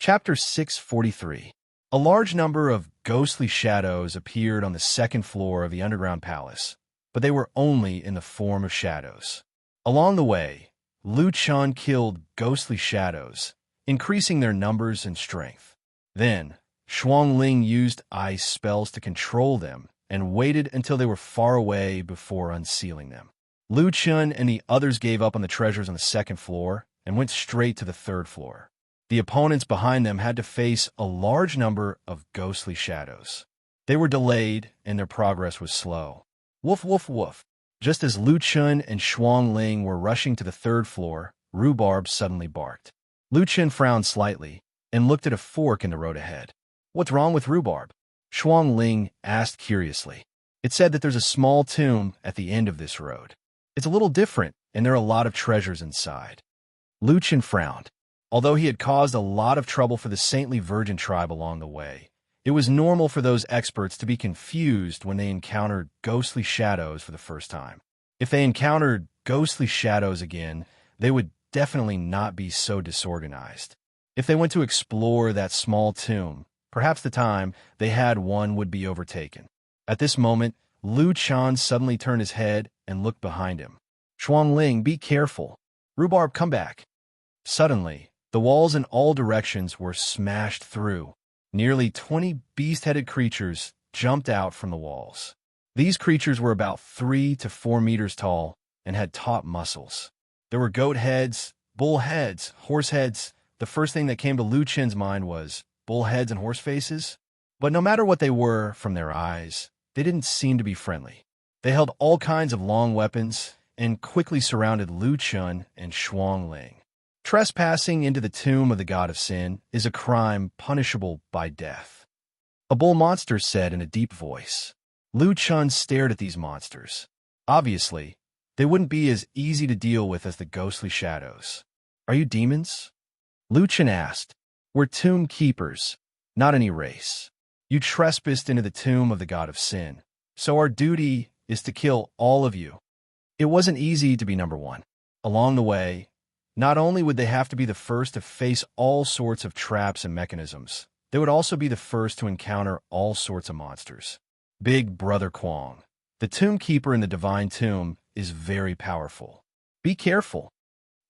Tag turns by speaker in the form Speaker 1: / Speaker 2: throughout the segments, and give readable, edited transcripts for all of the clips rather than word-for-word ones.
Speaker 1: Chapter 643. A large number of ghostly shadows appeared on the second floor of the underground palace, but they were only in the form of shadows. Along the way, Lu Chun killed ghostly shadows, increasing their numbers and strength. Then, Shuang Ling used ice spells to control them and waited until they were far away before unsealing them. Lu Chun and the others gave up on the treasures on the second floor and went straight to the third floor. The opponents behind them had to face a large number of ghostly shadows. They were delayed, and their progress was slow. Woof, woof, woof. Just as Lu Chun and Shuang Ling were rushing to the third floor, Rhubarb suddenly barked. Lu Chun frowned slightly and looked at a fork in the road ahead. "What's wrong with Rhubarb?" Shuang Ling asked curiously. "It said that there's a small tomb at the end of this road. It's a little different, and there are a lot of treasures inside." Lu Chun frowned. Although he had caused a lot of trouble for the saintly virgin tribe along the way, it was normal for those experts to be confused when they encountered ghostly shadows for the first time. If they encountered ghostly shadows again, they would definitely not be so disorganized. If they went to explore that small tomb, perhaps the time they had one would be overtaken. At this moment, Lu Chun suddenly turned his head and looked behind him. "Shuang Ling, be careful. Rhubarb, come back." Suddenly, the walls in all directions were smashed through. Nearly 20 beast-headed creatures jumped out from the walls. These creatures were about 3 to 4 meters tall and had taut muscles. There were goat heads, bull heads, horse heads. The first thing that came to Lu Chen's mind was bull heads and horse faces. But no matter what they were from their eyes, they didn't seem to be friendly. They held all kinds of long weapons and quickly surrounded Lu Chun and Shuang Ling. Trespassing into the tomb of the god of sin is a crime punishable by death, a bull monster said in a deep voice. Lu Chun stared at these monsters. Obviously, they wouldn't be as easy to deal with as the ghostly shadows. "Are you demons?" Lu Chun asked. "We're tomb keepers, not any race. You trespassed into the tomb of the god of sin, so our duty is to kill all of you." It wasn't easy to be number one. Along the way, not only would they have to be the first to face all sorts of traps and mechanisms, they would also be the first to encounter all sorts of monsters. Big Brother Kwong, the tomb keeper in the divine tomb, is very powerful. "Be careful,"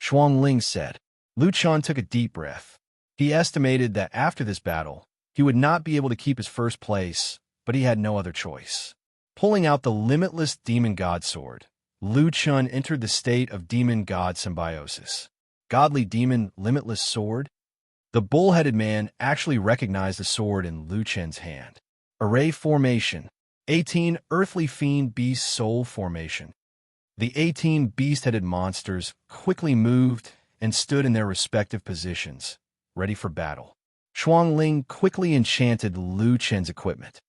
Speaker 1: Shuang Ling said. Lu Chun took a deep breath. He estimated that after this battle, he would not be able to keep his first place, but he had no other choice. Pulling out the limitless demon god sword, Lu Chun entered the state of demon god symbiosis. Godly demon limitless sword? The bull-headed man actually recognized the sword in Lu Chen's hand. Array formation. 18 earthly fiend beast soul formation. The 18 beast-headed monsters quickly moved and stood in their respective positions, ready for battle. Shuang Ling quickly enchanted Lu Chen's equipment.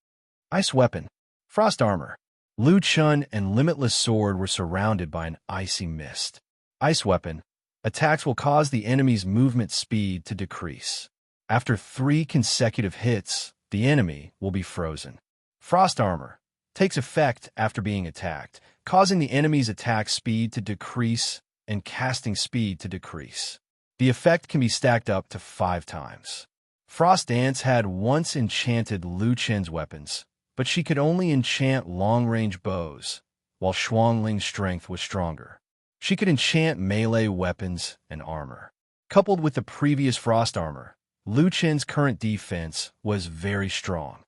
Speaker 1: Ice weapon. Frost armor. Lu Chun and limitless sword were surrounded by an icy mist. Ice weapon. Attacks will cause the enemy's movement speed to decrease. After 3 consecutive hits, the enemy will be frozen. Frost armor takes effect after being attacked, causing the enemy's attack speed to decrease and casting speed to decrease. The effect can be stacked up to 5 times. Frost Dance had once enchanted Lu Chen's weapons, but she could only enchant long-range bows, while Shuang Ling's strength was stronger. She could enchant melee weapons and armor. Coupled with the previous frost armor, Lu Chen's current defense was very strong,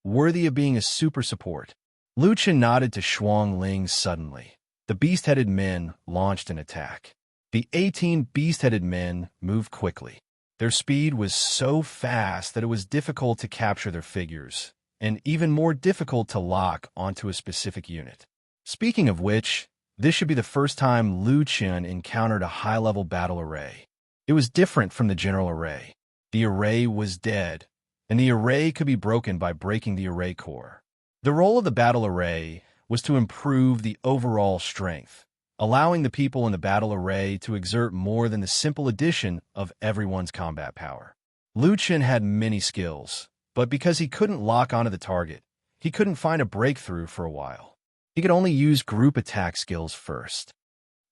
Speaker 1: worthy of being a super support. Lu Chen nodded to Shuang Ling suddenly. The beast-headed men launched an attack. The 18 beast-headed men moved quickly. Their speed was so fast that it was difficult to capture their figures, and even more difficult to lock onto a specific unit. Speaking of which, this should be the first time Lu Chun encountered a high-level battle array. It was different from the general array. The array was dead, and the array could be broken by breaking the array core. The role of the battle array was to improve the overall strength, allowing the people in the battle array to exert more than the simple addition of everyone's combat power. Lu Chun had many skills, but because he couldn't lock onto the target, he couldn't find a breakthrough for a while. He could only use group attack skills first.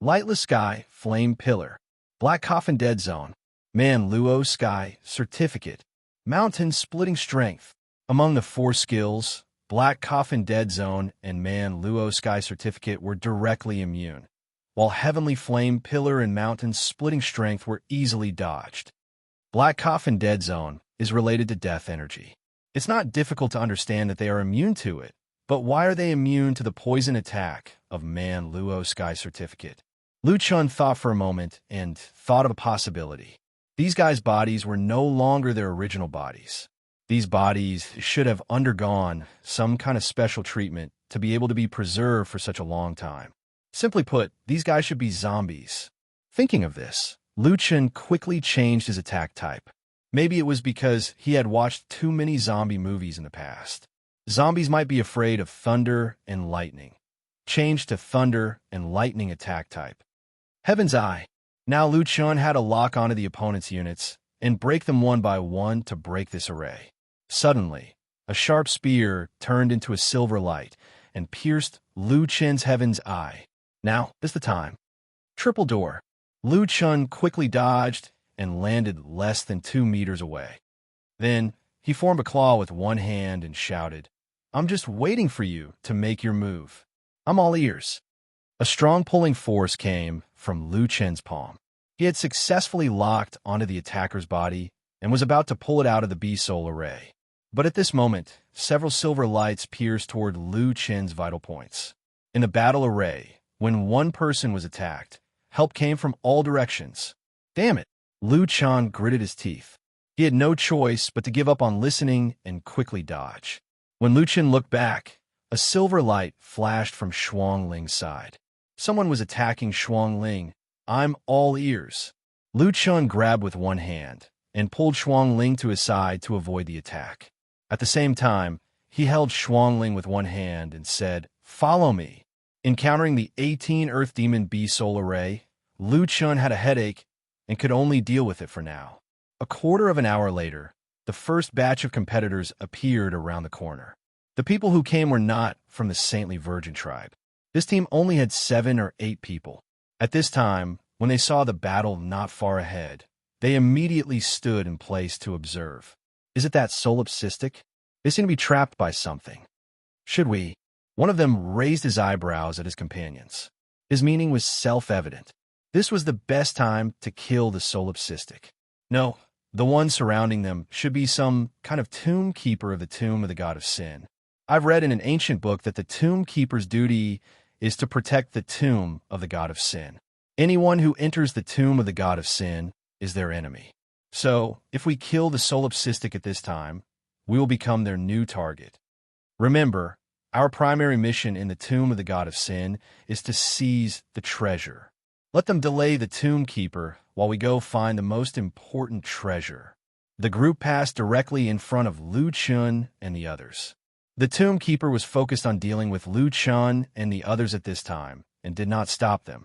Speaker 1: Lightless Sky, Flame Pillar, Black Coffin Dead Zone, Man Luo Sky Certificate. Mountain Splitting Strength. Among the 4 skills, Black Coffin Dead Zone and Man Luo Sky Certificate were directly immune, while Heavenly Flame Pillar and Mountain Splitting Strength were easily dodged. Black Coffin Dead Zone is related to death energy. It's not difficult to understand that they are immune to it, but why are they immune to the poison attack of Man Luo Sky Certificate? Lu Chun thought for a moment and thought of a possibility. These guys' bodies were no longer their original bodies. These bodies should have undergone some kind of special treatment to be able to be preserved for such a long time. Simply put, these guys should be zombies. Thinking of this, Lu Chun quickly changed his attack type. Maybe it was because he had watched too many zombie movies in the past. Zombies might be afraid of thunder and lightning. Change to thunder and lightning attack type. Heaven's Eye. Now Lu Chun had to lock onto the opponent's units and break them one by one to break this array. Suddenly, a sharp spear turned into a silver light and pierced Lu Chun's Heaven's Eye. Now is the time. Triple Door. Lu Chun quickly dodged and landed less than 2 meters away. Then, he formed a claw with one hand and shouted, "I'm just waiting for you to make your move. I'm all ears." A strong pulling force came from Lu Chun's palm. He had successfully locked onto the attacker's body and was about to pull it out of the B-Soul array. But at this moment, several silver lights pierced toward Lu Chun's vital points. In the battle array, when one person was attacked, help came from all directions. Damn it! Lu Chun gritted his teeth. He had no choice but to give up on listening and quickly dodge. When Lu Chun looked back, a silver light flashed from Shuang Ling's side. Someone was attacking Shuang Ling. I'm all ears. Lu Chun grabbed with one hand and pulled Shuang Ling to his side to avoid the attack. At the same time, he held Shuang Ling with one hand and said, "Follow me." Encountering the 18 Earth Demon B-Soul array, Lu Chun had a headache and could only deal with it for now. A quarter of an hour later, the first batch of competitors appeared around the corner. The people who came were not from the Saintly Virgin tribe. This team only had 7 or 8 people. At this time, when they saw the battle not far ahead, they immediately stood in place to observe. Is it that solipsistic? They seem to be trapped by something. Should we? One of them raised his eyebrows at his companions. His meaning was self-evident. This was the best time to kill the solipsistic. No, the one surrounding them should be some kind of tomb keeper of the tomb of the god of sin. I've read in an ancient book that the tomb keeper's duty is to protect the tomb of the god of sin. Anyone who enters the tomb of the god of sin is their enemy. So, if we kill the solipsistic at this time, we will become their new target. Remember, our primary mission in the tomb of the god of sin is to seize the treasure. Let them delay the tomb keeper while we go find the most important treasure. The group passed directly in front of Lu Chun and the others. The tomb keeper was focused on dealing with Lu Chun and the others at this time, and did not stop them.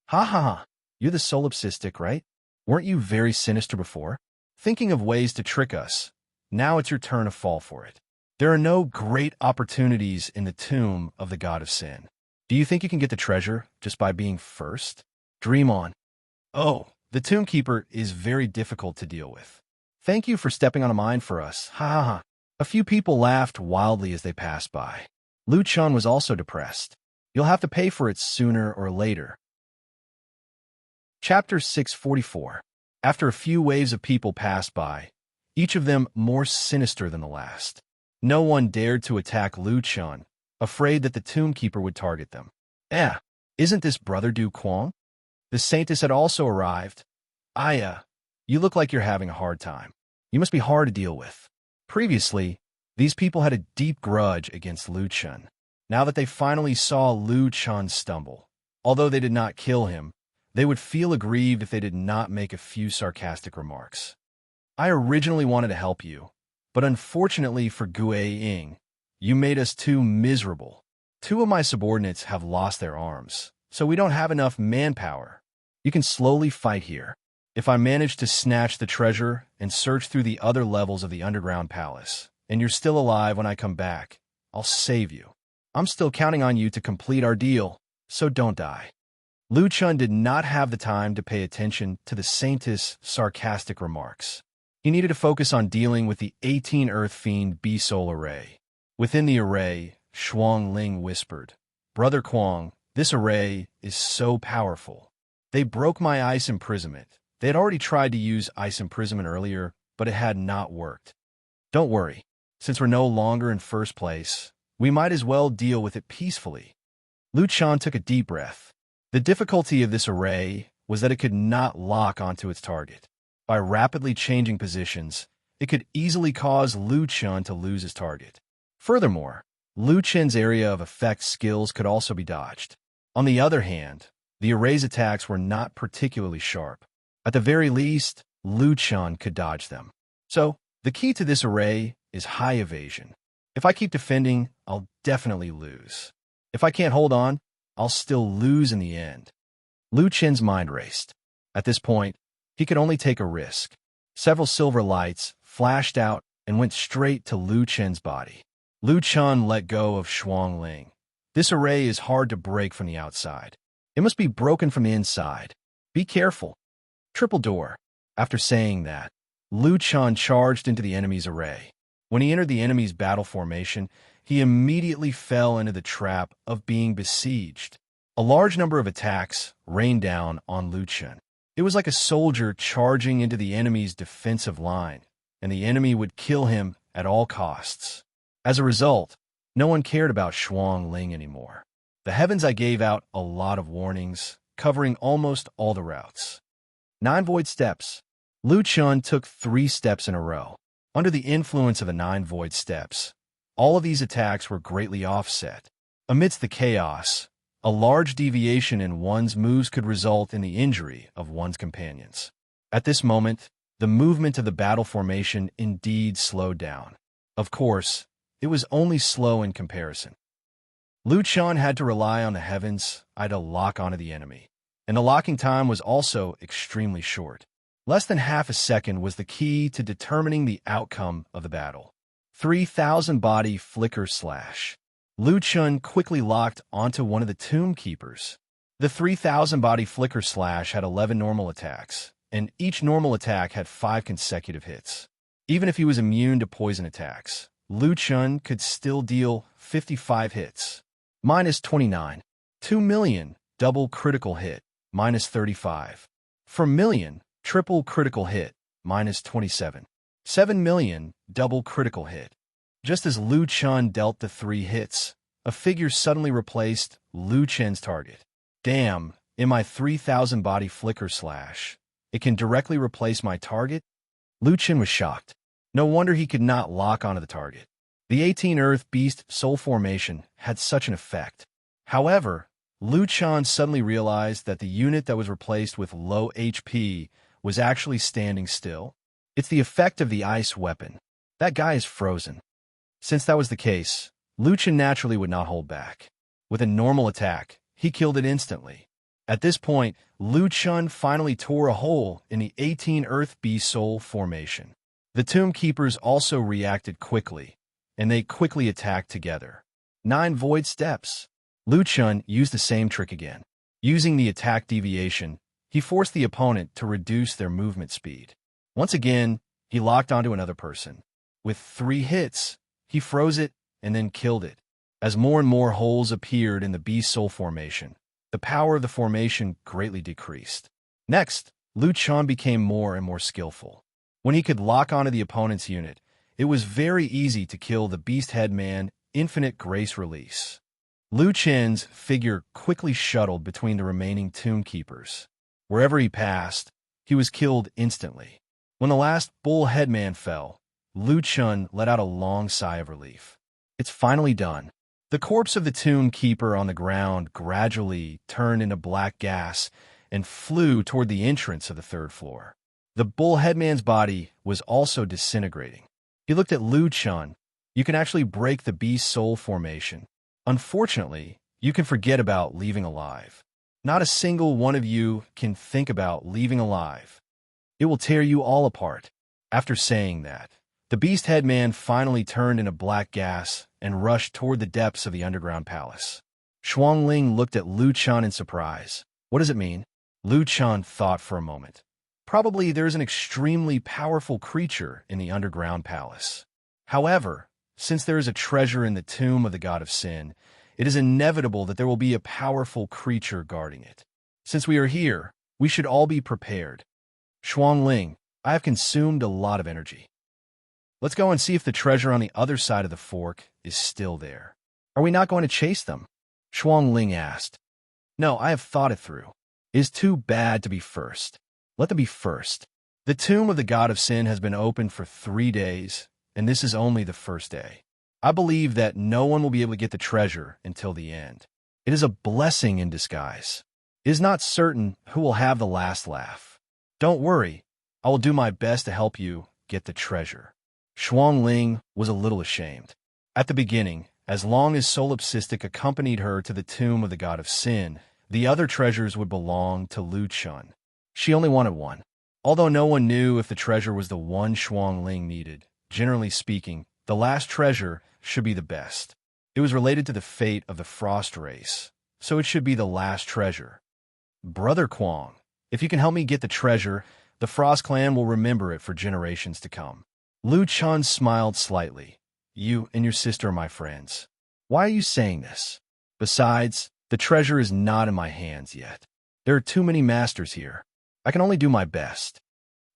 Speaker 1: Ha ha ha, you're the solipsistic, right? Weren't you very sinister before? Thinking of ways to trick us. Now it's your turn to fall for it. There are no great opportunities in the tomb of the god of sin. Do you think you can get the treasure just by being first? Dream on. Oh, the tomb keeper is very difficult to deal with. Thank you for stepping on a mine for us. Ha ha ha. A few people laughed wildly as they passed by. Lu Chun was also depressed. You'll have to pay for it sooner or later. Chapter 644. After a few waves of people passed by, each of them more sinister than the last. No one dared to attack Lu Chun, afraid that the tomb keeper would target them. Isn't this Brother Du Quang? The saintess had also arrived. Aya, you look like you're having a hard time. You must be hard to deal with. Previously, these people had a deep grudge against Lu Chun. Now that they finally saw Lu Chun stumble, although they did not kill him, they would feel aggrieved if they did not make a few sarcastic remarks. I originally wanted to help you, but unfortunately for Gue Ying, you made us too miserable. 2 of my subordinates have lost their arms, so we don't have enough manpower. You can slowly fight here. If I manage to snatch the treasure and search through the other levels of the underground palace, and you're still alive when I come back, I'll save you. I'm still counting on you to complete our deal, so don't die. Lu Chun did not have the time to pay attention to the saintess' sarcastic remarks. He needed to focus on dealing with the 18 Earth Fiend B-Soul array. Within the array, Shuang Ling whispered, "Brother Kuang, this array is so powerful. They broke my ice imprisonment. They had already tried to use ice imprisonment earlier, but it had not worked. Don't worry. Since we're no longer in first place, we might as well deal with it peacefully." Lu Chun took a deep breath. The difficulty of this array was that it could not lock onto its target. By rapidly changing positions, it could easily cause Lu Chun to lose his target. Furthermore, Lu Chun's area of effect skills could also be dodged. On the other hand, the array's attacks were not particularly sharp. At the very least, Lu Chun could dodge them. So, the key to this array is high evasion. If I keep defending, I'll definitely lose. If I can't hold on, I'll still lose in the end. Lu Chun's mind raced. At this point, he could only take a risk. Several silver lights flashed out and went straight to Lu Chun's body. Lu Chun let go of Shuang Ling. This array is hard to break from the outside. It must be broken from the inside. Be careful. Triple door. After saying that, Lu Chun charged into the enemy's array. When he entered the enemy's battle formation, he immediately fell into the trap of being besieged. A large number of attacks rained down on Lu Chun. It was like a soldier charging into the enemy's defensive line, and the enemy would kill him at all costs. As a result, no one cared about Shuang Ling anymore. The heavens I gave out a lot of warnings, covering almost all the routes. 9 void steps. Lu Chun took 3 steps in a row. Under the influence of the 9 void steps, all of these attacks were greatly offset. Amidst the chaos, a large deviation in one's moves could result in the injury of one's companions. At this moment, the movement of the battle formation indeed slowed down. Of course, it was only slow in comparison. Lu Chun had to rely on the heavens to lock onto the enemy, and the locking time was also extremely short. Less than half a second was the key to determining the outcome of the battle. 3,000 body flicker slash. Lu Chun quickly locked onto one of the tomb keepers. The 3,000 body flicker slash had 11 normal attacks, and each normal attack had 5 consecutive hits. Even if he was immune to poison attacks, Lu Chun could still deal 55 hits. Minus 29. 2 million, double critical hit, minus 35. For million, triple critical hit, minus 27. 7 million, double critical hit. Just as Lu Chun dealt the 3 hits, a figure suddenly replaced Lu Chun's target. Damn, in my 3,000 body flicker slash, it can directly replace my target? Lu Chun was shocked. No wonder he could not lock onto the target. The 18 Earth Beast Soul Formation had such an effect. However, Lu Chun suddenly realized that the unit that was replaced with low HP was actually standing still. It's the effect of the ice weapon. That guy is frozen. Since that was the case, Lu Chun naturally would not hold back. With a normal attack, he killed it instantly. At this point, Lu Chun finally tore a hole in the 18 Earth Beast Soul Formation. The Tomb Keepers also reacted quickly, and they quickly attacked together. 9 void steps. Lu Chun used the same trick again. Using the attack deviation, he forced the opponent to reduce their movement speed. Once again, he locked onto another person. With 3 hits, he froze it and then killed it. As more and more holes appeared in the Beast Soul Formation, the power of the formation greatly decreased. Next, Lu Chun became more and more skillful. When he could lock onto the opponent's unit, it was very easy to kill the Beast Headman Infinite Grace Release. Lu Chun's figure quickly shuttled between the remaining Tomb Keepers. Wherever he passed, he was killed instantly. When the last Bull Headman fell, Lu Chun let out a long sigh of relief. It's finally done. The corpse of the Tomb Keeper on the ground gradually turned into black gas and flew toward the entrance of the 3rd floor. The Bull Headman's body was also disintegrating. He looked at Lu Chun. You can actually break the Beast Soul Formation. Unfortunately, you can forget about leaving alive. Not a single one of you can think about leaving alive. It will tear you all apart. After saying that, the Beast Headman finally turned into black gas and rushed toward the depths of the underground palace. Shuang Ling looked at Lu Chun in surprise. What does it mean? Lu Chun thought for a moment. Probably there's an extremely powerful creature in the underground palace. However, since there is a treasure in the tomb of the god of sin, it is inevitable that there will be a powerful creature guarding it. Since we are here, we should all be prepared. Xuangling, I have consumed a lot of energy. Let's go and see if the treasure on the other side of the fork is still there. Are we not going to chase them? Xuangling asked. No, I have thought it through. It is too bad to be first. Let them be first. The tomb of the god of sin has been open for 3 days, and this is only the first day. I believe that no one will be able to get the treasure until the end. It is a blessing in disguise. It is not certain who will have the last laugh. Don't worry, I will do my best to help you get the treasure. Xuangling was a little ashamed. At the beginning, as long as Solipsistic accompanied her to the tomb of the god of sin, the other treasures would belong to Lu Chun. She only wanted one. Although no one knew if the treasure was the one Xuangling needed, generally speaking, the last treasure should be the best. It was related to the fate of the Frost race, so it should be the last treasure. Brother Quang, if you can help me get the treasure, the Frost clan will remember it for generations to come. Lu Chun smiled slightly. You and your sister are my friends. Why are you saying this? Besides, the treasure is not in my hands yet. There are too many masters here. I can only do my best.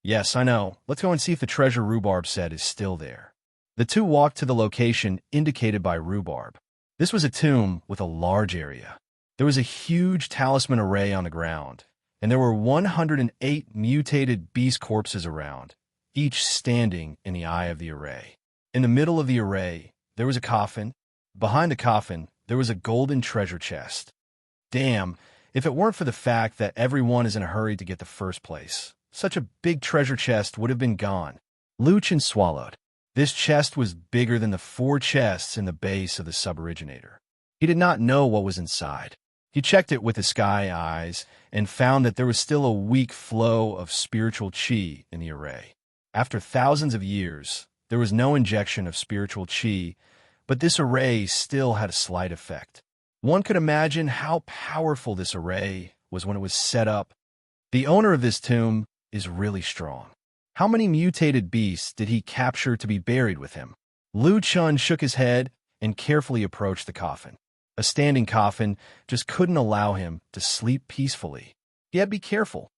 Speaker 1: Yes, I know. Let's go and see if the treasure Rhubarb said is still there. The two walked to the location indicated by Rhubarb. This was a tomb with a large area. There was a huge talisman array on the ground, and there were 108 mutated beast corpses around, each standing in the eye of the array. In the middle of the array, there was a coffin. Behind the coffin, there was a golden treasure chest. Damn, if it weren't for the fact that everyone is in a hurry to get the first place, such a big treasure chest would have been gone. Lu Chun swallowed. This chest was bigger than the 4 chests in the base of the suboriginator. He did not know what was inside. He checked it with his sky eyes and found that there was still a weak flow of spiritual chi in the array. After thousands of years, there was no injection of spiritual chi, but this array still had a slight effect. One could imagine how powerful this array was when it was set up. The owner of this tomb is really strong. How many mutated beasts did he capture to be buried with him? Lu Chun shook his head and carefully approached the coffin. A standing coffin just couldn't allow him to sleep peacefully. He had to be careful.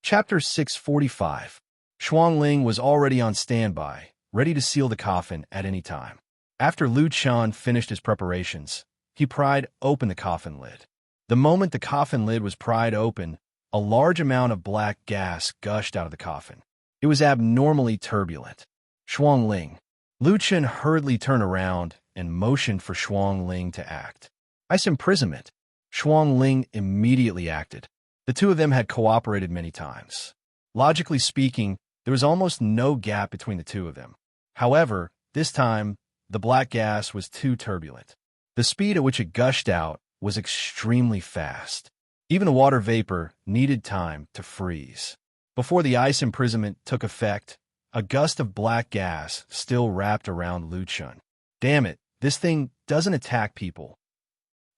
Speaker 1: Chapter 645. Xuangling was already on standby, ready to seal the coffin at any time. After Lu Chun finished his preparations, he pried open the coffin lid. The moment the coffin lid was pried open, a large amount of black gas gushed out of the coffin. It was abnormally turbulent. Xuangling. Lu Chun hurriedly turned around and motioned for Xuangling to act. Ice imprisonment. Xuangling immediately acted. The two of them had cooperated many times. Logically speaking, there was almost no gap between the two of them. However, this time, the black gas was too turbulent. The speed at which it gushed out was extremely fast. Even the water vapor needed time to freeze. Before the ice imprisonment took effect, a gust of black gas still wrapped around Lu Chun. Damn it, this thing doesn't attack people.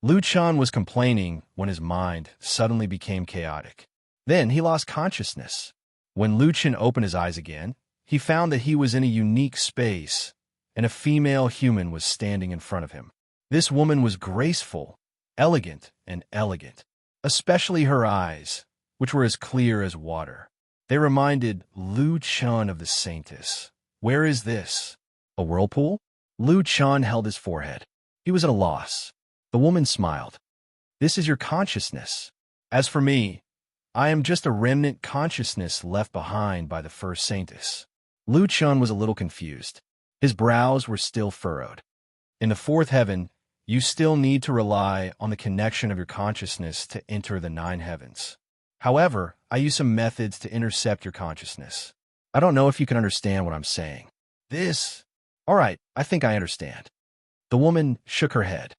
Speaker 1: Lu Chun was complaining when his mind suddenly became chaotic. Then he lost consciousness. When Lu Chun opened his eyes again, he found that he was in a unique space, and a female human was standing in front of him. This woman was graceful, elegant, and elegant, especially her eyes, which were as clear as water. They reminded Lu Chun of the Saintess. Where is this? A whirlpool? Lu Chun held his forehead. He was at a loss. The woman smiled. This is your consciousness. As for me, I am just a remnant consciousness left behind by the first Saintess. Lu Chun was a little confused. His brows were still furrowed. In the 4th heaven, you still need to rely on the connection of your consciousness to enter the 9 heavens. However, I use some methods to intercept your consciousness. I don't know if you can understand what I'm saying. All right, I think I understand. The woman shook her head.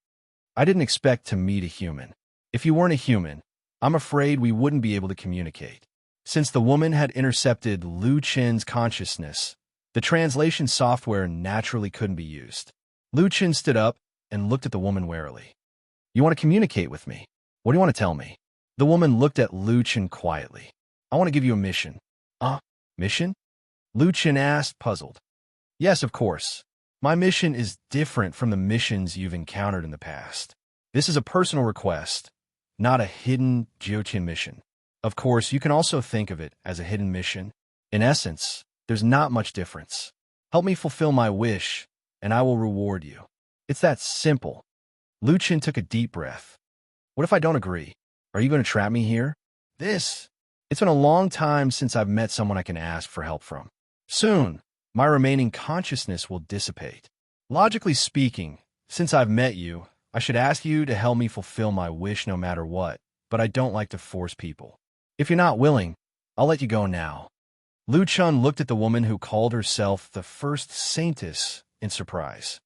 Speaker 1: I didn't expect to meet a human. If you weren't a human, I'm afraid we wouldn't be able to communicate. Since the woman had intercepted Lu Chun's consciousness, the translation software naturally couldn't be used. Lu Chun stood up and looked at the woman warily. You want to communicate with me? What do you want to tell me? The woman looked at Lu Chen quietly. I want to give you a mission. Mission? Lu Chen asked, puzzled. Yes, of course. My mission is different from the missions you've encountered in the past. This is a personal request, not a hidden Jiuqian mission. Of course, you can also think of it as a hidden mission. In essence, there's not much difference. Help me fulfill my wish, and I will reward you. It's that simple. Lu Chen took a deep breath. What if I don't agree? Are you going to trap me here? It's been a long time since I've met someone I can ask for help from. Soon, my remaining consciousness will dissipate. Logically speaking, since I've met you, I should ask you to help me fulfill my wish no matter what, but I don't like to force people. If you're not willing, I'll let you go now. Lu Chen looked at the woman who called herself the first saintess in surprise.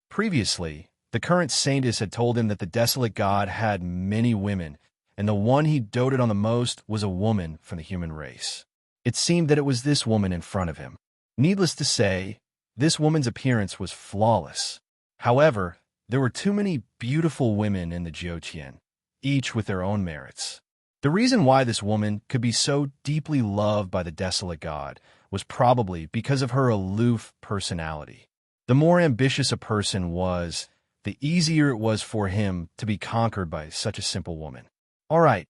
Speaker 1: Previously, the current saintess had told him that the desolate god had many women, and the one he doted on the most was a woman from the human race. It seemed that it was this woman in front of him. Needless to say, this woman's appearance was flawless. However, there were too many beautiful women in the Jiuqian, each with their own merits. The reason why this woman could be so deeply loved by the desolate god was probably because of her aloof personality. The more ambitious a person was, the easier it was for him to be conquered by such a simple woman. All right,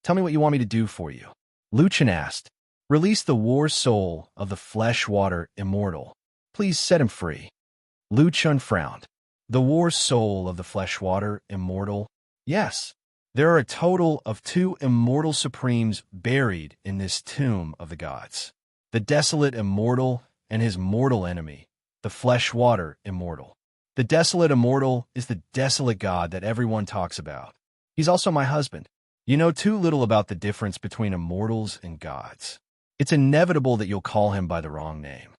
Speaker 1: tell me what you want me to do for you. Lu Chen asked. Release the war soul of the flesh-water immortal. Please set him free. Lu Chen frowned. The war soul of the flesh-water immortal? Yes. There are a total of 2 immortal supremes buried in this tomb of the gods. The desolate immortal and his mortal enemy, the flesh-water immortal. The desolate immortal is the desolate god that everyone talks about. He's also my husband. You know too little about the difference between immortals and gods. It's inevitable that you'll call him by the wrong name.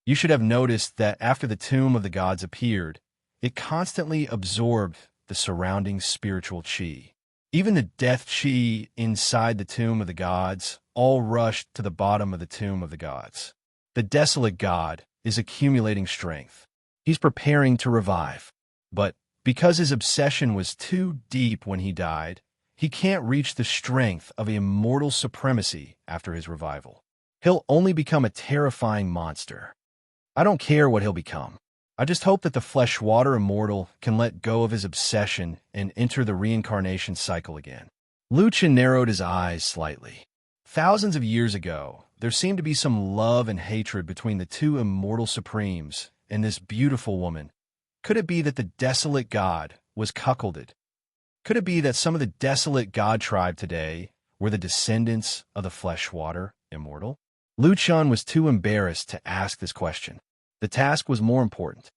Speaker 1: You should have noticed that after the tomb of the gods appeared, it constantly absorbed the surrounding spiritual qi. Even the death qi inside the tomb of the gods all rushed to the bottom of the tomb of the gods. The desolate god is accumulating strength. He's preparing to revive. But because his obsession was too deep when he died, he can't reach the strength of immortal supremacy after his revival. He'll only become a terrifying monster. I don't care what he'll become. I just hope that the flesh-water immortal can let go of his obsession and enter the reincarnation cycle again. Lu Chen narrowed his eyes slightly. Thousands of years ago, there seemed to be some love and hatred between the 2 immortal supremes and this beautiful woman. Could it be that the desolate god was cuckolded? Could it be that some of the desolate god tribe today were the descendants of the flesh-water immortal? Lu Chen was too embarrassed to ask this question. The task was more important.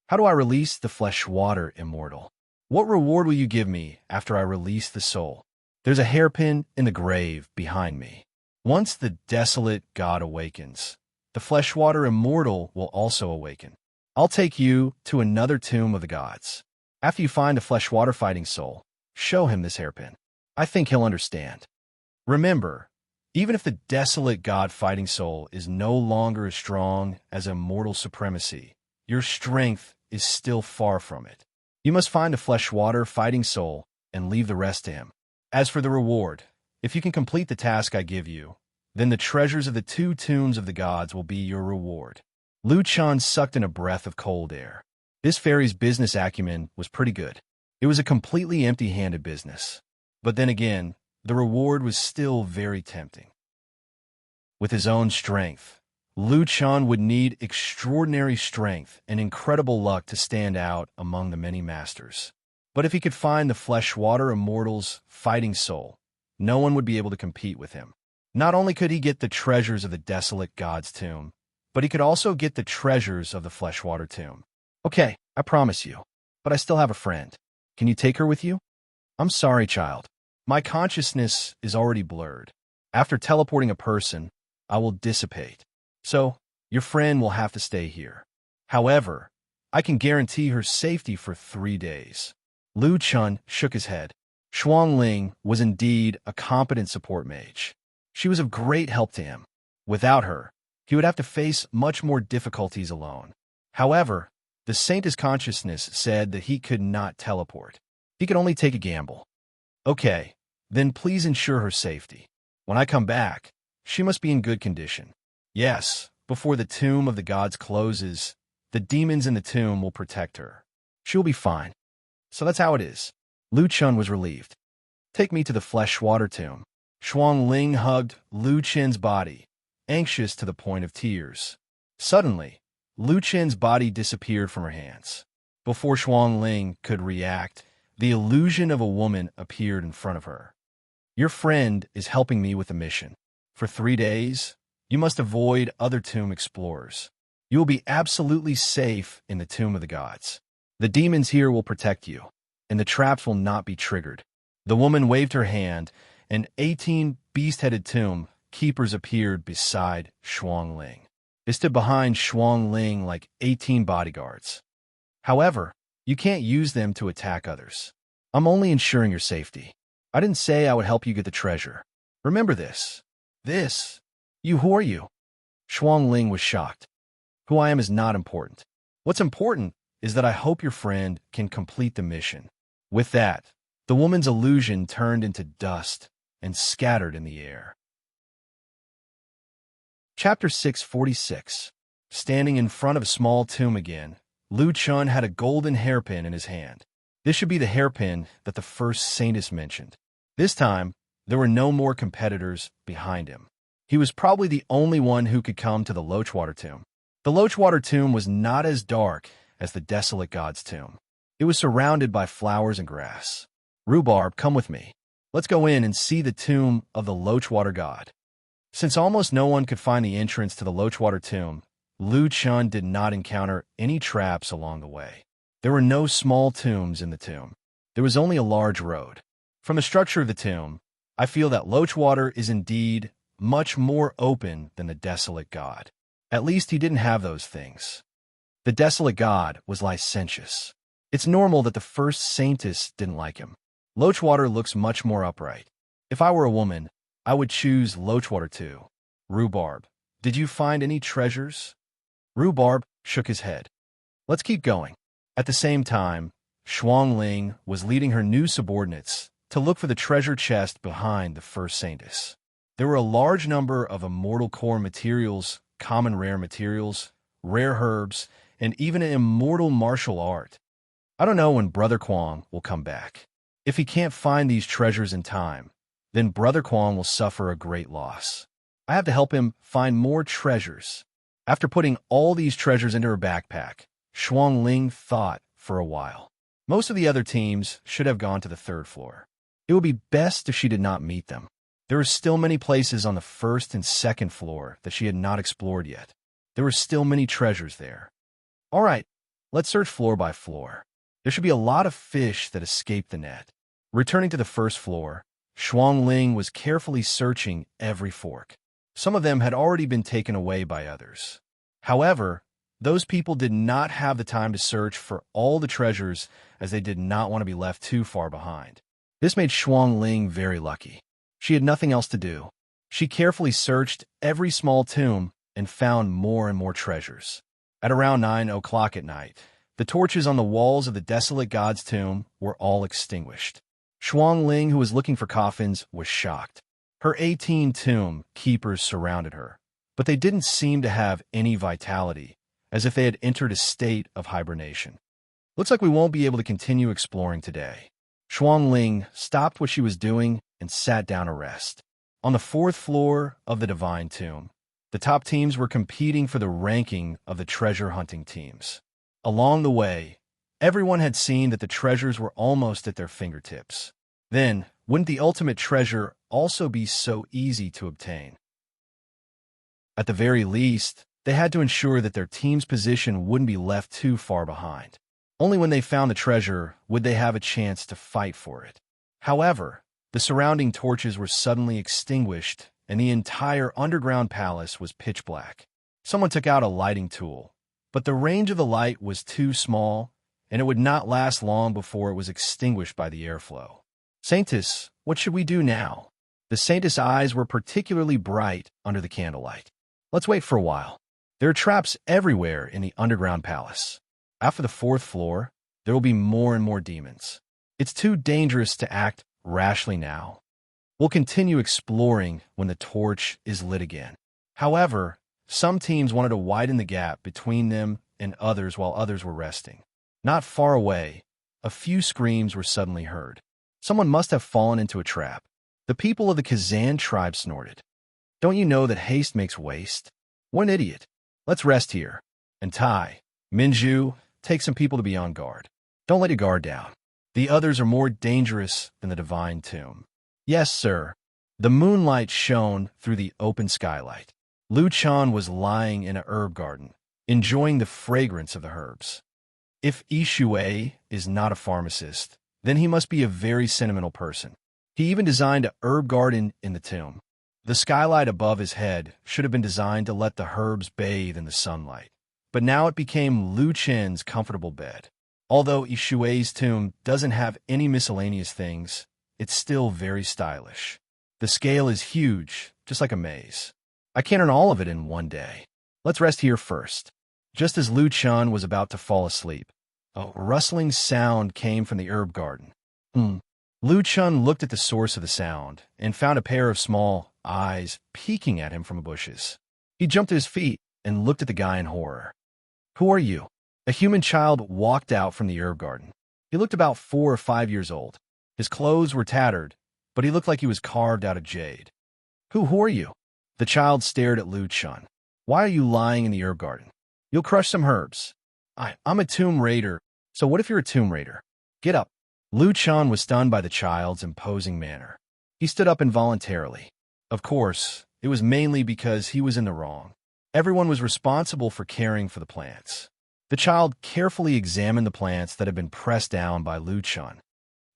Speaker 1: How do I release the flesh-water immortal? What reward will you give me after I release the soul? There's a hairpin in the grave behind me. Once the desolate god awakens, the flesh-water immortal will also awaken. I'll take you to another tomb of the gods. After you find the flesh-water fighting soul, show him this hairpin. I think he'll understand. Remember, even if the desolate god fighting soul is no longer as strong as immortal supremacy, your strength is still far from it. You must find a flesh-water fighting soul and leave the rest to him. As for the reward, if you can complete the task I give you, then the treasures of the 2 tombs of the gods will be your reward. Lu Chen sucked in a breath of cold air. This fairy's business acumen was pretty good. It was a completely empty-handed business. But then again, the reward was still very tempting. With his own strength, Lu Chen would need extraordinary strength and incredible luck to stand out among the many masters. But if he could find the flesh-water immortal's fighting soul, no one would be able to compete with him. Not only could he get the treasures of the desolate god's tomb, but he could also get the treasures of the flesh-water tomb. Okay, I promise you, but I still have a friend. Can you take her with you? I'm sorry, child. My consciousness is already blurred. After teleporting a person, I will dissipate. So, your friend will have to stay here. However, I can guarantee her safety for 3 days. Lu Chen shook his head. Shuang Ling was indeed a competent support mage. She was of great help to him. Without her, he would have to face much more difficulties alone. However, the saint's consciousness said that he could not teleport. He could only take a gamble. Okay, then please ensure her safety. When I come back, she must be in good condition. Yes, before the tomb of the gods closes, the demons in the tomb will protect her. She'll be fine. So that's how it is. Lu Chun was relieved. Take me to the flesh water tomb. Shuang Ling hugged Lu Chen's body, anxious to the point of tears. Suddenly, Lu Chen's body disappeared from her hands. Before Shuang Ling could react, the illusion of a woman appeared in front of her. Your friend is helping me with a mission. For 3 days, you must avoid other tomb explorers. You will be absolutely safe in the tomb of the gods. The demons here will protect you, and the traps will not be triggered. The woman waved her hand, and 18 beast-headed tomb keepers appeared beside Shuang Ling. They stood behind Shuang Ling like 18 bodyguards. However, you can't use them to attack others. I'm only ensuring your safety. I didn't say I would help you get the treasure. Remember this. Who are you? Shuang Ling was shocked. Who I am is not important. What's important is that I hope your friend can complete the mission. With that, the woman's illusion turned into dust and scattered in the air. Chapter 646. Standing in front of a small tomb again, Lu Chun had a golden hairpin in his hand. This should be the hairpin that the first saintess mentioned. This time, there were no more competitors behind him. He was probably the only one who could come to the Lochwater tomb. The Lochwater tomb was not as dark as the desolate god's tomb. It was surrounded by flowers and grass. Rhubarb, come with me. Let's go in and see the tomb of the Lochwater god. Since almost no one could find the entrance to the Lochwater tomb, Lu Chun did not encounter any traps along the way. There were no small tombs in the tomb. There was only a large road. From the structure of the tomb, I feel that Lochwater is indeed much more open than the desolate god. At least he didn't have those things. The desolate god was licentious. It's normal that the first saintess didn't like him. Lochwater looks much more upright. If I were a woman, I would choose Lochwater too. Rhubarb, did you find any treasures? Rhubarb shook his head. Let's keep going. At the same time, Shuang Ling was leading her new subordinates to look for the treasure chest behind the first saintess. There were a large number of immortal core materials, common rare materials, rare herbs, and even an immortal martial art. I don't know when Brother Kwong will come back. If he can't find these treasures in time, then Brother Kwong will suffer a great loss. I have to help him find more treasures. After putting all these treasures into her backpack, Shuang Ling thought for a while. Most of the other teams should have gone to the 3rd floor. It would be best if she did not meet them. There were still many places on the 1st and 2nd floor that she had not explored yet. There were still many treasures there. All right, let's search floor by floor. There should be a lot of fish that escaped the net. Returning to the 1st floor, Shuang Ling was carefully searching every fork. Some of them had already been taken away by others. However, those people did not have the time to search for all the treasures as they did not want to be left too far behind. This made Shuang Ling very lucky. She had nothing else to do. She carefully searched every small tomb and found more and more treasures. At around 9 o'clock at night, the torches on the walls of the desolate god's tomb were all extinguished. Shuang Ling, who was looking for coffins, was shocked. Her 18 tomb keepers surrounded her, but they didn't seem to have any vitality, as if they had entered a state of hibernation. Looks like we won't be able to continue exploring today. Shuang Ling stopped what she was doing and sat down to rest. On the 4th floor of the Divine Tomb, the top teams were competing for the ranking of the treasure hunting teams. Along the way, everyone had seen that the treasures were almost at their fingertips. Then, wouldn't the ultimate treasure also be so easy to obtain? At the very least, they had to ensure that their team's position wouldn't be left too far behind. Only when they found the treasure would they have a chance to fight for it. However, the surrounding torches were suddenly extinguished, and the entire underground palace was pitch black. Someone took out a lighting tool, but the range of the light was too small, and it would not last long before it was extinguished by the airflow. Saintess, what should we do now? The saintess' eyes were particularly bright under the candlelight. Let's wait for a while. There are traps everywhere in the underground palace. After the 4th floor, there will be more and more demons. It's too dangerous to act rashly now. We'll continue exploring when the torch is lit again. However, some teams wanted to widen the gap between them and others while others were resting. Not far away, a few screams were suddenly heard. Someone must have fallen into a trap. The people of the Kazan tribe snorted. Don't you know that haste makes waste? What an idiot. Let's rest here. And Tai, Minju, take some people to be on guard. Don't let your guard down. The others are more dangerous than the divine tomb. Yes, sir. The moonlight shone through the open skylight. Lu Chan was lying in a herb garden, enjoying the fragrance of the herbs. If Yishui is not a pharmacist, then he must be a very sentimental person. He even designed a herb garden in the tomb. The skylight above his head should have been designed to let the herbs bathe in the sunlight. But now it became Lu Chen's comfortable bed. Although Yishui's tomb doesn't have any miscellaneous things, it's still very stylish. The scale is huge, just like a maze. I can't earn all of it in one day. Let's rest here first. Just as Lu Chan was about to fall asleep, a rustling sound came from the herb garden. Lu Chan looked at the source of the sound and found a pair of small eyes peeking at him from the bushes. He jumped to his feet and looked at the guy in horror. Who are you? A human child walked out from the herb garden. He looked about 4 or 5 years old. His clothes were tattered, but he looked like he was carved out of jade. Who are you? The child stared at Lu Chan. Why are you lying in the herb garden? You'll crush some herbs. I'm a tomb raider, so what if you're a tomb raider? Get up. Lu Chan was stunned by the child's imposing manner. He stood up involuntarily. Of course, it was mainly because he was in the wrong. Everyone was responsible for caring for the plants. The child carefully examined the plants that had been pressed down by Lu Chan.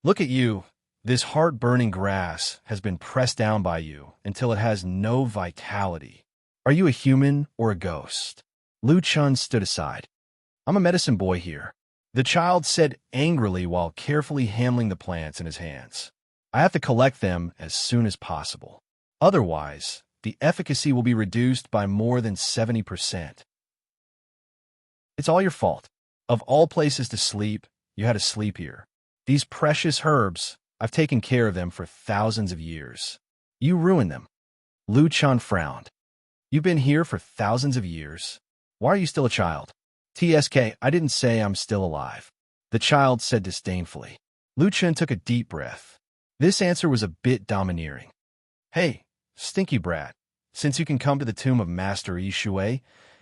Speaker 1: Look at you. This heart-burning grass has been pressed down by you until it has no vitality. Are you a human or a ghost? Lu Chan stood aside. I'm a medicine boy here. The child said angrily while carefully handling the plants in his hands. I have to collect them as soon as possible. Otherwise, the efficacy will be reduced by more than 70%. It's all your fault. Of all places to sleep, you had to sleep here. These precious herbs, I've taken care of them for thousands of years. You ruined them. Lu Chan frowned. You've been here for thousands of years. Why are you still a child? TSK, I didn't say I'm still alive. The child said disdainfully. Lu Chan took a deep breath. This answer was a bit domineering. Hey, stinky brat, since you can come to the tomb of Master Yishui,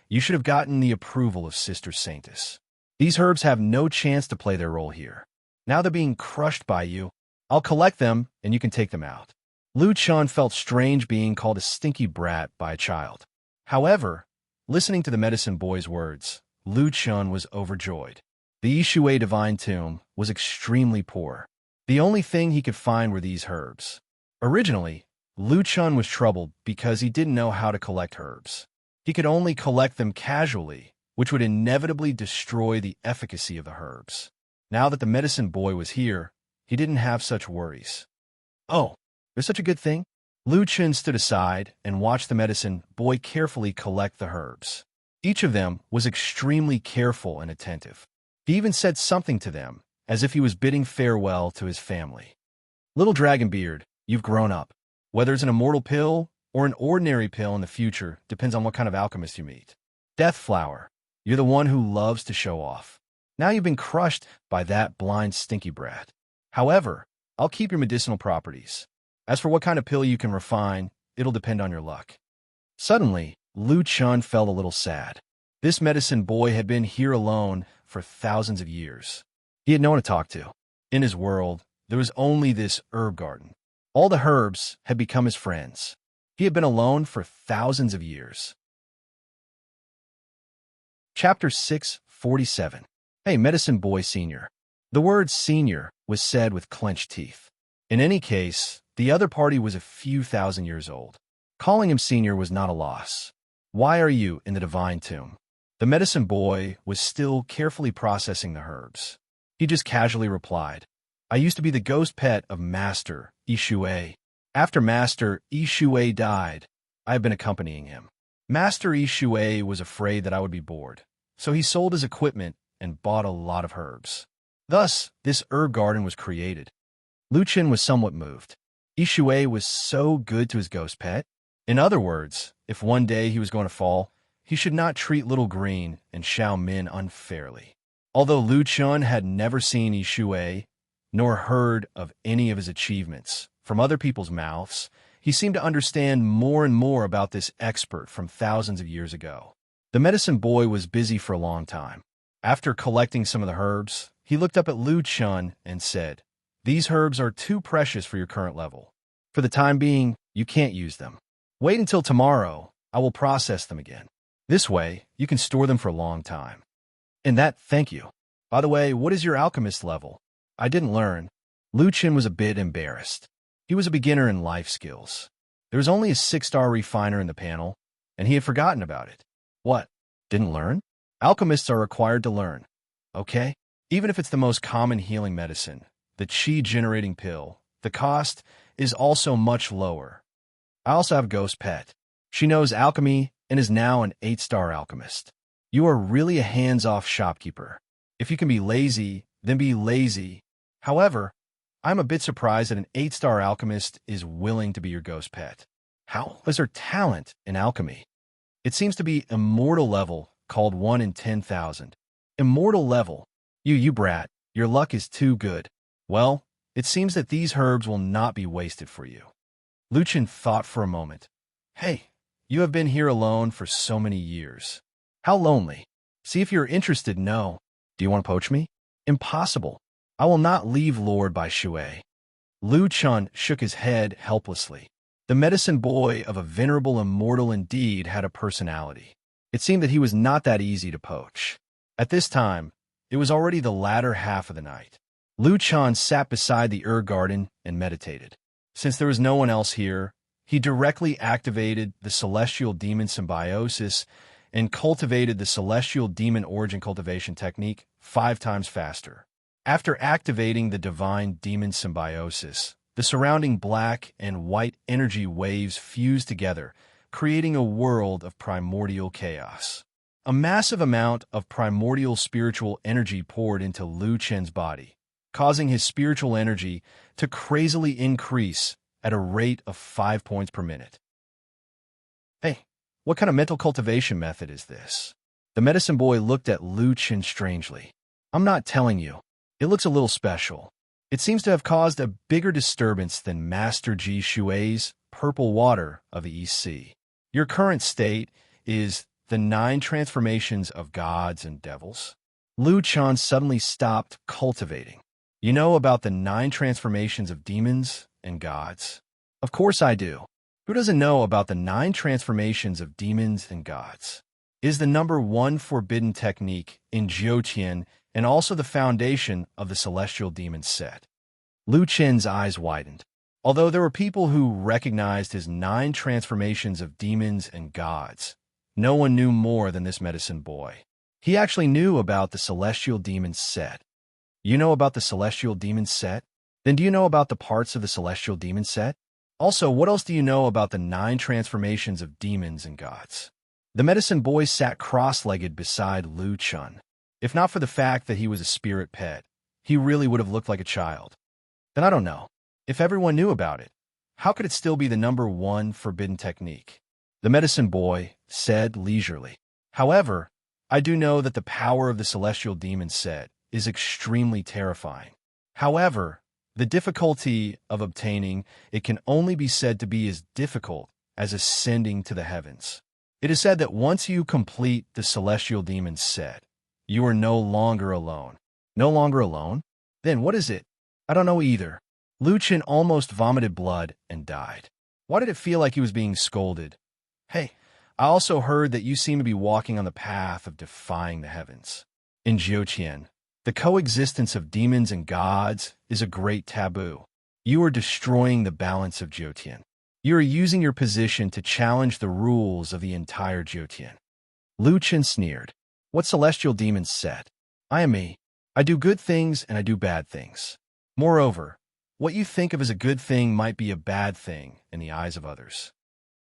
Speaker 1: you should have gotten the approval of Sister Saintess. These herbs have no chance to play their role here. Now they're being crushed by you. I'll collect them, and you can take them out. Lu Chan felt strange being called a stinky brat by a child. However, listening to the medicine boy's words, Lu Chan was overjoyed. The Yishui divine tomb was extremely poor. The only thing he could find were these herbs. Originally, Lu Chan was troubled because he didn't know how to collect herbs. He could only collect them casually, which would inevitably destroy the efficacy of the herbs. Now that the medicine boy was here, he didn't have such worries. Oh, there's such a good thing? Lu Chan stood aside and watched the medicine boy carefully collect the herbs. Each of them was extremely careful and attentive. He even said something to them, as if he was bidding farewell to his family. Little Dragonbeard, you've grown up. Whether it's an immortal pill or an ordinary pill in the future depends on what kind of alchemist you meet. Deathflower, you're the one who loves to show off. Now you've been crushed by that blind stinky brat. However, I'll keep your medicinal properties. As for what kind of pill you can refine, it'll depend on your luck. Suddenly, Lu Chan felt a little sad. This medicine boy had been here alone for thousands of years. He had no one to talk to. In his world, there was only this herb garden. All the herbs had become his friends. He had been alone for thousands of years. Chapter 647. Hey, Medicine Boy Senior. The word senior was said with clenched teeth. In any case, the other party was a few thousand years old. Calling him senior was not a loss. Why are you in the divine tomb? The medicine boy was still carefully processing the herbs. He just casually replied, I used to be the ghost pet of Master Yishui. After Master Yishui died, I have been accompanying him. Master Yishui was afraid that I would be bored, so he sold his equipment and bought a lot of herbs. Thus, this herb garden was created. Lu Chen was somewhat moved. Ishui was so good to his ghost pet. In other words, if one day he was going to fall, he should not treat Little Green and Xiao Min unfairly. Although Lu Chen had never seen Ishui, nor heard of any of his achievements from other people's mouths, he seemed to understand more and more about this expert from thousands of years ago. The medicine boy was busy for a long time. After collecting some of the herbs, he looked up at Lu Chen and said, "These herbs are too precious for your current level. For the time being, you can't use them. Wait until tomorrow. I will process them again. This way, you can store them for a long time." And that, thank you. By the way, what is your alchemist level? I didn't learn. Lu Chen was a bit embarrassed. He was a beginner in life skills. There was only a 6-star refiner in the panel, and he had forgotten about it. What? Didn't learn? Alchemists are required to learn. Okay? Even if it's the most common healing medicine, the qi-generating pill, the cost is also much lower. I also have a ghost pet. She knows alchemy and is now an 8-star alchemist. You are really a hands-off shopkeeper. If you can be lazy, then be lazy. However, I'm a bit surprised that an 8-star alchemist is willing to be your ghost pet. How is her talent in alchemy? It seems to be immortal level, called 1 in 10,000. Immortal level. You brat, your luck is too good. Well, it seems that these herbs will not be wasted for you. Lu Chen thought for a moment. Hey, you have been here alone for so many years. How lonely. See if you're interested. No. Do you want to poach me? Impossible. I will not leave Lord by Shui. Lu Chen shook his head helplessly. The medicine boy of a venerable immortal indeed had a personality. It seemed that he was not that easy to poach. At this time, it was already the latter half of the night. Lu Chen sat beside the garden and meditated. Since there was no one else here, he directly activated the celestial demon symbiosis and cultivated the celestial demon origin cultivation technique 5 times faster. After activating the divine demon symbiosis, the surrounding black and white energy waves fused together, creating a world of primordial chaos. A massive amount of primordial spiritual energy poured into Lu Chen's body, causing his spiritual energy to crazily increase at a rate of 5 points per minute. Hey, what kind of mental cultivation method is this? The medicine boy looked at Lu Chen strangely. I'm not telling you. It looks a little special. It seems to have caused a bigger disturbance than Master Ji Shui's purple water of the East Sea. Your current state is the 9 transformations of gods and devils. Lu Chen suddenly stopped cultivating. You know about the 9 transformations of demons and gods? Of course I do. Who doesn't know about the 9 transformations of demons and gods? It is the number 1 forbidden technique in Jiutian and also the foundation of the celestial demon set. Lu Chen's eyes widened. Although there were people who recognized his 9 transformations of demons and gods, no one knew more than this medicine boy. He actually knew about the celestial demon set. You know about the celestial demon set? Then do you know about the parts of the celestial demon set? Also, what else do you know about the 9 transformations of demons and gods? The medicine boy sat cross-legged beside Lu Chen. If not for the fact that he was a spirit pet, he really would have looked like a child. Then I don't know. If everyone knew about it, how could it still be the number 1 forbidden technique? The medicine boy said leisurely. However, I do know that the power of the celestial demon set is extremely terrifying. However, the difficulty of obtaining it can only be said to be as difficult as ascending to the heavens. It is said that once you complete the celestial demon set, you are no longer alone. No longer alone? Then what is it? I don't know either. Lu Chen almost vomited blood and died. Why did it feel like he was being scolded? Hey, I also heard that you seem to be walking on the path of defying the heavens. In Jiutian, the coexistence of demons and gods is a great taboo. You are destroying the balance of Jiutian. You are using your position to challenge the rules of the entire Jiutian. Lu Chen sneered. What celestial demons said? I am me. I do good things and I do bad things. Moreover, what you think of as a good thing might be a bad thing in the eyes of others.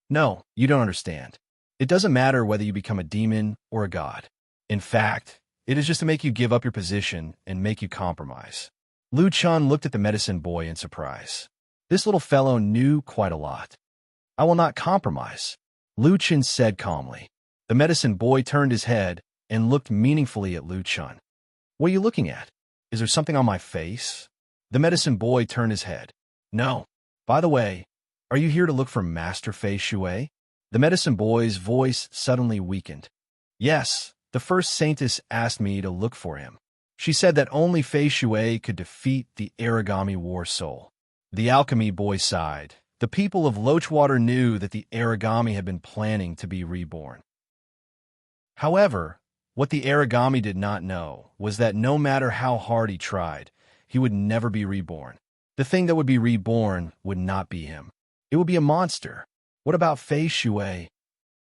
Speaker 1: No, you don't understand. It doesn't matter whether you become a demon or a god. In fact, it is just to make you give up your position and make you compromise. Lu Chun looked at the medicine boy in surprise. This little fellow knew quite a lot. I will not compromise, Lu Chun said calmly. The medicine boy turned his head and looked meaningfully at Lu Chun. What are you looking at? Is there something on my face? The medicine boy turned his head. No. By the way, are you here to look for Master Fei Shui? The medicine boy's voice suddenly weakened. Yes, the first saintess asked me to look for him. She said that only Fei Shui could defeat the origami war soul. The alchemy boy sighed. The people of Lochwater knew that the origami had been planning to be reborn. However, what the origami did not know was that no matter how hard he tried, he would never be reborn. The thing that would be reborn would not be him. It would be a monster. What about Fei Shui?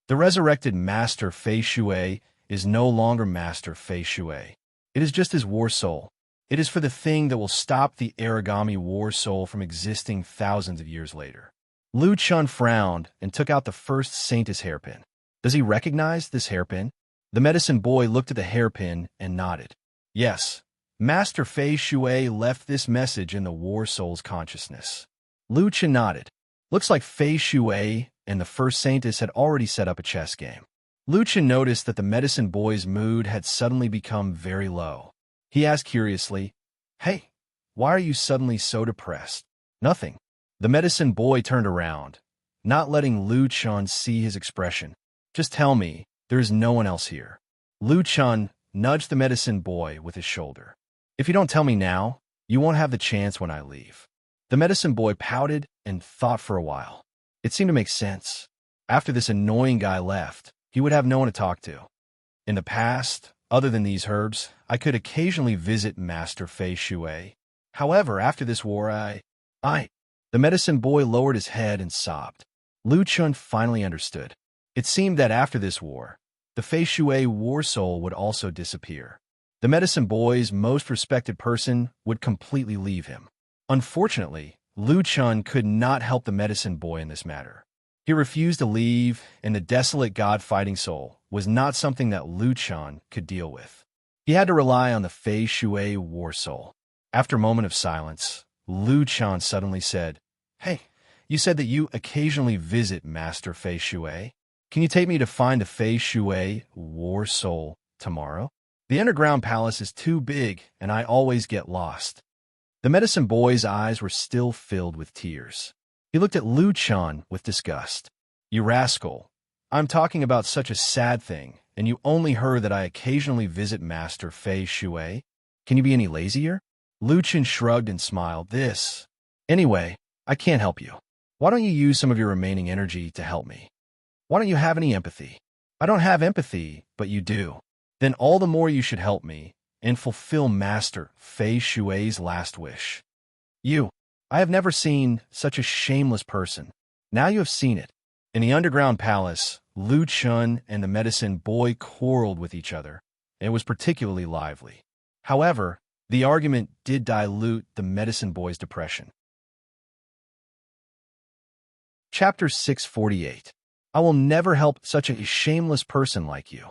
Speaker 1: The resurrected Master Fei Shui is no longer Master Fei Shui. It is just his war soul. It is for the thing that will stop the origami war soul from existing thousands of years later. Lu Chun frowned and took out the first saintess hairpin. Does he recognize this hairpin? The medicine boy looked at the hairpin and nodded. Yes, Master Fei Shui left this message in the war soul's consciousness. Lu Chun nodded. Looks like Fei Shui and the first saintess had already set up a chess game. Lu Chun noticed that the medicine boy's mood had suddenly become very low. He asked curiously, Hey, why are you suddenly so depressed? Nothing. The medicine boy turned around, not letting Lu Chun see his expression. Just tell me, there is no one else here. Lu Chun nudged the medicine boy with his shoulder. If you don't tell me now, you won't have the chance when I leave. The medicine boy pouted and thought for a while. It seemed to make sense. After this annoying guy left, he would have no one to talk to. In the past, other than these herbs, I could occasionally visit Master Fei Shui. However, after this war, The medicine boy lowered his head and sobbed. Lu Chun finally understood. It seemed that after this war, the Fei Shui war soul would also disappear. The medicine boy's most respected person would completely leave him. Unfortunately, Lu Chun could not help the medicine boy in this matter. He refused to leave, and the desolate god-fighting soul was not something that Lu Chun could deal with. He had to rely on the Fei Shui war soul. After a moment of silence, Lu Chun suddenly said, Hey, you said that you occasionally visit Master Fei Shui. Can you take me to find the Fei Shui war soul tomorrow? The underground palace is too big, and I always get lost. The medicine boy's eyes were still filled with tears. He looked at Lu Chun with disgust. You rascal. I'm talking about such a sad thing, and you only heard that I occasionally visit Master Fei Shui? Can you be any lazier? Lu Chun shrugged and smiled. Anyway, I can't help you. Why don't you use some of your remaining energy to help me? Why don't you have any empathy? I don't have empathy, but you do. Then all the more you should help me and fulfill Master Fei Shui's last wish. I have never seen such a shameless person. Now you have seen it. In the underground palace, Lu Chun and the medicine boy quarreled with each other. It was particularly lively. However, the argument did dilute the medicine boy's depression. Chapter 648. I will never help such a shameless person like you.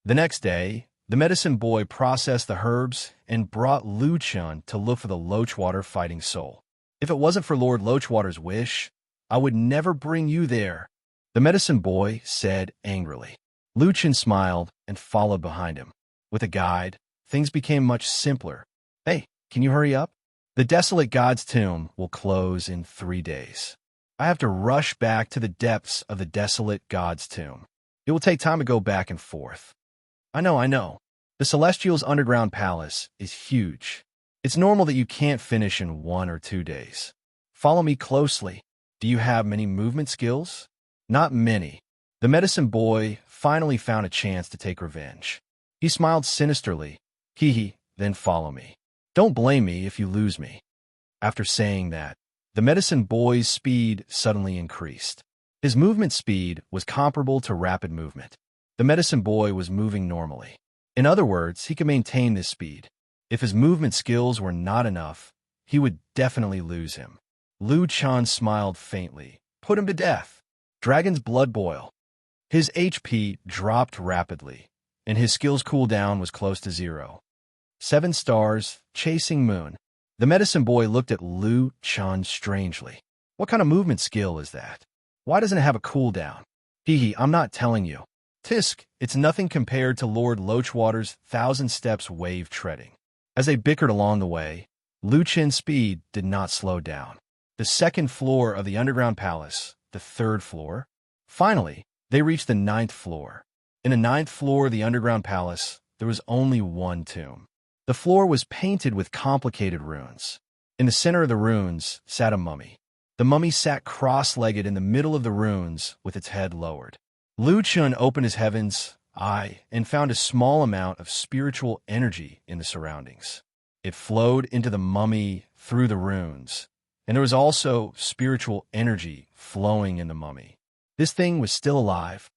Speaker 1: The next day, the medicine boy processed the herbs and brought Lu Chun to look for the Lochwater fighting soul. If it wasn't for Lord Lochwater's wish, I would never bring you there, the medicine boy said angrily. Lu Chun smiled and followed behind him. With a guide, things became much simpler. Hey, can you hurry up? The desolate god's tomb will close in 3 days. I have to rush back to the depths of the desolate god's tomb. It will take time to go back and forth. I know. The Celestial's underground palace is huge. It's normal that you can't finish in 1 or 2 days. Follow me closely. Do you have many movement skills? Not many. The medicine boy finally found a chance to take revenge. He smiled sinisterly. Then follow me. Don't blame me if you lose me. After saying that, the medicine boy's speed suddenly increased. His movement speed was comparable to rapid movement. The medicine boy was moving normally. In other words, he could maintain this speed. If his movement skills were not enough, he would definitely lose him. Lu Chun smiled faintly. Put him to death. Dragon's blood boil. His HP dropped rapidly, and his skills cooldown was close to 0. 7 stars, chasing moon. The medicine boy looked at Lu Chun strangely. What kind of movement skill is that? Why doesn't it have a cooldown? Hee, I'm not telling you. Tisk, it's nothing compared to Lord Lochwater's 1,000 steps wave treading. As they bickered along the way, Lu Chin's speed did not slow down. The second floor of the underground palace, the third floor. Finally, they reached the 9th floor. In the 9th floor of the underground palace, there was only one tomb. The floor was painted with complicated runes. In the center of the runes sat a mummy. The mummy sat cross-legged in the middle of the runes with its head lowered. Lu Chun opened his heaven's eye and found a small amount of spiritual energy in the surroundings. It flowed into the mummy through the runes, and there was also spiritual energy flowing in the mummy. This thing was still alive.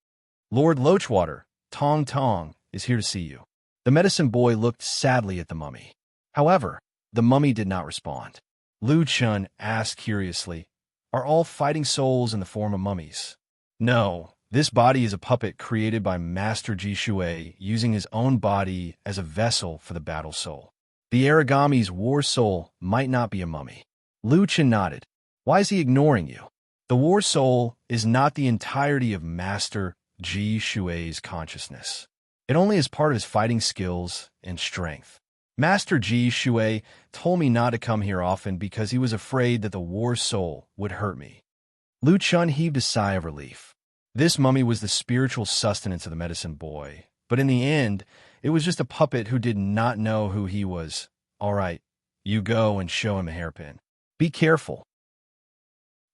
Speaker 1: Lord Lochwater, Tong Tong, is here to see you. The medicine boy looked sadly at the mummy. However, the mummy did not respond. Lu Chun asked curiously, "Are all fighting souls in the form of mummies?" "No. This body is a puppet created by Master Ji Shui, using his own body as a vessel for the battle soul. The Aragami's war soul might not be a mummy." Lu Chun nodded. "Why is he ignoring you? The war soul is not the entirety of Master Ji Shui's consciousness. It only is part of his fighting skills and strength. Master Ji Shui told me not to come here often because he was afraid that the war soul would hurt me." Lu Chun heaved a sigh of relief. This mummy was the spiritual sustenance of the medicine boy, but in the end, it was just a puppet who did not know who he was. "All right, you go and show him a hairpin. Be careful."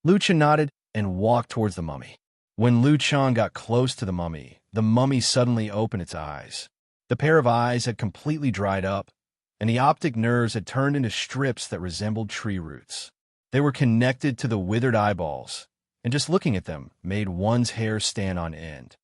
Speaker 1: Lu Chun nodded and walked towards the mummy. When Lu Chun got close to the mummy suddenly opened its eyes. The pair of eyes had completely dried up, and the optic nerves had turned into strips that resembled tree roots. They were connected to the withered eyeballs, and just looking at them made one's hair stand on end.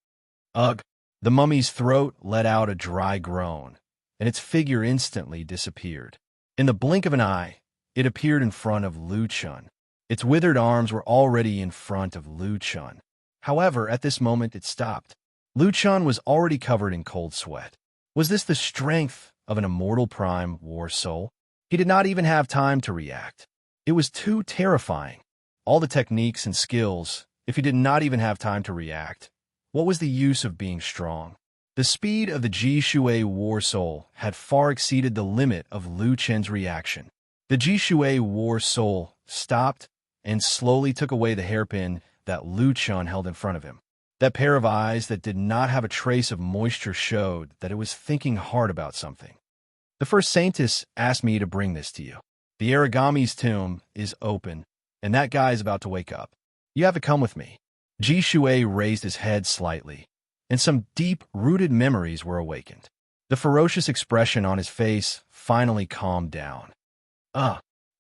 Speaker 1: Ugh! The mummy's throat let out a dry groan, and its figure instantly disappeared. In the blink of an eye, it appeared in front of Lu Chun. Its withered arms were already in front of Lu Chun. However, at this moment it stopped. Lu Chun was already covered in cold sweat. Was this the strength of an immortal prime war soul? He did not even have time to react. It was too terrifying. All the techniques and skills, if he did not even have time to react, what was the use of being strong? The speed of the Ji Shui war soul had far exceeded the limit of Lu Chen's reaction. The Ji Shui war soul stopped and slowly took away the hairpin that Lu Chun held in front of him. That pair of eyes that did not have a trace of moisture showed that it was thinking hard about something. "The first saintess asked me to bring this to you. The Aragami's tomb is open, and that guy is about to wake up. You have to come with me." Ji Shui raised his head slightly, and some deep-rooted memories were awakened. The ferocious expression on his face finally calmed down.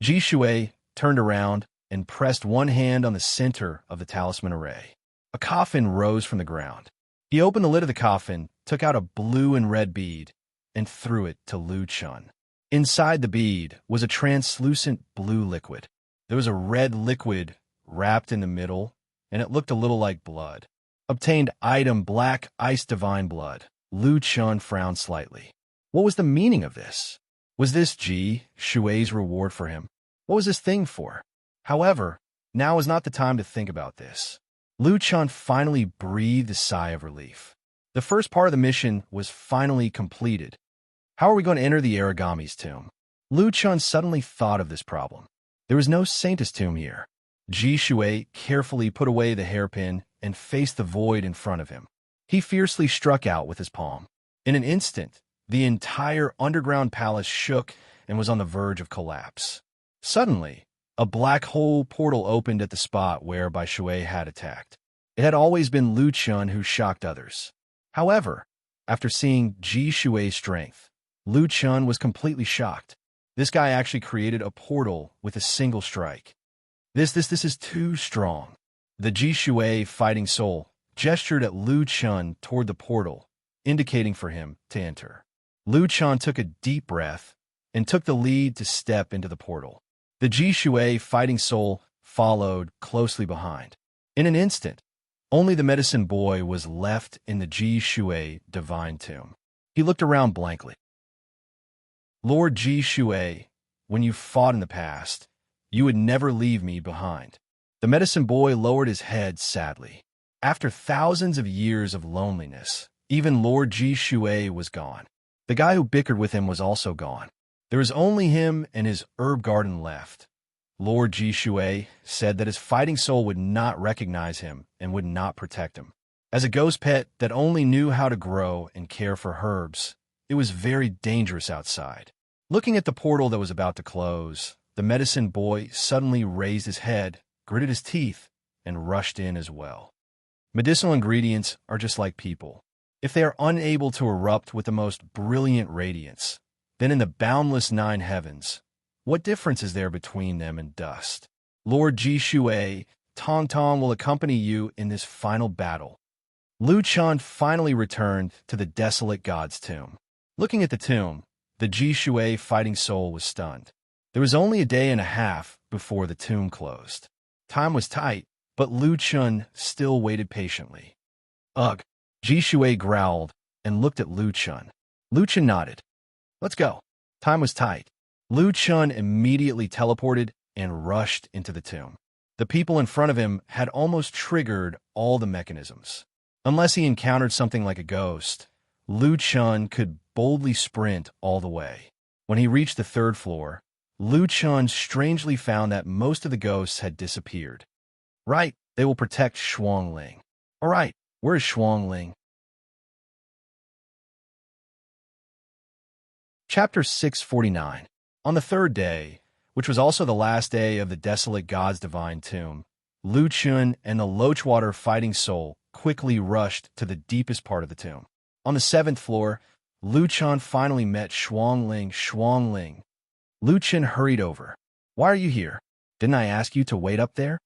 Speaker 1: Ji Shui turned around and pressed one hand on the center of the talisman array. A coffin rose from the ground. He opened the lid of the coffin, took out a blue and red bead, and threw it to Lu Chun. Inside the bead was a translucent blue liquid. There was a red liquid wrapped in the middle, and it looked a little like blood. Obtained item black ice divine blood. Lu Chun frowned slightly. What was the meaning of this? Was this Ji Shui's reward for him? What was this thing for? However, now was not the time to think about this. Lu Chun finally breathed a sigh of relief. The first part of the mission was finally completed. How are we going to enter the Aragami's tomb? Lu Chun suddenly thought of this problem. There was no saintess tomb here. Ji Shui carefully put away the hairpin and faced the void in front of him. He fiercely struck out with his palm. In an instant, the entire underground palace shook and was on the verge of collapse. Suddenly, a black hole portal opened at the spot where Bai Shui had attacked. It had always been Lu Chun who shocked others. However, after seeing Ji Shui's strength, Lu Chun was completely shocked. This guy actually created a portal with a single strike. This is too strong. The Ji Shui fighting soul gestured at Lu Chun toward the portal, indicating for him to enter. Lu Chun took a deep breath and took the lead to step into the portal. The Ji Shui fighting soul followed closely behind. In an instant, only the medicine boy was left in the Ji Shui divine tomb. He looked around blankly. Lord Ji Shui, when you fought in the past, you would never leave me behind." The medicine boy lowered his head sadly. After thousands of years of loneliness, even Lord Ji Shui was gone. The guy who bickered with him was also gone. There was only him and his herb garden left. Lord Ji Shui said that his fighting soul would not recognize him and would not protect him. As a ghost pet that only knew how to grow and care for herbs, it was very dangerous outside. Looking at the portal that was about to close, the medicine boy suddenly raised his head, gritted his teeth, and rushed in as well. Medicinal ingredients are just like people. If they are unable to erupt with the most brilliant radiance, then in the boundless nine heavens, what difference is there between them and dust? Lord Ji Shui, Tong Tong will accompany you in this final battle. Lu Chun finally returned to the desolate god's tomb. Looking at the tomb, the Ji Shui fighting soul was stunned. There was only a day and a half before the tomb closed. Time was tight, but Lu Chun still waited patiently. Ugh! Ji Shui growled and looked at Lu Chun. Lu Chun nodded. "Let's go." Time was tight. Lu Chun immediately teleported and rushed into the tomb. The people in front of him had almost triggered all the mechanisms. Unless he encountered something like a ghost, Lu Chun could boldly sprint all the way. When he reached the third floor, Lu Chun strangely found that most of the ghosts had disappeared. Right, they will protect Shuang Ling. All right, where is Shuang Ling? Chapter 649. On the third day, which was also the last day of the desolate god's divine tomb, Lu Chun and the Lochwater fighting soul quickly rushed to the deepest part of the tomb. On the seventh floor, Lu Chun finally met Shuang Ling. Shuang Ling. Lu Chun hurried over. "Why are you here? Didn't I ask you to wait up there?"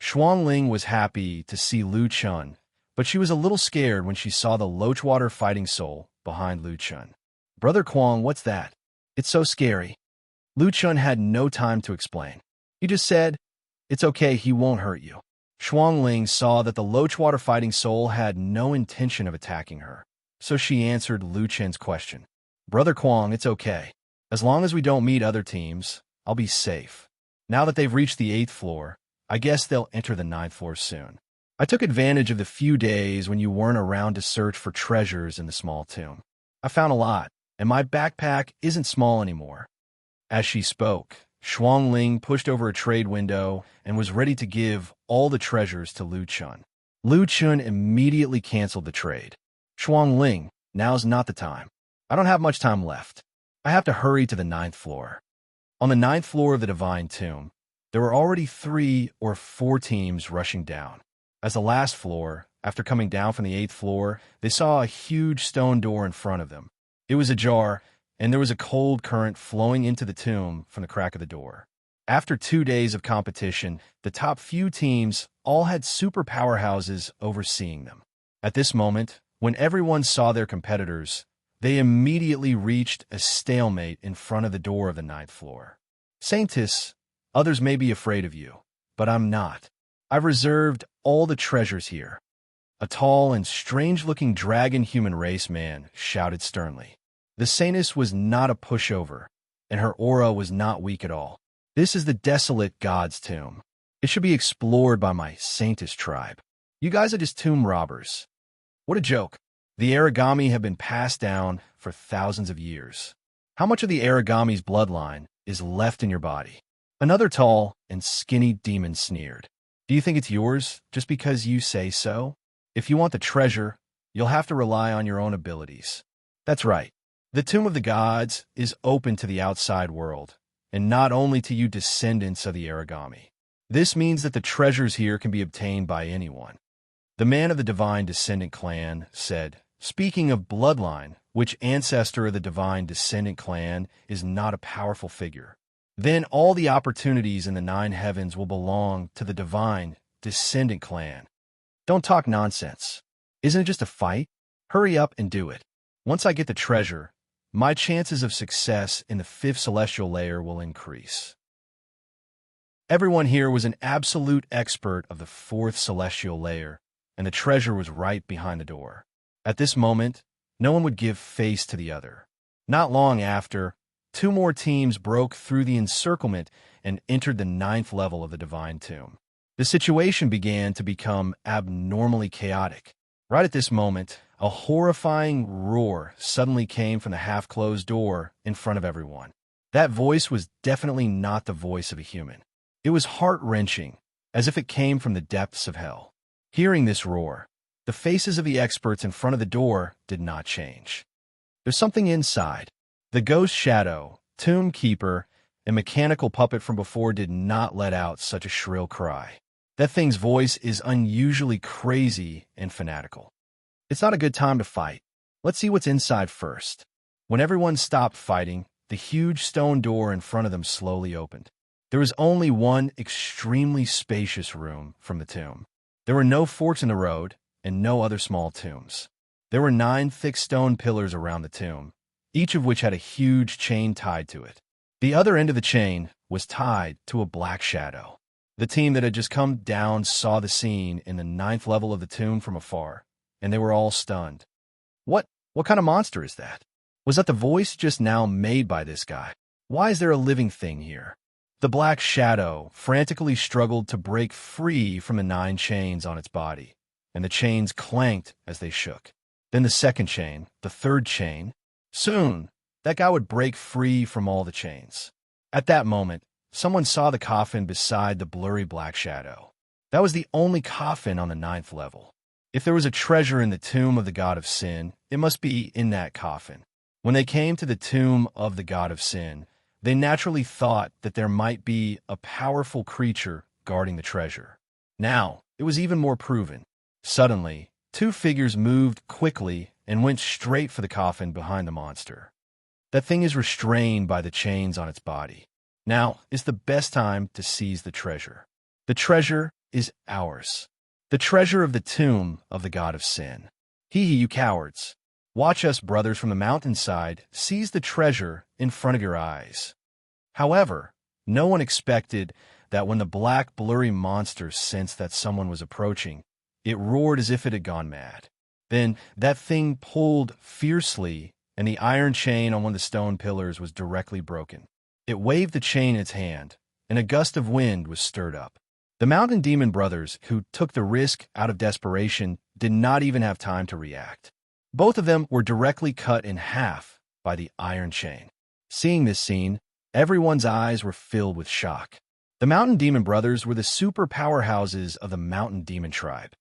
Speaker 1: Shuang Ling was happy to see Lu Chun, but she was a little scared when she saw the Lochwater fighting soul behind Lu Chun. "Brother Kwong, what's that? It's so scary." Lu Chun had no time to explain. He just said, "It's okay, he won't hurt you." Shuang Ling saw that the Lochwater fighting soul had no intention of attacking her, so she answered Lu Chun's question. "Brother Kwong, it's okay. As long as we don't meet other teams, I'll be safe. Now that they've reached the 8th floor, I guess they'll enter the 9th floor soon. I took advantage of the few days when you weren't around to search for treasures in the small tomb. I found a lot, and my backpack isn't small anymore." As she spoke, Shuang Ling pushed over a trade window and was ready to give all the treasures to Lu Chun. Lu Chun immediately canceled the trade. "Shuang Ling, now's not the time. I don't have much time left. I have to hurry to the 9th floor." On the 9th floor of the divine tomb, there were already 3 or 4 teams rushing down. As the last floor, after coming down from the 8th floor, they saw a huge stone door in front of them. It was ajar, and there was a cold current flowing into the tomb from the crack of the door. After 2 days of competition, the top few teams all had super powerhouses overseeing them. At this moment, when everyone saw their competitors, they immediately reached a stalemate in front of the door of the 9th floor. "Saintess, others may be afraid of you, but I'm not. I've reserved all the treasures here." A tall and strange-looking dragon human race man shouted sternly. The saintess was not a pushover, and her aura was not weak at all. "This is the desolate god's tomb. It should be explored by my saintess tribe. You guys are just tomb robbers. What a joke. The origami have been passed down for thousands of years. How much of the origami's bloodline is left in your body?" Another tall and skinny demon sneered. "Do you think it's yours just because you say so? If you want the treasure, you'll have to rely on your own abilities." That's right. The Tomb of the Gods is open to the outside world, and not only to you descendants of the origami. This means that the treasures here can be obtained by anyone. The man of the divine descendant clan said, "Speaking of bloodline, which ancestor of the divine descendant clan is not a powerful figure? Then all the opportunities in the 9 heavens will belong to the divine descendant clan." Don't talk nonsense. Isn't it just a fight? Hurry up and do it. Once I get the treasure, my chances of success in the 5th celestial layer will increase. Everyone here was an absolute expert of the 4th celestial layer, and the treasure was right behind the door. At this moment, no one would give face to the other. Not long after, two more teams broke through the encirclement and entered the 9th level of the divine tomb. The situation began to become abnormally chaotic. Right at this moment, a horrifying roar suddenly came from the half-closed door in front of everyone. That voice was definitely not the voice of a human. It was heart-wrenching, as if it came from the depths of hell. Hearing this roar, the faces of the experts in front of the door did not change. There's something inside. The ghost shadow, tomb keeper, and mechanical puppet from before did not let out such a shrill cry. That thing's voice is unusually crazy and fanatical. It's not a good time to fight. Let's see what's inside first. When everyone stopped fighting, the huge stone door in front of them slowly opened. There was only one extremely spacious room from the tomb. There were no forks in the road and no other small tombs. There were 9 thick stone pillars around the tomb, each of which had a huge chain tied to it. The other end of the chain was tied to a black shadow. The team that had just come down saw the scene in the 9th level of the tomb from afar, and they were all stunned. What kind of monster is that? Was that the voice just now made by this guy? Why is there a living thing here? The black shadow frantically struggled to break free from the 9 chains on its body, and the chains clanked as they shook. Then the second chain, the third chain. Soon, that guy would break free from all the chains. At that moment, someone saw the coffin beside the blurry black shadow. That was the only coffin on the 9th level. If there was a treasure in the tomb of the god of sin, it must be in that coffin. When they came to the tomb of the god of sin, they naturally thought that there might be a powerful creature guarding the treasure. Now, it was even more proven. Suddenly, 2 figures moved quickly and went straight for the coffin behind the monster. That thing is restrained by the chains on its body. Now is the best time to seize the treasure. The treasure is ours. The treasure of the tomb of the god of sin. Hee, you cowards. Watch us, brothers from the mountainside, seize the treasure in front of your eyes. However, no one expected that when the black, blurry monster sensed that someone was approaching, it roared as if it had gone mad. Then that thing pulled fiercely, and the iron chain on one of the stone pillars was directly broken. It waved the chain in its hand, and a gust of wind was stirred up. The mountain demon brothers, who took the risk out of desperation, did not even have time to react. Both of them were directly cut in half by the iron chain. Seeing this scene, everyone's eyes were filled with shock. The mountain demon brothers were the super powerhouses of the mountain demon tribe.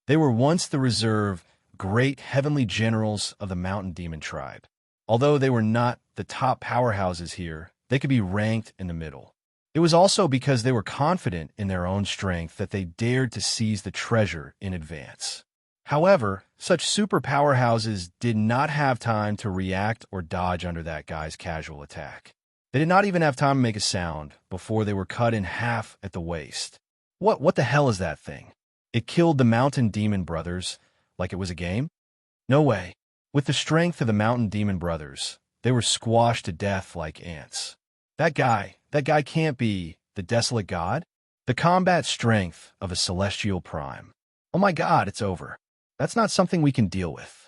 Speaker 1: They were once the reserve, great heavenly generals of the mountain demon tribe. Although they were not the top powerhouses here, they could be ranked in the middle. It was also because they were confident in their own strength that they dared to seize the treasure in advance. However, such super powerhouses did not have time to react or dodge under that guy's casual attack. They did not even have time to make a sound before they were cut in half at the waist. What the hell is that thing? It killed the mountain demon brothers like it was a game? No way. With the strength of the mountain demon brothers, they were squashed to death like ants. That guy can't be the desolate god? The combat strength of a celestial prime. Oh my god, it's over. That's not something we can deal with.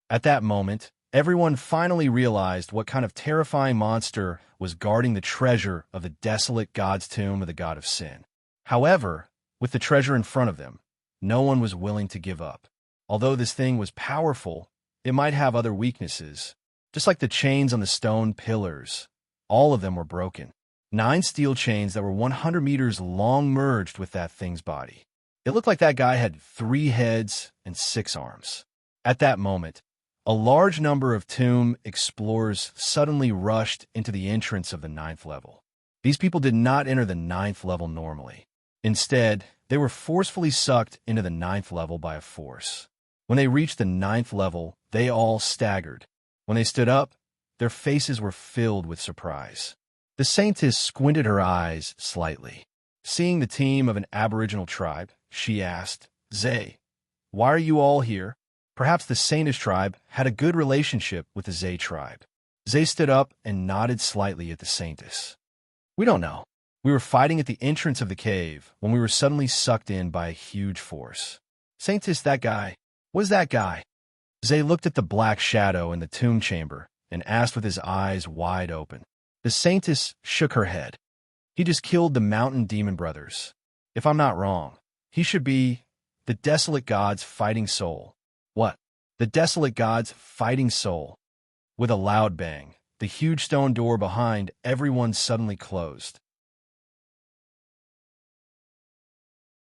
Speaker 1: At that moment, everyone finally realized what kind of terrifying monster was guarding the treasure of the desolate god's tomb of the god of sin. However, with the treasure in front of them, no one was willing to give up. Although this thing was powerful, it might have other weaknesses. Just like the chains on the stone pillars, all of them were broken. 9 steel chains that were 100 meters long merged with that thing's body. It looked like that guy had 3 heads and 6 arms. At that moment, a large number of tomb explorers suddenly rushed into the entrance of the 9th level. These people did not enter the 9th level normally. Instead, they were forcefully sucked into the 9th level by a force. When they reached the 9th level, they all staggered. When they stood up, their faces were filled with surprise. The saintess squinted her eyes slightly. Seeing the team of an aboriginal tribe, she asked, "Zay, why are you all here?" Perhaps the Saintish tribe had a good relationship with the Zay tribe. Zay stood up and nodded slightly at the saintess. "We don't know. We were fighting at the entrance of the cave when we were suddenly sucked in by a huge force." "Saintess, that guy. What is that guy?" Zay looked at the black shadow in the tomb chamber and asked with his eyes wide open. The Saintess shook her head. He just killed the mountain demon brothers. If I'm not wrong, he should be the desolate god's fighting soul. What? The desolate god's fighting soul. With a loud bang, the huge stone door behind everyone suddenly closed.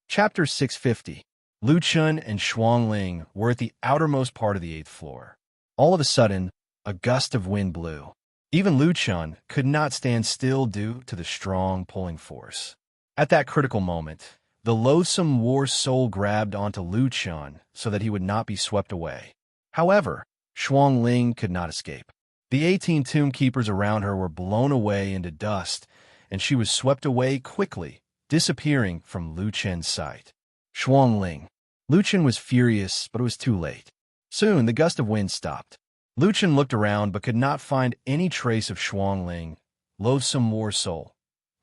Speaker 1: Chapter 650. Lu Chun and Shuang Ling were at the outermost part of the 8th floor. All of a sudden, a gust of wind blew. Even Lu Chun could not stand still due to the strong pulling force. At that critical moment, the loathsome war soul grabbed onto Lu Chun so that he would not be swept away. However, Shuang Ling could not escape. The 18 tomb keepers around her were blown away into dust, and she was swept away quickly, disappearing from Lu Chen's sight. Shuang Ling. Lu Chen was furious, but it was too late. Soon, the gust of wind stopped. Lu Chen looked around but could not find any trace of Shuang Ling. Loathsome war soul.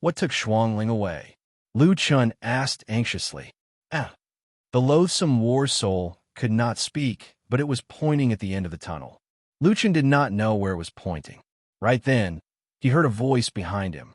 Speaker 1: What took Shuang Ling away? Lu Chun asked anxiously. The loathsome war soul could not speak, but it was pointing at the end of the tunnel. Lu Chen did not know where it was pointing. Right then, he heard a voice behind him.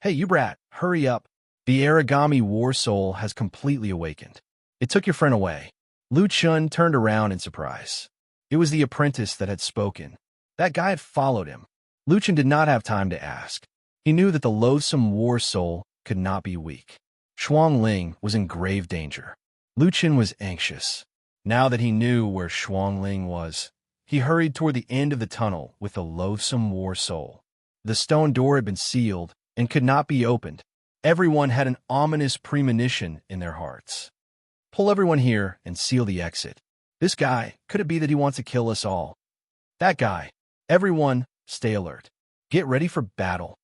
Speaker 1: Hey, you brat, hurry up. The origami war soul has completely awakened. It took your friend away. Lu Chun turned around in surprise. It was the apprentice that had spoken. That guy had followed him. Lu Chun did not have time to ask. He knew that the loathsome war soul could not be weak. Shuang Ling was in grave danger. Lu Chun was anxious. Now that he knew where Shuang Ling was, he hurried toward the end of the tunnel with the loathsome war soul. The stone door had been sealed and could not be opened. Everyone had an ominous premonition in their hearts. Pull everyone here and seal the exit. This guy, could it be that he wants to kill us all? That guy. Everyone, stay alert. Get ready for battle.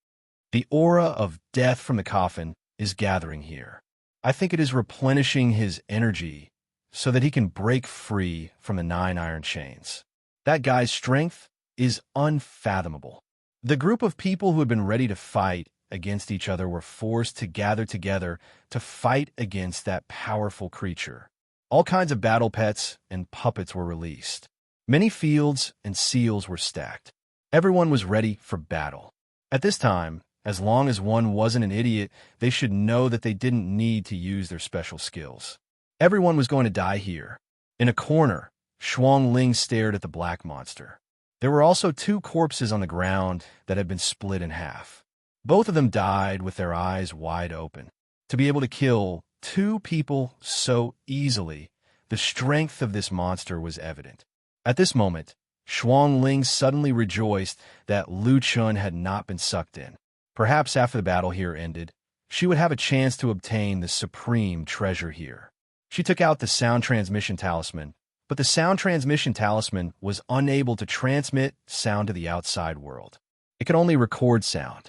Speaker 1: The aura of death from the coffin is gathering here. I think it is replenishing his energy so that he can break free from the 9 iron chains. That guy's strength is unfathomable. The group of people who had been ready to fight against each other were forced to gather together to fight against that powerful creature. All kinds of battle pets and puppets were released. Many fields and seals were stacked. Everyone was ready for battle. At this time, as long as one wasn't an idiot, they should know that they didn't need to use their special skills. Everyone was going to die here. In a corner, Shuang Ling stared at the black monster. There were also 2 corpses on the ground that had been split in half. Both of them died with their eyes wide open. To be able to kill 2 people so easily, the strength of this monster was evident. At this moment, Shuang Ling suddenly rejoiced that Lu Chun had not been sucked in. Perhaps after the battle here ended, she would have a chance to obtain the supreme treasure here. She took out the sound transmission talisman, but the sound transmission talisman was unable to transmit sound to the outside world. It could only record sound.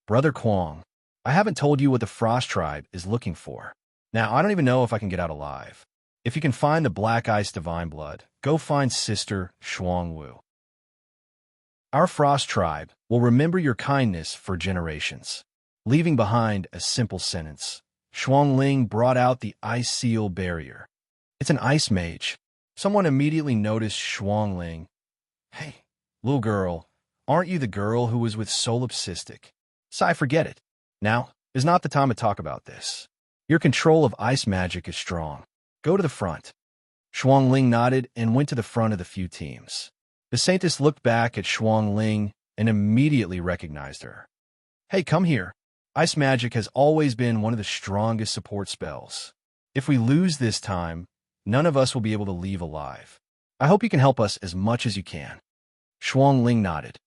Speaker 1: Brother Kwong, I haven't told you what the Frost Tribe is looking for. Now, I don't even know if I can get out alive. If you can find the Black Ice Divine Blood, go find Sister Shuang Wu. Our Frost Tribe will remember your kindness for generations. Leaving behind a simple sentence, Shuang Ling brought out the Ice Seal Barrier. It's an ice mage. Someone immediately noticed Shuang Ling. Hey, little girl, aren't you the girl who was with Solipsistic? Sigh, forget it. Now is not the time to talk about this. Your control of ice magic is strong. Go to the front. Shuang Ling nodded and went to the front of the few teams. The Saintess looked back at Shuang Ling and immediately recognized her. Hey, come here. Ice magic has always been one of the strongest support spells. If we lose this time, none of us will be able to leave alive. I hope you can help us as much as you can. Shuang Ling nodded.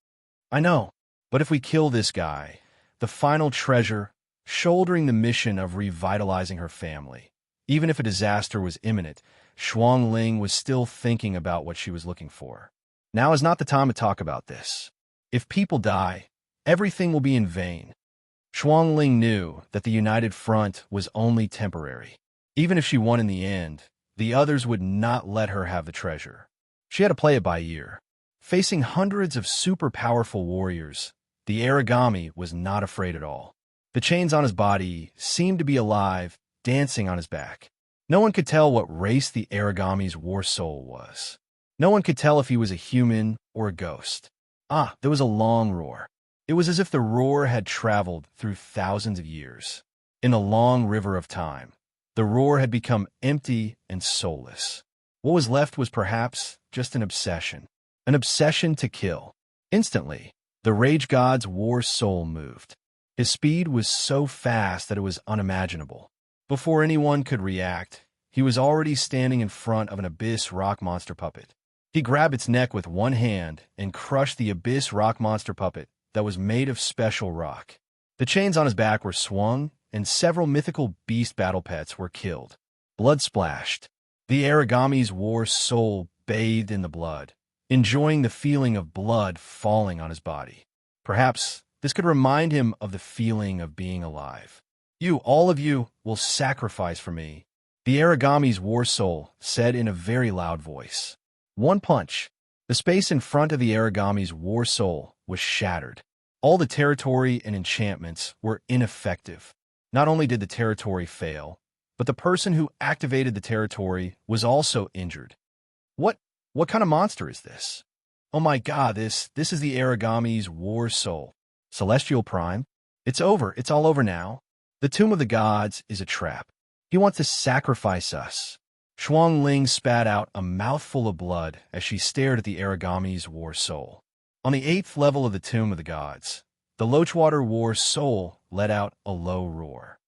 Speaker 1: I know, but if we kill this guy, the final treasure, shouldering the mission of revitalizing her family. Even if a disaster was imminent, Shuang Ling was still thinking about what she was looking for. Now is not the time to talk about this. If people die, everything will be in vain. Shuang Ling knew that the united front was only temporary. Even if she won in the end, the others would not let her have the treasure. She had to play it by ear. Facing hundreds of super powerful warriors, the origami was not afraid at all. The chains on his body seemed to be alive, dancing on his back. No one could tell what race the origami's war soul was. No one could tell if he was a human or a ghost. There was a long roar. It was as if the roar had traveled through thousands of years. In the long river of time, the roar had become empty and soulless. What was left was perhaps just an obsession to kill. Instantly, the rage god's war soul moved. His speed was so fast that it was unimaginable. Before anyone could react, he was already standing in front of an abyss rock monster puppet. He grabbed its neck with one hand and crushed the abyss rock monster puppet that was made of special rock. The chains on his back were swung, and several mythical beast battle pets were killed. Blood splashed. The Aragami's war soul bathed in the blood, enjoying the feeling of blood falling on his body. Perhaps this could remind him of the feeling of being alive. "You, all of you, will sacrifice for me," the Aragami's war soul said in a very loud voice. One punch. The space in front of the Aragami's war soul was shattered. All the territory and enchantments were ineffective. Not only did the territory fail, but the person who activated the territory was also injured. What kind of monster is this? Oh my god, this is the Aragami's war soul. Celestial Prime? It's over. It's all over now. The Tomb of the Gods is a trap. He wants to sacrifice us. Shuang Ling spat out a mouthful of blood as she stared at the Aragami's war soul. On the 8th level of the Tomb of the Gods, the Lochwater war soul let out a low roar.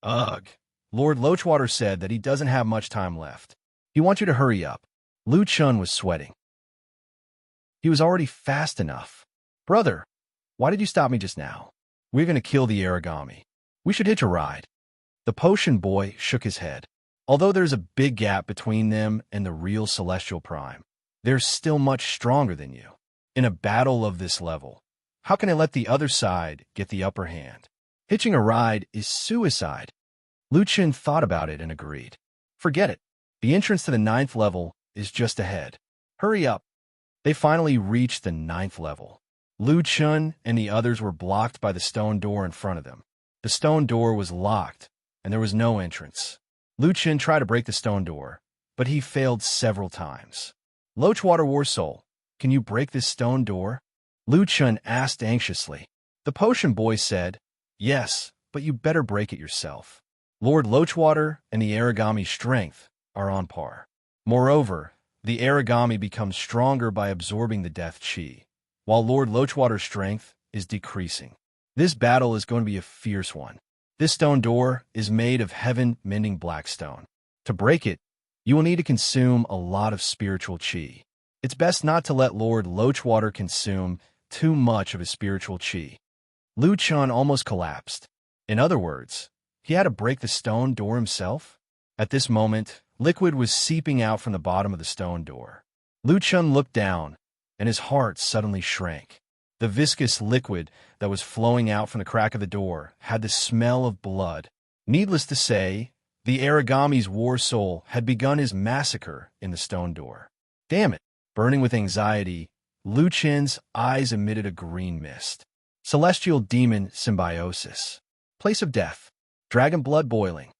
Speaker 1: Ugh. Lord Lochwater said that he doesn't have much time left. He wants you to hurry up. Lu Chun was sweating. He was already fast enough. Brother, why did you stop me just now? We're going to kill the Aragami. We should hitch a ride. The potion boy shook his head. Although there's a big gap between them and the real Celestial Prime, they're still much stronger than you. In a battle of this level, how can I let the other side get the upper hand? Hitching a ride is suicide. Lu Chun thought about it and agreed. Forget it. The entrance to the 9th level is just ahead. Hurry up. They finally reached the 9th level. Lu Chun and the others were blocked by the stone door in front of them. The stone door was locked, and there was no entrance. Lu Chun tried to break the stone door, but he failed several times. Lochwater War Soul, can you break this stone door? Lu Chun asked anxiously. The potion boy said, yes, but you better break it yourself. Lord Lochwater and the Aragami's strength are on par. Moreover, the Aragami becomes stronger by absorbing the death chi, while Lord Lochwater's strength is decreasing. This battle is going to be a fierce one. This stone door is made of heaven-mending blackstone. To break it, you will need to consume a lot of spiritual chi. It's best not to let Lord Lochwater consume too much of his spiritual chi. Lu Chun almost collapsed. In other words, he had to break the stone door himself? At this moment, liquid was seeping out from the bottom of the stone door. Lu Chun looked down, and his heart suddenly shrank. The viscous liquid that was flowing out from the crack of the door had the smell of blood. Needless to say, the Aragami's war soul had begun his massacre in the stone door. Damn it! Burning with anxiety, Lu Chun's eyes emitted a green mist. Celestial Demon Symbiosis. Place of Death. Dragon Blood Boiling.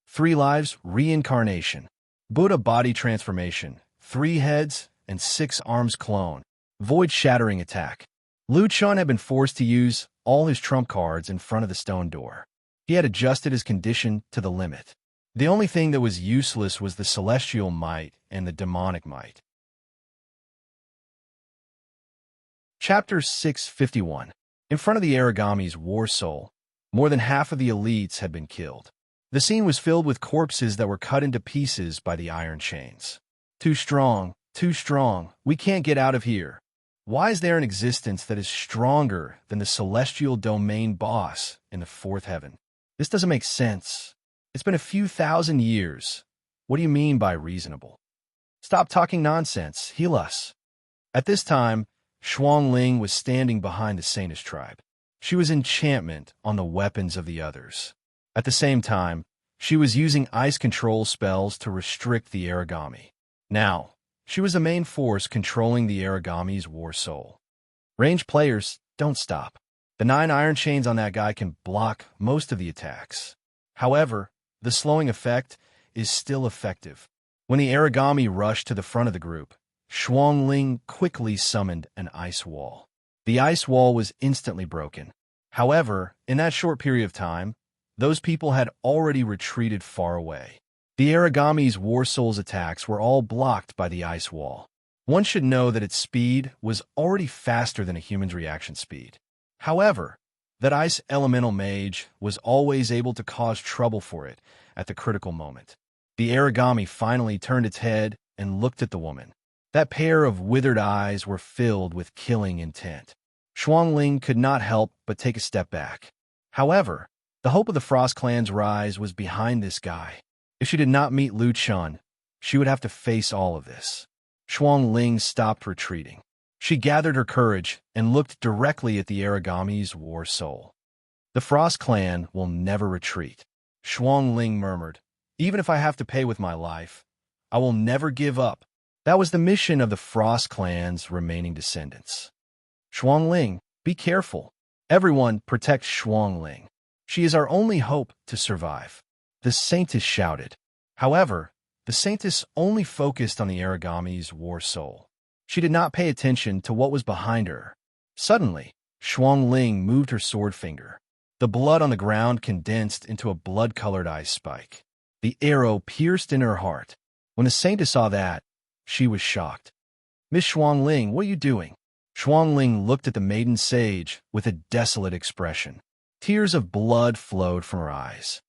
Speaker 1: 3 lives Reincarnation. Buddha Body Transformation. 3 heads and 6 arms clone. Void Shattering Attack. Lu Chun had been forced to use all his trump cards in front of the stone door. He had adjusted his condition to the limit. The only thing that was useless was the celestial might and the demonic might. Chapter 651. In front of the Aragami's war soul, more than half of the elites had been killed. The scene was filled with corpses that were cut into pieces by the iron chains. Too strong, we can't get out of here. Why is there an existence that is stronger than the celestial domain boss in the 4th heaven? This doesn't make sense. It's been a few thousand years. What do you mean by reasonable? Stop talking nonsense. Heal us. At this time, Shuang Ling was standing behind the Saintess tribe. She was enchantment on the weapons of the others. At the same time, she was using ice control spells to restrict the Aragami. Now, she was the main force controlling the Aragami's war soul. Ranged players, don't stop. The 9 iron chains on that guy can block most of the attacks. However, the slowing effect is still effective. When the Aragami rushed to the front of the group, Shuang Ling quickly summoned an ice wall. The ice wall was instantly broken. However, in that short period of time, those people had already retreated far away. The Aragami's War Soul's attacks were all blocked by the ice wall. One should know that its speed was already faster than a human's reaction speed. However, that ice elemental mage was always able to cause trouble for it at the critical moment. The Aragami finally turned its head and looked at the woman. That pair of withered eyes were filled with killing intent. Xuangling could not help but take a step back. However, the hope of the Frost Clan's rise was behind this guy. If she did not meet Lu Chun, she would have to face all of this. Xuangling stopped retreating. She gathered her courage and looked directly at the Aragami's War Soul. The Frost Clan will never retreat, Xuangling murmured. Even if I have to pay with my life, I will never give up. That was the mission of the Frost Clan's remaining descendants. Xuangling, be careful. Everyone protect Xuangling. She is our only hope to survive. The Saintess shouted. However, the Saintess only focused on the Aragami's War Soul. She did not pay attention to what was behind her. Suddenly, Xuangling moved her sword finger. The blood on the ground condensed into a blood-colored ice spike. The arrow pierced in her heart. When the Saintess saw that, she was shocked. Miss Xuangling, what are you doing? Xuangling looked at the maiden sage with a desolate expression. Tears of blood flowed from her eyes.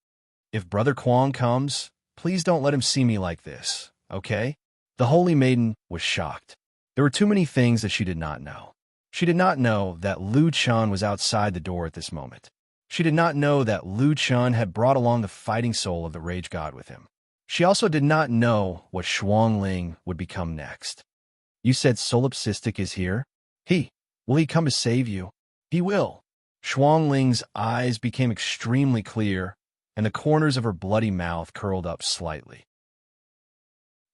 Speaker 1: If Brother Quang comes, please don't let him see me like this, okay? The holy maiden was shocked. There were too many things that she did not know. She did not know that Lu Chun was outside the door at this moment. She did not know that Lu Chun had brought along the fighting soul of the Rage God with him. She also did not know what Xuangling would become next. You said Solipsistic is here? Will he come to save you? He will. Xuangling's eyes became extremely clear, and the corners of her bloody mouth curled up slightly.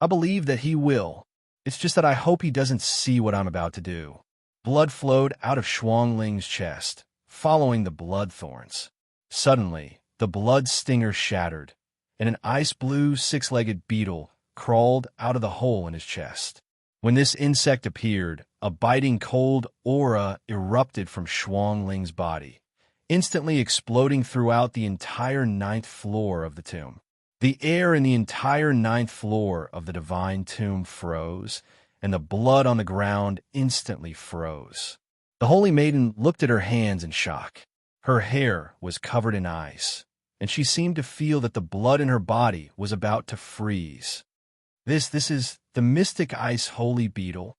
Speaker 1: I believe that he will. It's just that I hope he doesn't see what I'm about to do. Blood flowed out of Xuangling's chest, following the blood thorns. Suddenly, the blood stinger shattered, and an ice-blue six-legged beetle crawled out of the hole in his chest. When this insect appeared, a biting cold aura erupted from Xuangling's body, instantly exploding throughout the entire 9th floor of the tomb. The air in the entire 9th floor of the divine tomb froze, and the blood on the ground instantly froze. The holy maiden looked at her hands in shock. Her hair was covered in ice, and she seemed to feel that the blood in her body was about to freeze. This is the mystic ice holy beetle.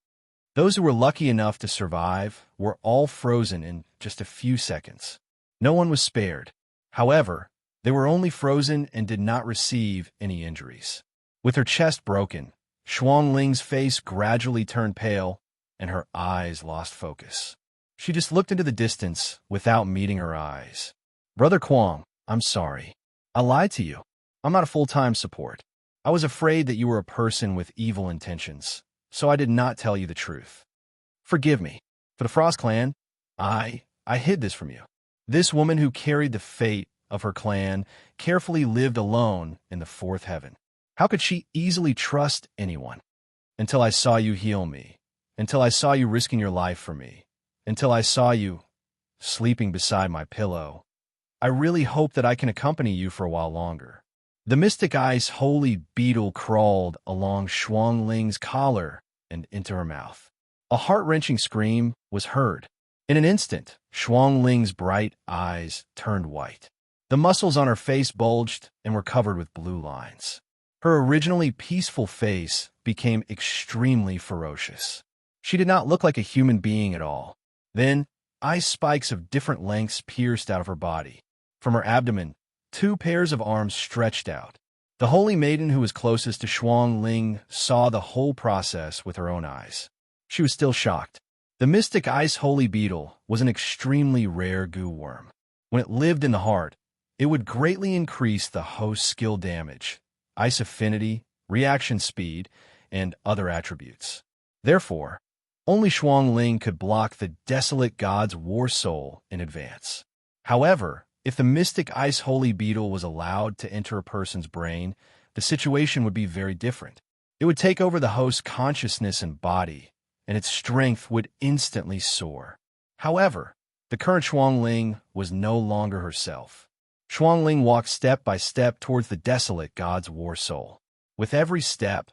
Speaker 1: Those who were lucky enough to survive were all frozen in just a few seconds. No one was spared. However, they were only frozen and did not receive any injuries. With her chest broken, Xuangling's face gradually turned pale, and her eyes lost focus. She just looked into the distance without meeting her eyes. Brother Quang, I'm sorry. I lied to you. I'm not a full-time support. I was afraid that you were a person with evil intentions, so I did not tell you the truth. Forgive me. For the Frost Clan, I hid this from you. This woman who carried the fate of her clan carefully lived alone in the 4th heaven. How could she easily trust anyone? Until I saw you heal me, until I saw you risking your life for me, until I saw you sleeping beside my pillow. I really hope that I can accompany you for a while longer. The mystic ice holy beetle crawled along Xuangling's collar and into her mouth. A heart-wrenching scream was heard. In an instant, Xuangling's bright eyes turned white. The muscles on her face bulged and were covered with blue lines. Her originally peaceful face became extremely ferocious. She did not look like a human being at all. Then, ice spikes of different lengths pierced out of her body. From her abdomen, 2 pairs of arms stretched out. The holy maiden who was closest to Xuangling saw the whole process with her own eyes. She was still shocked. The mystic ice holy beetle was an extremely rare goo worm. When it lived in the heart, it would greatly increase the host's skill damage, ice affinity, reaction speed, and other attributes. Therefore, only Xuangling could block the desolate god's war soul in advance. However, if the mystic ice holy beetle was allowed to enter a person's brain, the situation would be very different. It would take over the host's consciousness and body, and its strength would instantly soar. However, the current Xuangling was no longer herself. Xuangling walked step by step towards the desolate god's war soul. With every step,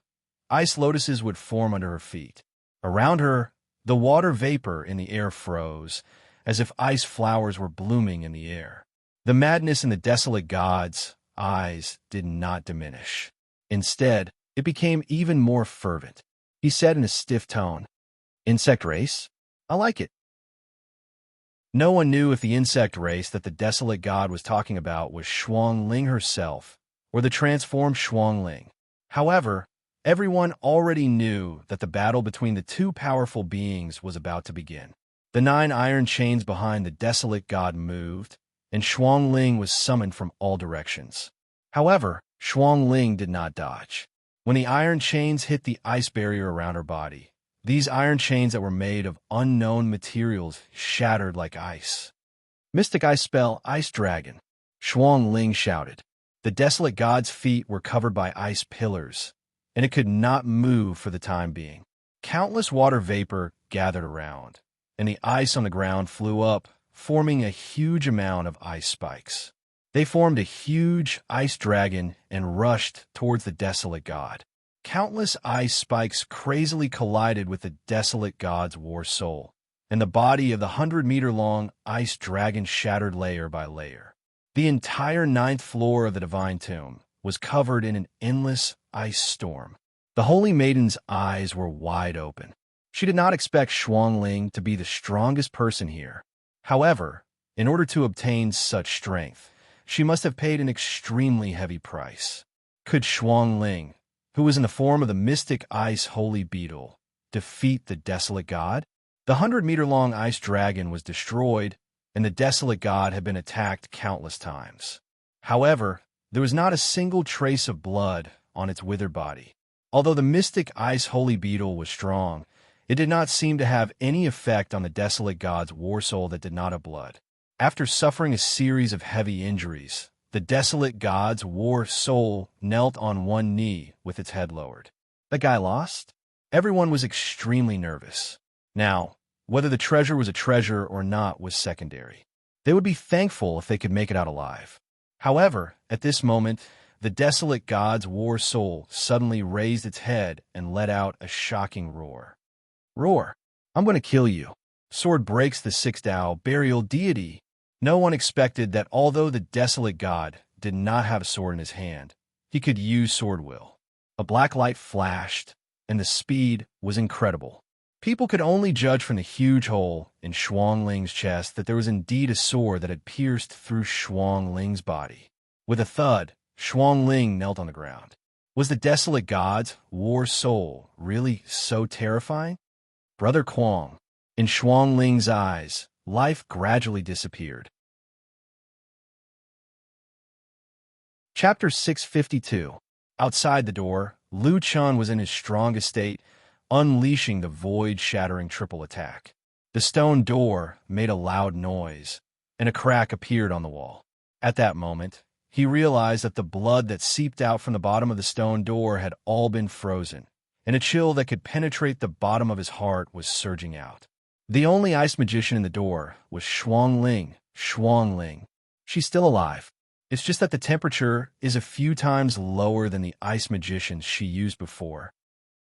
Speaker 1: ice lotuses would form under her feet. Around her, the water vapor in the air froze, as if ice flowers were blooming in the air. The madness in the desolate god's eyes did not diminish. Instead, it became even more fervent. He said in a stiff tone, "Insect race? I like it." No one knew if the insect race that the desolate god was talking about was Xuangling herself or the transformed Xuangling. However, everyone already knew that the battle between the two powerful beings was about to begin. The 9 iron chains behind the desolate god moved, and Xuangling was summoned from all directions. However, Xuangling did not dodge. When the iron chains hit the ice barrier around her body, these iron chains that were made of unknown materials shattered like ice. "Mystic ice spell, Ice Dragon," Xuangling shouted. The desolate god's feet were covered by ice pillars, and it could not move for the time being. Countless water vapor gathered around, and the ice on the ground flew up, forming a huge amount of ice spikes. They formed a huge ice dragon and rushed towards the desolate god. Countless ice spikes crazily collided with the desolate god's war soul, and the body of the 100-meter-long ice dragon shattered layer by layer. The entire 9th floor of the divine tomb was covered in an endless ice storm. The holy maiden's eyes were wide open. She did not expect Xuangling to be the strongest person here. However, in order to obtain such strength, she must have paid an extremely heavy price. Could Xuangling, who was in the form of the mystic ice holy beetle, defeat the desolate god? The 100-meter-long ice dragon was destroyed, and the desolate god had been attacked countless times. However, there was not a single trace of blood on its withered body. Although the mystic ice holy beetle was strong, it did not seem to have any effect on the desolate god's war soul that did not have blood. After suffering a series of heavy injuries, the desolate god's war soul knelt on one knee with its head lowered. The guy lost? Everyone was extremely nervous. Now, whether the treasure was a treasure or not was secondary. They would be thankful if they could make it out alive. However, at this moment, the desolate god's war soul suddenly raised its head and let out a shocking roar. "Roar! I'm going to kill you." Sword breaks the 6th Tao burial deity. No one expected that although the desolate god did not have a sword in his hand, he could use sword will. A black light flashed, and the speed was incredible. People could only judge from the huge hole in Xuangling's chest that there was indeed a sword that had pierced through Xuangling's body. With a thud, Xuangling knelt on the ground. Was the desolate god's war soul really so terrifying? Brother Quang. In Xuangling's eyes, life gradually disappeared. Chapter 652. Outside the door, Liu Chun was in his strongest state, unleashing the void-shattering triple attack. The stone door made a loud noise, and a crack appeared on the wall. At that moment, he realized that the blood that seeped out from the bottom of the stone door had all been frozen, and a chill that could penetrate the bottom of his heart was surging out. The only ice magician in the door was Xuangling. Xuangling. She's still alive. It's just that the temperature is a few times lower than the ice magicians she used before.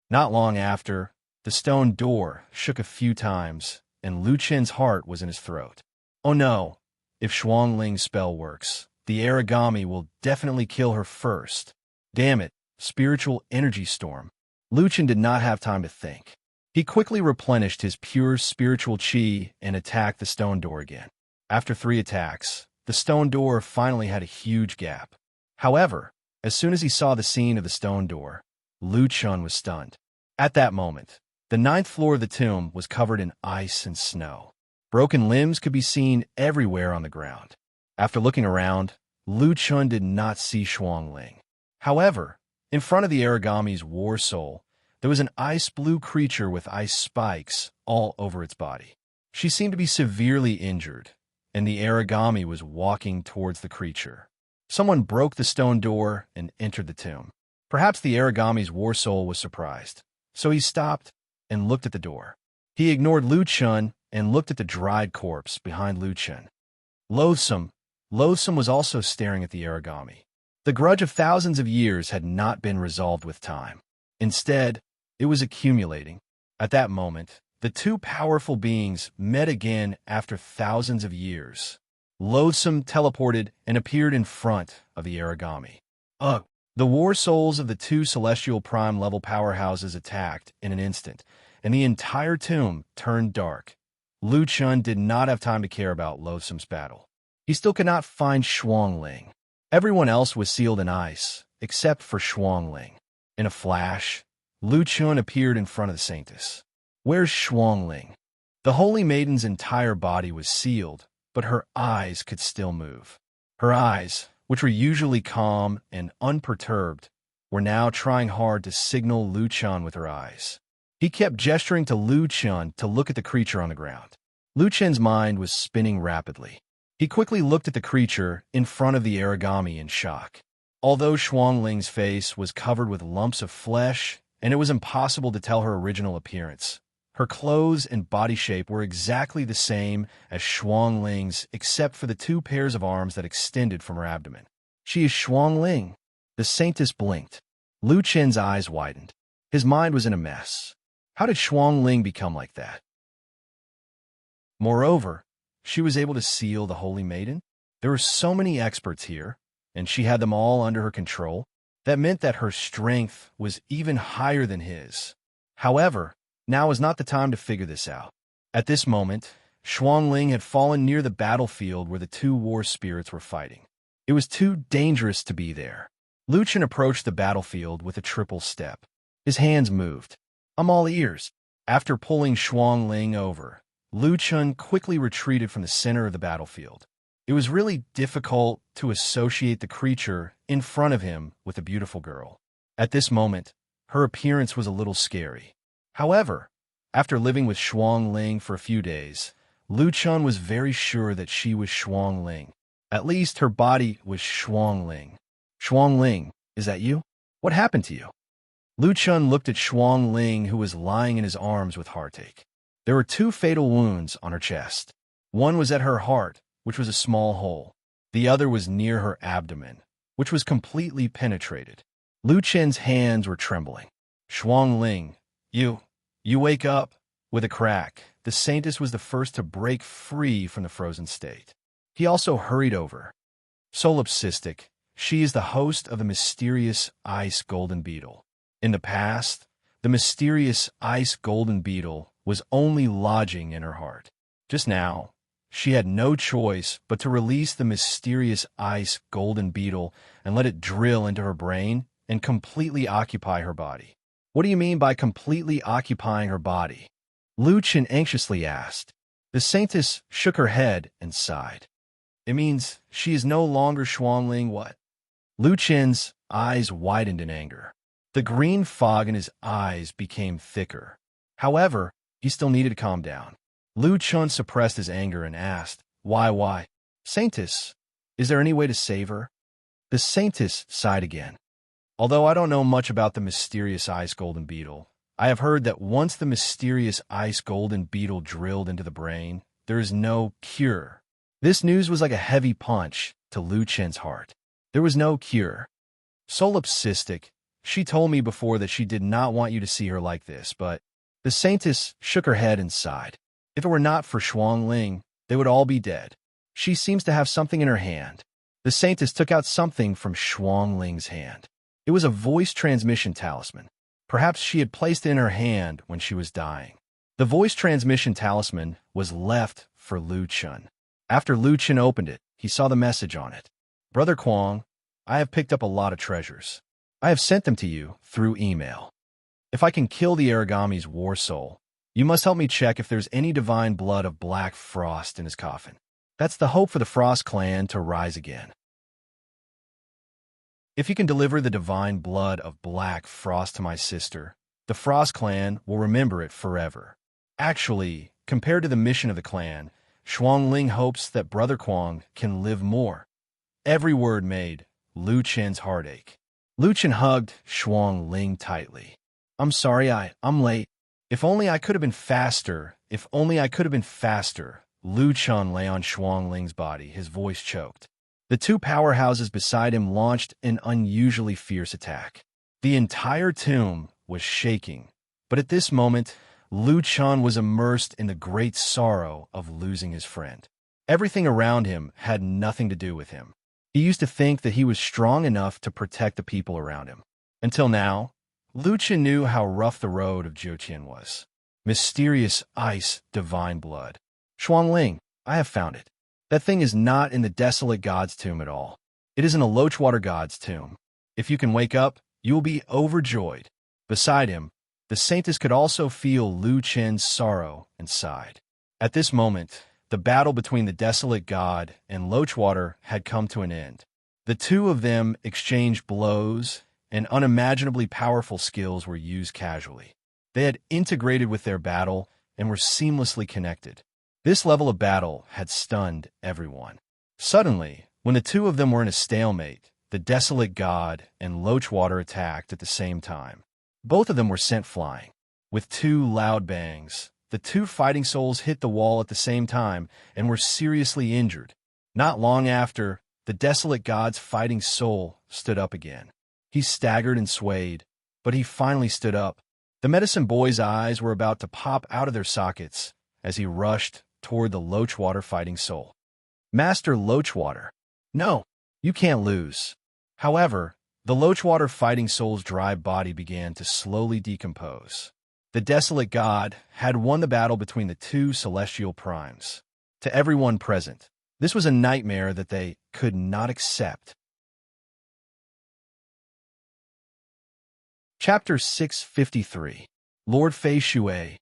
Speaker 1: Not long after, the stone door shook a few times, and Liu Chen's heart was in his throat. Oh no, if Xuangling's spell works, the origami will definitely kill her first. Damn it, spiritual energy storm. Liu Chen did not have time to think. He quickly replenished his pure spiritual qi and attacked the stone door again. After 3 attacks, the stone door finally had a huge gap. However, as soon as he saw the scene of the stone door, Liu Chun was stunned. At that moment, the 9th floor of the tomb was covered in ice and snow. Broken limbs could be seen everywhere on the ground. After looking around, Liu Chun did not see Xuangling. However, in front of the origami's war soul, there was an ice-blue creature with ice spikes all over its body. She seemed to be severely injured, and the origami was walking towards the creature. Someone broke the stone door and entered the tomb. Perhaps the origami's war soul was surprised, so he stopped and looked at the door. He ignored Liu Chun and looked at the dried corpse behind Lu Chen. Loathsome was also staring at the origami. The grudge of thousands of years had not been resolved with time. Instead, it was accumulating. At that moment, the two powerful beings met again after thousands of years. Loathsome teleported and appeared in front of the origami. Ugh! The war souls of the two celestial prime-level powerhouses attacked in an instant, and the entire tomb turned dark. Lu Chun did not have time to care about Loathsome's battle. He still could not find Xuangling. Everyone else was sealed in ice, except for Xuangling. In a flash, Lu Chun appeared in front of the Saintess. Where's Xuangling? The Holy Maiden's entire body was sealed, but her eyes could still move. Her eyes, which were usually calm and unperturbed, were now trying hard to signal Lu Chun with her eyes. He kept gesturing to Lu Chun to look at the creature on the ground. Lu Chun's mind was spinning rapidly. He quickly looked at the creature in front of the origami in shock. Although Xuangling's face was covered with lumps of flesh, and it was impossible to tell her original appearance, her clothes and body shape were exactly the same as Xuangling's except for the two pairs of arms that extended from her abdomen. She is Xuangling. The Saintess blinked. Lu Chen's eyes widened. His mind was in a mess. How did Xuangling become like that? Moreover, she was able to seal the Holy Maiden. There were so many experts here, and she had them all under her control. That meant that her strength was even higher than his. However, now was not the time to figure this out. At this moment, Xuangling had fallen near the battlefield where the two war spirits were fighting. It was too dangerous to be there. Lu Chen approached the battlefield with a triple step. His hands moved. I'm all ears. After pulling Xuangling over, Lu Chen quickly retreated from the center of the battlefield. It was really difficult to associate the creature in front of him with a beautiful girl. At this moment, her appearance was a little scary. However, after living with Xuangling for a few days, Lu Chen was very sure that she was Xuangling. At least her body was Xuangling. Xuangling, is that you? What happened to you? Lu Chen looked at Xuangling, who was lying in his arms with heartache. There were two fatal wounds on her chest. One was at her heart, which was a small hole. The other was near her abdomen, which was completely penetrated. Lu Chen's hands were trembling. Xuangling, you wake up. With a crack, the Saintess was the first to break free from the frozen state. He also hurried over. Solipsistic, she is the host of the mysterious ice golden beetle. In the past, the mysterious ice golden beetle was only lodging in her heart. Just now, she had no choice but to release the mysterious ice golden beetle and let it drill into her brain and completely occupy her body. What do you mean by completely occupying her body? Lu Chen anxiously asked. The Saintess shook her head and sighed. It means she is no longer Xuangling what? Lu Chen's eyes widened in anger. The green fog in his eyes became thicker. However, he still needed to calm down. Lu Chen suppressed his anger and asked, Why? Saintess, is there any way to save her? The Saintess sighed again. Although I don't know much about the mysterious ice golden beetle, I have heard that once the mysterious ice golden beetle drilled into the brain, there is no cure. This news was like a heavy punch to Lu Chen's heart. There was no cure. Solipsistic, she told me before that she did not want you to see her like this, but the Saintess shook her head and sighed. If it were not for Xuangling, they would all be dead. She seems to have something in her hand. The Saintess took out something from Xuangling's hand. It was a voice transmission talisman. Perhaps she had placed it in her hand when she was dying. The voice transmission talisman was left for Lu Chen. After Lu Chen opened it, he saw the message on it. Brother Kwong, I have picked up a lot of treasures. I have sent them to you through email. If I can kill the origami's war soul, you must help me check if there's any divine blood of Black Frost in his coffin. That's the hope for the Frost clan to rise again. If you can deliver the divine blood of Black Frost to my sister, the Frost clan will remember it forever. Actually, compared to the mission of the clan, Xuangling hopes that Brother Kwong can live more. Every word made Lu Chen's heartache. Lu Chen hugged Xuangling tightly. I'm sorry I'm late. If only I could have been faster. If only I could have been faster. Lu Chun lay on Xuangling's body, his voice choked. The two powerhouses beside him launched an unusually fierce attack. The entire tomb was shaking, but at this moment, Lu Chun was immersed in the great sorrow of losing his friend. Everything around him had nothing to do with him. He used to think that he was strong enough to protect the people around him. Until now, Lu Chun knew how rough the road of Zhouqian was. Mysterious ice, divine blood. Xuangling, I have found it. That thing is not in the desolate god's tomb at all. It is in the Lochwater god's tomb. If you can wake up, you will be overjoyed. Beside him, the saintess could also feel Lu Chen's sorrow and sighed. At this moment, the battle between the desolate god and Lochwater had come to an end. The two of them exchanged blows, and unimaginably powerful skills were used casually. They had integrated with their battle and were seamlessly connected. This level of battle had stunned everyone. Suddenly, when the two of them were in a stalemate, the desolate god and Lochwater attacked at the same time. Both of them were sent flying. With two loud bangs, the two fighting souls hit the wall at the same time and were seriously injured. Not long after, the desolate god's fighting soul stood up again. He staggered and swayed, but he finally stood up. The medicine boy's eyes were about to pop out of their sockets as he rushed toward the Lochwater fighting soul. Master Lochwater, no, you can't lose. However, the Lochwater fighting soul's dry body began to slowly decompose. The desolate god had won the battle between the two celestial primes. To everyone present, this was a nightmare that they could not accept. Chapter 653. Lord Fei Shui.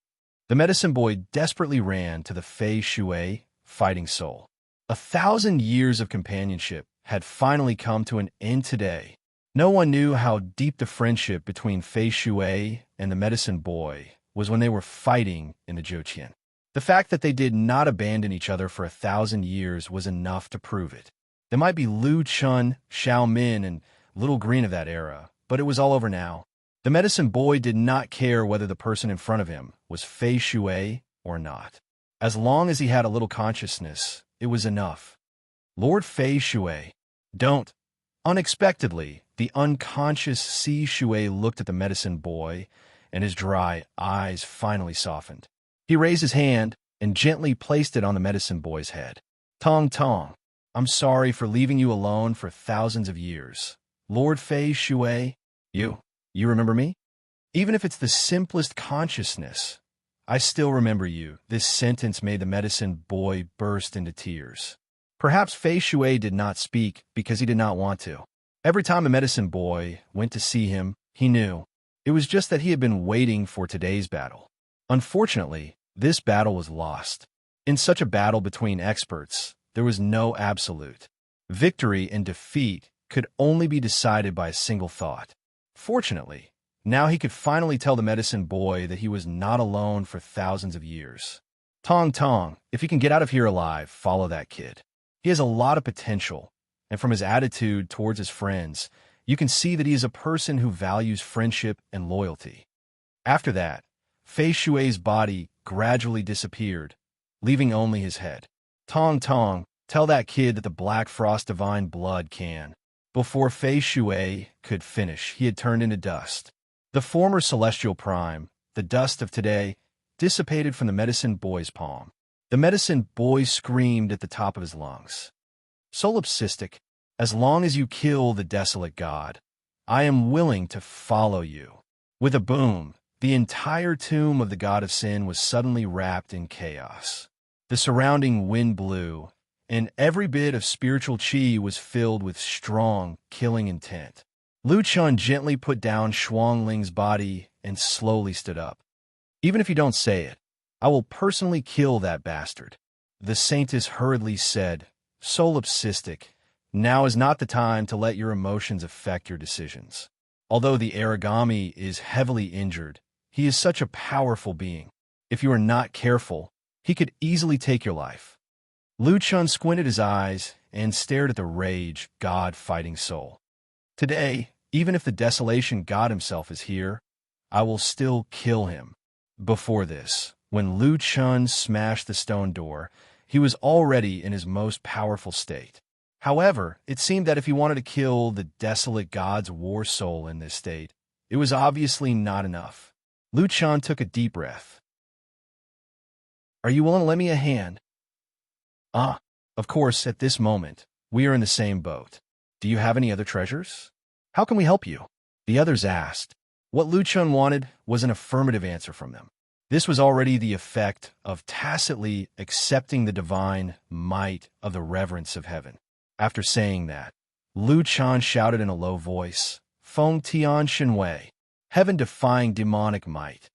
Speaker 1: The medicine boy desperately ran to the Fei Shui fighting soul. 1,000 years of companionship had finally come to an end today. No one knew how deep the friendship between Fei Shui and the medicine boy was when they were fighting in the Zhouqian. The fact that they did not abandon each other for 1,000 years was enough to prove it. There might be Lu Chun, Xiao Min, and Little Green of that era, but it was all over now. The medicine boy did not care whether the person in front of him was Fei Shui or not. As long as he had a little consciousness, it was enough. Lord Fei Shui, don't. Unexpectedly, the unconscious Si Shui looked at the medicine boy, and his dry eyes finally softened. He raised his hand and gently placed it on the medicine boy's head. Tong Tong, I'm sorry for leaving you alone for thousands of years. Lord Fei Shui, you remember me? Even if it's the simplest consciousness, I still remember you. This sentence made the medicine boy burst into tears. Perhaps Fei Shui did not speak because he did not want to. Every time the medicine boy went to see him, he knew. It was just that he had been waiting for today's battle. Unfortunately, this battle was lost. In such a battle between experts, there was no absolute. Victory and defeat could only be decided by a single thought. Fortunately, now he could finally tell the medicine boy that he was not alone for thousands of years. Tong Tong, if he can get out of here alive, follow that kid. He has a lot of potential, and from his attitude towards his friends, you can see that he is a person who values friendship and loyalty. After that, Fei Shui's body gradually disappeared, leaving only his head. Tong Tong, tell that kid that the Black Frost divine blood can. Before Fei Shui could finish, he had turned into dust. The former celestial prime, the dust of today, dissipated from the medicine boy's palm. The medicine boy screamed at the top of his lungs. Solipsistic, as long as you kill the desolate god, I am willing to follow you. With a boom, the entire tomb of the god of sin was suddenly wrapped in chaos. The surrounding wind blew, and every bit of spiritual chi was filled with strong, killing intent. Lu Chun gently put down Xuangling's body and slowly stood up. Even if you don't say it, I will personally kill that bastard. The saintess hurriedly said, Solipsistic, now is not the time to let your emotions affect your decisions. Although the origami is heavily injured, he is such a powerful being. If you are not careful, he could easily take your life. Lu Chun squinted his eyes and stared at the rage god fighting soul. Today, even if the desolation god himself is here, I will still kill him. Before this, when Lu Chun smashed the stone door, he was already in his most powerful state. However, it seemed that if he wanted to kill the desolate god's war soul in this state, it was obviously not enough. Lu Chun took a deep breath. "Are you willing to lend me a hand?" Of course, at this moment, we are in the same boat. "Do you have any other treasures? How can we help you?" the others asked. What Lu Chun wanted was an affirmative answer from them. This was already the effect of tacitly accepting the divine might of the reverence of heaven. After saying that, Lu Chun shouted in a low voice, "Feng Tian Shenwei, heaven-defying demonic might.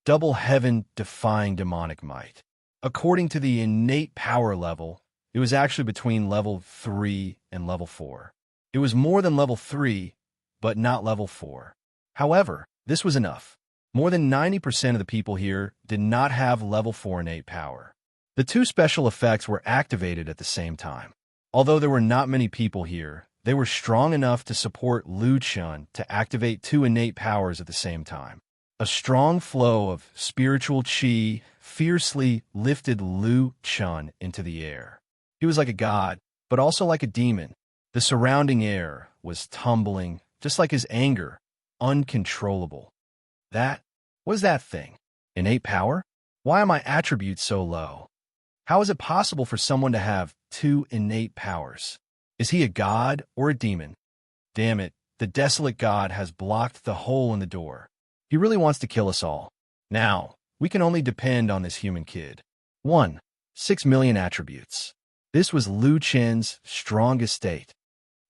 Speaker 1: Double heaven-defying demonic might." According to the innate power level, it was actually between level 3 and level 4. It was more than level 3, but not level 4. However, this was enough. More than 90% of the people here did not have level 4 innate power. The two special effects were activated at the same time. Although there were not many people here, they were strong enough to support Lu Chun to activate two innate powers at the same time. A strong flow of spiritual qi fiercely lifted Lu Chun into the air. He was like a god, but also like a demon. The surrounding air was tumbling, just like his anger, uncontrollable. What was that thing? Innate power? Why are my attributes so low? How is it possible for someone to have two innate powers? Is he a god or a demon? Damn it, the desolate god has blocked the hole in the door. He really wants to kill us all. Now, we can only depend on this human kid. 1. 6 million attributes. This was Lu Chun's strongest state.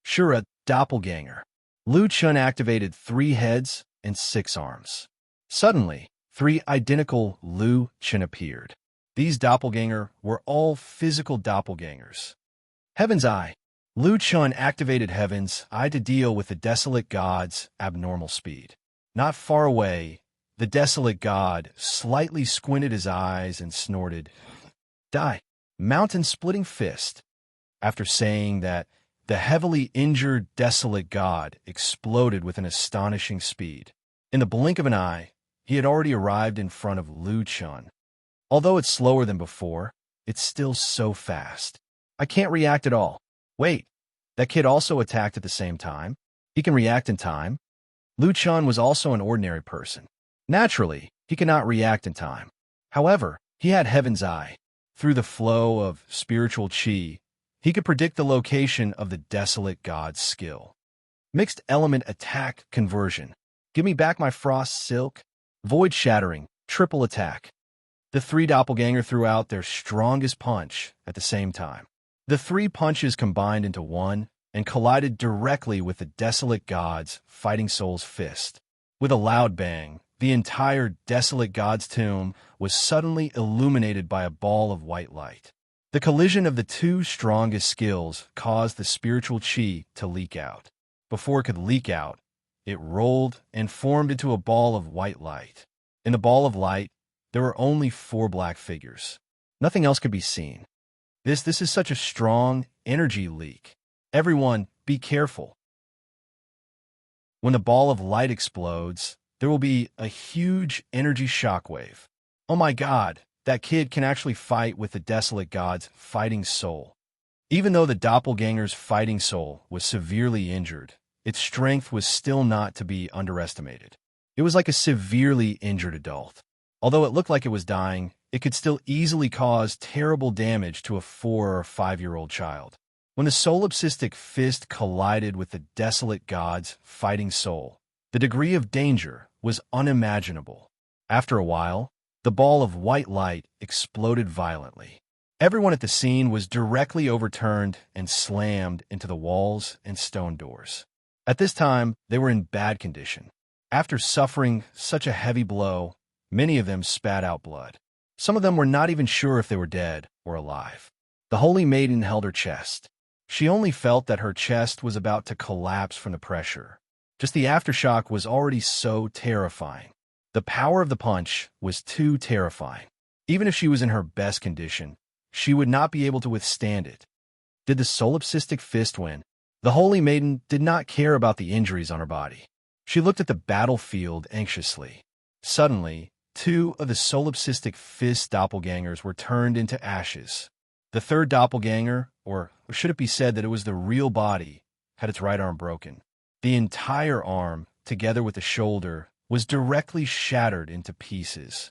Speaker 1: Sure, a doppelganger. Lu Chun activated 3 heads and 6 arms. Suddenly, 3 identical Lu Chun appeared. These doppelganger were all physical doppelgangers. Heaven's Eye. Lu Chun activated Heaven's Eye to deal with the desolate god's abnormal speed. Not far away, the desolate god slightly squinted his eyes and snorted, "Die, mountain-splitting fist." After saying that, the heavily injured desolate god exploded with an astonishing speed. In the blink of an eye, he had already arrived in front of Lu Chun. Although it's slower than before, it's still so fast. I can't react at all. Wait, that kid also attacked at the same time? He can react in time? Lu Chun was also an ordinary person. Naturally, he cannot react in time. However, he had Heaven's Eye. Through the flow of spiritual qi, he could predict the location of the desolate god's skill. Mixed element attack conversion. Give me back my frost silk. Void shattering, triple attack. The 3 doppelganger threw out their strongest punch at the same time. The 3 punches combined into one and collided directly with the desolate god's fighting soul's fist. With a loud bang, the entire desolate god's tomb was suddenly illuminated by a ball of white light. The collision of the 2 strongest skills caused the spiritual qi to leak out. Before it could leak out, it rolled and formed into a ball of white light. In the ball of light, there were only 4 black figures. Nothing else could be seen. This is such a strong energy leak. Everyone, be careful. When the ball of light explodes, there will be a huge energy shockwave. Oh my god, that kid can actually fight with the desolate god's fighting soul. Even though the doppelganger's fighting soul was severely injured, its strength was still not to be underestimated. It was like a severely injured adult. Although it looked like it was dying, it could still easily cause terrible damage to a 4 or 5-year-old child. When the solipsistic fist collided with the desolate god's fighting soul, the degree of danger was unimaginable. After a while, the ball of white light exploded violently. Everyone at the scene was directly overturned and slammed into the walls and stone doors. At this time, they were in bad condition. After suffering such a heavy blow, many of them spat out blood. Some of them were not even sure if they were dead or alive. The Holy Maiden held her chest. She only felt that her chest was about to collapse from the pressure. Just the aftershock was already so terrifying. The power of the punch was too terrifying. Even if she was in her best condition, she would not be able to withstand it. Did the solipsistic fist win? The Holy Maiden did not care about the injuries on her body. She looked at the battlefield anxiously. Suddenly, 2 of the solipsistic fist doppelgangers were turned into ashes. The third doppelganger, or should it be said that it was the real body, had its right arm broken. The entire arm, together with the shoulder, was directly shattered into pieces.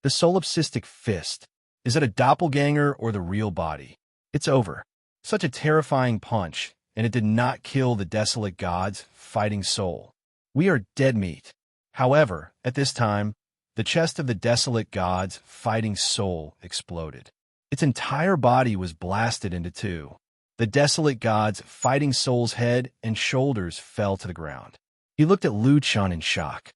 Speaker 1: The solipsistic fist. Is it a doppelganger or the real body? It's over. Such a terrifying punch, and it did not kill the desolate god's fighting soul. We are dead meat. However, at this time, the chest of the desolate god's fighting soul exploded. Its entire body was blasted into two. The desolate god's fighting soul's head and shoulders fell to the ground. He looked at Lu Chun in shock.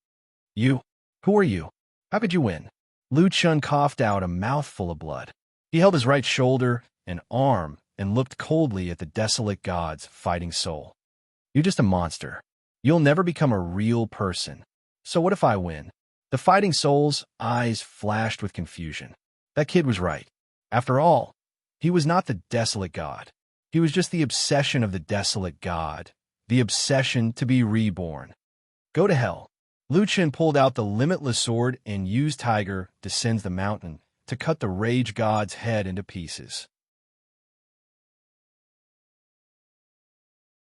Speaker 1: You? Who are you? How could you win? Lu Chun coughed out a mouthful of blood. He held his right shoulder and arm and looked coldly at the desolate god's fighting soul. You're just a monster. You'll never become a real person. So what if I win? The fighting soul's eyes flashed with confusion. That kid was right. After all, he was not the desolate god. He was just the obsession of the desolate god, the obsession to be reborn. Go to hell. Lu Chun pulled out the limitless sword and used Tiger descends the mountain to cut the rage god's head into pieces.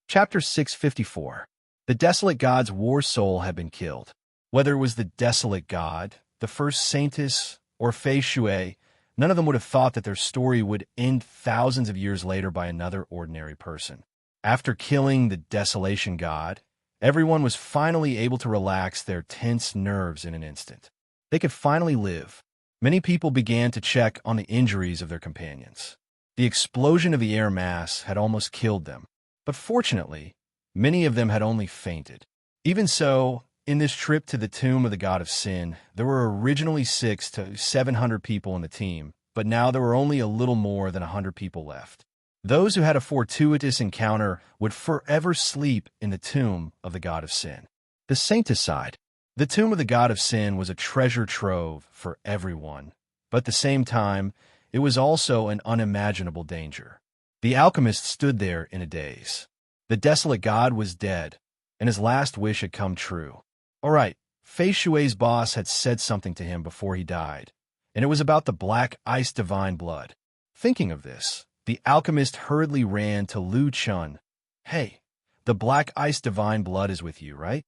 Speaker 1: Chapter 654. The desolate god's war soul had been killed. Whether it was the desolate god, the first saintess, or Fei Shui, none of them would have thought that their story would end thousands of years later by another ordinary person. After killing the desolation god, everyone was finally able to relax their tense nerves in an instant. They could finally live. Many people began to check on the injuries of their companions. The explosion of the air mass had almost killed them, but fortunately, many of them had only fainted. Even so, in this trip to the tomb of the god of sin, there were originally 600 to 700 people in the team, but now there were only a little more than 100 people left. Those who had a fortuitous encounter would forever sleep in the tomb of the god of sin. The saintess side. The tomb of the god of sin was a treasure trove for everyone, but at the same time, it was also an unimaginable danger. The alchemist stood there in a daze. The desolate god was dead, and his last wish had come true. All right, Fei Shui's boss had said something to him before he died, and it was about the black ice divine blood. Thinking of this, the alchemist hurriedly ran to Lu Chun. Hey, the black ice divine blood is with you, right?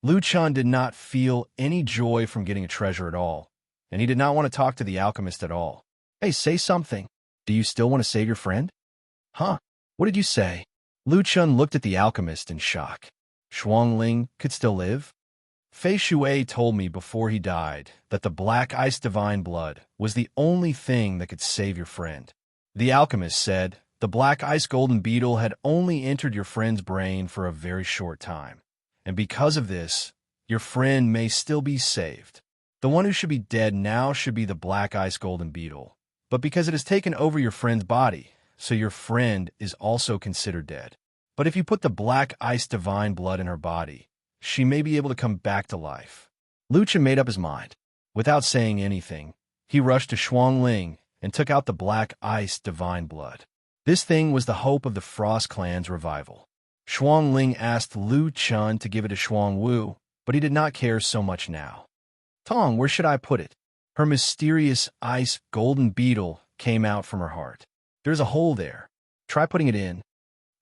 Speaker 1: Lu Chun did not feel any joy from getting a treasure at all, and he did not want to talk to the alchemist at all. Hey, say something. Do you still want to save your friend? Huh? What did you say? Lu Chun looked at the alchemist in shock. Shuangling could still live? Fei Shui told me before he died that the black ice divine blood was the only thing that could save your friend. The alchemist said the black ice golden beetle had only entered your friend's brain for a very short time, and because of this, your friend may still be saved. The one who should be dead now should be the black ice golden beetle, but because it has taken over your friend's body, so your friend is also considered dead. But if you put the black ice divine blood in her body, she may be able to come back to life. Lu Chun made up his mind. Without saying anything, he rushed to Shuangling and took out the black ice divine blood. This thing was the hope of the Frost clan's revival. Shuangling asked Lu Chun to give it to Shuang Wu, but he did not care so much now. Tong, where should I put it? Her mysterious ice golden beetle came out from her heart. There's a hole there. Try putting it in.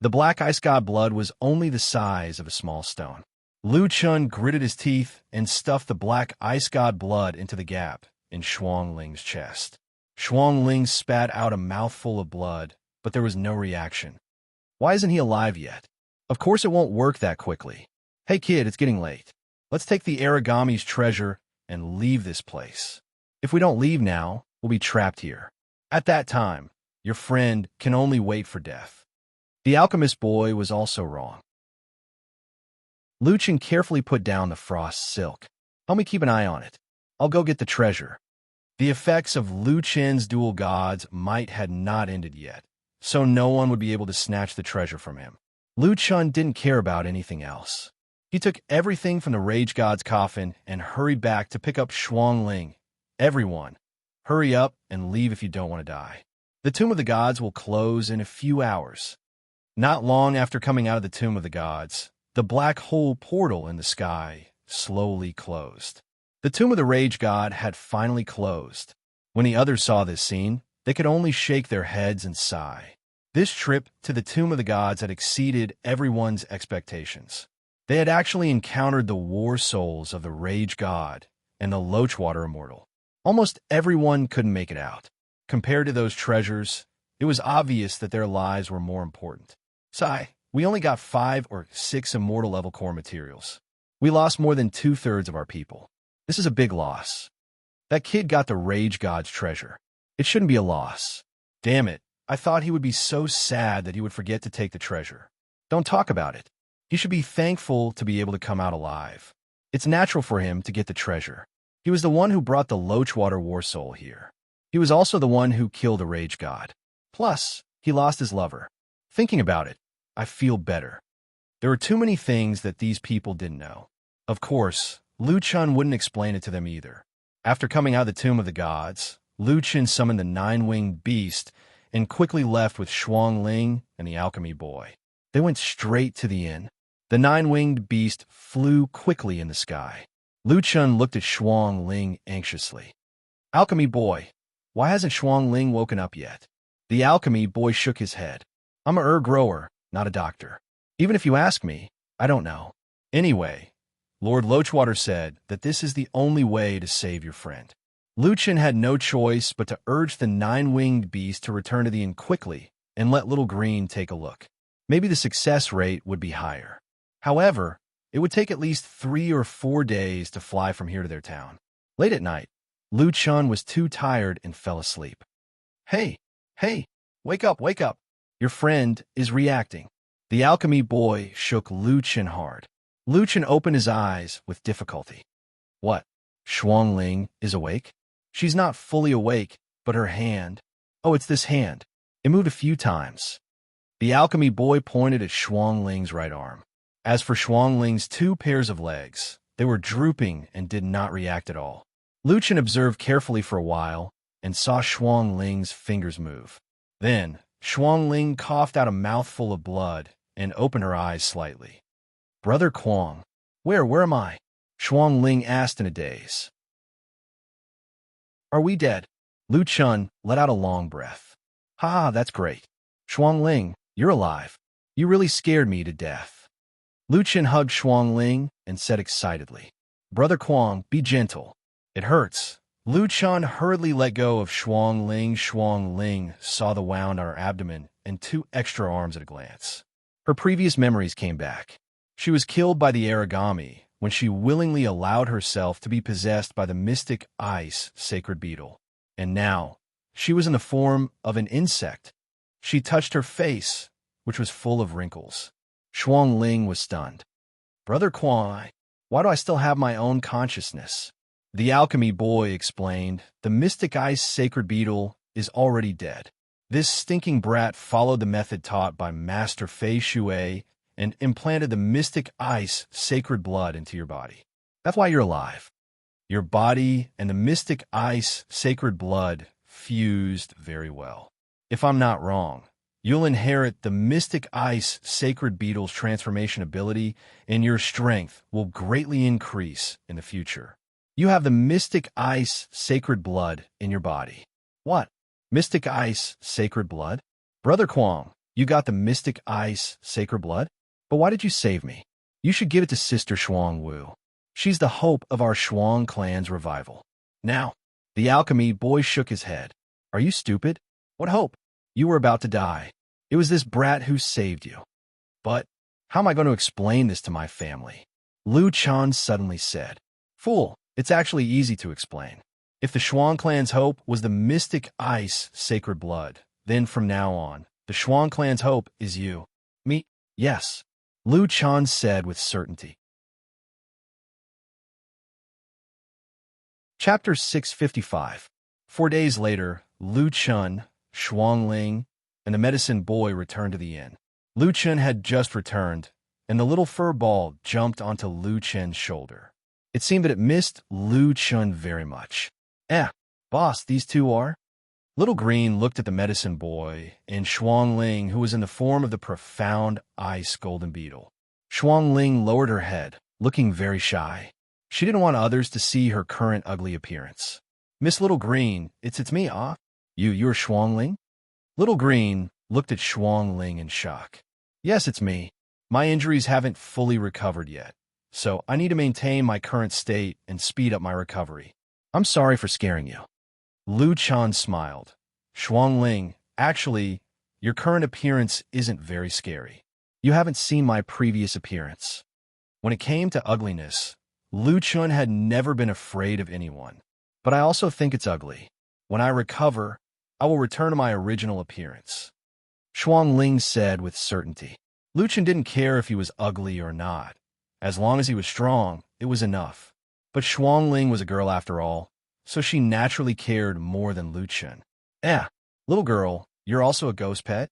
Speaker 1: The black ice god blood was only the size of a small stone. Lu Chun gritted his teeth and stuffed the black ice god blood into the gap in Shuangling's chest. Shuangling spat out a mouthful of blood, but there was no reaction. Why isn't he alive yet? Of course it won't work that quickly. Hey kid, it's getting late. Let's take the Aragami's treasure and leave this place. If we don't leave now, we'll be trapped here. At that time, your friend can only wait for death. The alchemist boy was also wrong. Lu Chun carefully put down the frost silk. Help me keep an eye on it. I'll go get the treasure. The effects of Lu Chun's dual god's might had not ended yet, so no one would be able to snatch the treasure from him. Lu Chun didn't care about anything else. He took everything from the rage god's coffin and hurried back to pick up Shuangling. Everyone, hurry up and leave if you don't want to die. The Tomb of the Gods will close in a few hours. Not long after coming out of the Tomb of the Gods, the black hole portal in the sky slowly closed. The tomb of the Rage God had finally closed. When the others saw this scene, they could only shake their heads and sigh. This trip to the Tomb of the Gods had exceeded everyone's expectations. They had actually encountered the war souls of the Rage God and the Loachwater Immortal. Almost everyone couldn't make it out. Compared to those treasures, it was obvious that their lives were more important. Sigh, we only got 5 or 6 immortal level core materials. We lost more than 2/3 of our people. This is a big loss. That kid got the Rage God's treasure. It shouldn't be a loss. Damn it, I thought he would be so sad that he would forget to take the treasure. Don't talk about it. He should be thankful to be able to come out alive. It's natural for him to get the treasure. He was the one who brought the Loachwater War Soul here. He was also the one who killed the Rage God. Plus, he lost his lover. Thinking about it, I feel better. There were too many things that these people didn't know. Of course, Lu Chun wouldn't explain it to them either. After coming out of the Tomb of the Gods, Lu Chun summoned the 9-winged beast and quickly left with Shuang Ling and the alchemy boy. They went straight to the inn. The 9-winged beast flew quickly in the sky. Lu Chun looked at Shuang Ling anxiously. Alchemy boy, why hasn't Shuang Ling woken up yet? The alchemy boy shook his head. I'm a herb grower, not a doctor. Even if you ask me, I don't know. Anyway, Lord Loachwater said that this is the only way to save your friend. Lu Chun had no choice but to urge the 9-winged beast to return to the inn quickly and let Little Green take a look. Maybe the success rate would be higher. However, it would take at least 3 or 4 days to fly from here to their town. Late at night, Lu Chun was too tired and fell asleep. Hey, wake up. Your friend is reacting. The alchemy boy shook Lu Chun hard. Lu Chun opened his eyes with difficulty. What? Shuang Ling is awake? She's not fully awake, but her hand... Oh, it's this hand. It moved a few times. The alchemy boy pointed at Shuang Ling's right arm. As for Shuang Ling's 2 pairs of legs, they were drooping and did not react at all. Lu Chun observed carefully for a while and saw Shuang Ling's fingers move. Then, Shuang Ling coughed out a mouthful of blood and opened her eyes slightly. Brother Quang, where am I? Shuang Ling asked in a daze. Are we dead? Lu Chun let out a long breath. Ha, that's great. Shuang Ling, you're alive. You really scared me to death. Lu Chun hugged Shuang Ling and said excitedly, Brother Quang, be gentle. It hurts. Lu Chun hurriedly let go of Shuang Ling. Shuang Ling saw the wound on her abdomen and 2 extra arms at a glance. Her previous memories came back. She was killed by the origami when she willingly allowed herself to be possessed by the mystic ice sacred beetle. And now, she was in the form of an insect. She touched her face, which was full of wrinkles. Shuang Ling was stunned. Brother Quang, why do I still have my own consciousness? The alchemy boy explained, the mystic ice sacred beetle is already dead. This stinking brat followed the method taught by Master Fei Shui and implanted the mystic ice sacred blood into your body. That's why you're alive. Your body and the mystic ice sacred blood fused very well. If I'm not wrong, you'll inherit the mystic ice sacred beetle's transformation ability, and your strength will greatly increase in the future. You have the mystic ice sacred blood in your body. What? Mystic ice sacred blood? Brother Quang, you got the mystic ice sacred blood? But why did you save me? You should give it to Sister Shuang Wu. She's the hope of our Shuang clan's revival. Now, the alchemy boy shook his head. Are you stupid? What hope? You were about to die. It was this brat who saved you. But how am I going to explain this to my family? Lu Chun suddenly said. Fool, it's actually easy to explain. If the Shuang clan's hope was the mystic ice sacred blood, then from now on, the Shuang clan's hope is you. Me? Yes. Lu Chun said with certainty. Chapter 655. 4 days later, Lu Chun, Shuang Ling, and the medicine boy returned to the inn. Lu Chun had just returned, and the little fur ball jumped onto Lu Chun's shoulder. It seemed that it missed Lu Chun very much. Boss, these 2 are? Little Green looked at the medicine boy and Shuang Ling, who was in the form of the profound ice golden beetle. Shuang Ling lowered her head, looking very shy. She didn't want others to see her current ugly appearance. Miss Little Green, it's me, ah? You're Shuang Ling? Little Green looked at Shuang Ling in shock. Yes, it's me. My injuries haven't fully recovered yet, so I need to maintain my current state and speed up my recovery. I'm sorry for scaring you. Lu Chan smiled. Shuang Ling, actually, your current appearance isn't very scary. You haven't seen my previous appearance. When it came to ugliness, Lu Chun had never been afraid of anyone. But I also think it's ugly. When I recover, I will return to my original appearance. Shuang Ling said with certainty. Lu Chun didn't care if he was ugly or not. As long as he was strong, it was enough. But Shuang Ling was a girl after all, so she naturally cared more than Lu Chun. Little girl, you're also a ghost pet?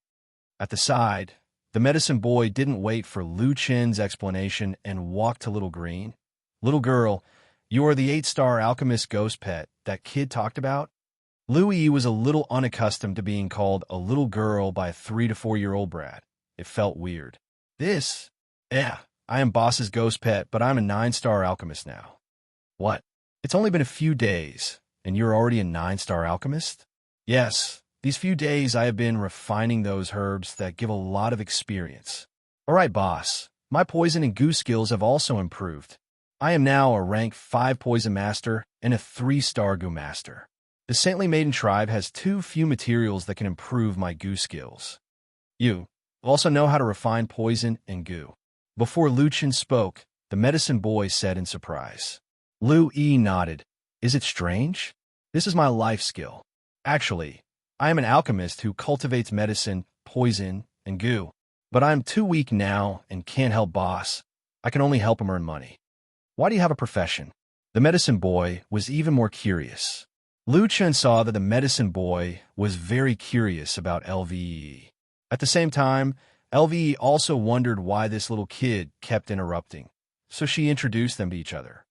Speaker 1: At the side, the medicine boy didn't wait for Lu Chen's explanation and walked to Little Green. Little girl, you are the 8-star alchemist ghost pet that kid talked about? Lu Yi was a little unaccustomed to being called a little girl by a 3 to 4-year-old brat. It felt weird. I am boss's ghost pet, but I'm a 9-star alchemist now. What? It's only been a few days, and you're already a 9-star alchemist? Yes, these few days I have been refining those herbs that give a lot of experience. All right, boss, my poison and goo skills have also improved. I am now a rank 5 poison master and a 3-star goo master. The Saintly Maiden tribe has too few materials that can improve my goo skills. You also know how to refine poison and goo. Before Lu Chen spoke, the medicine boy said in surprise. Lu Yi nodded. Is it strange? This is my life skill. Actually, I am an alchemist who cultivates medicine, poison, and goo. But I'm too weak now and can't help boss. I can only help him earn money. Why do you have a profession? The medicine boy was even more curious. Lu Chen saw that the medicine boy was very curious about LVE. At the same time, LVE also wondered why this little kid kept interrupting, so she introduced them to each other.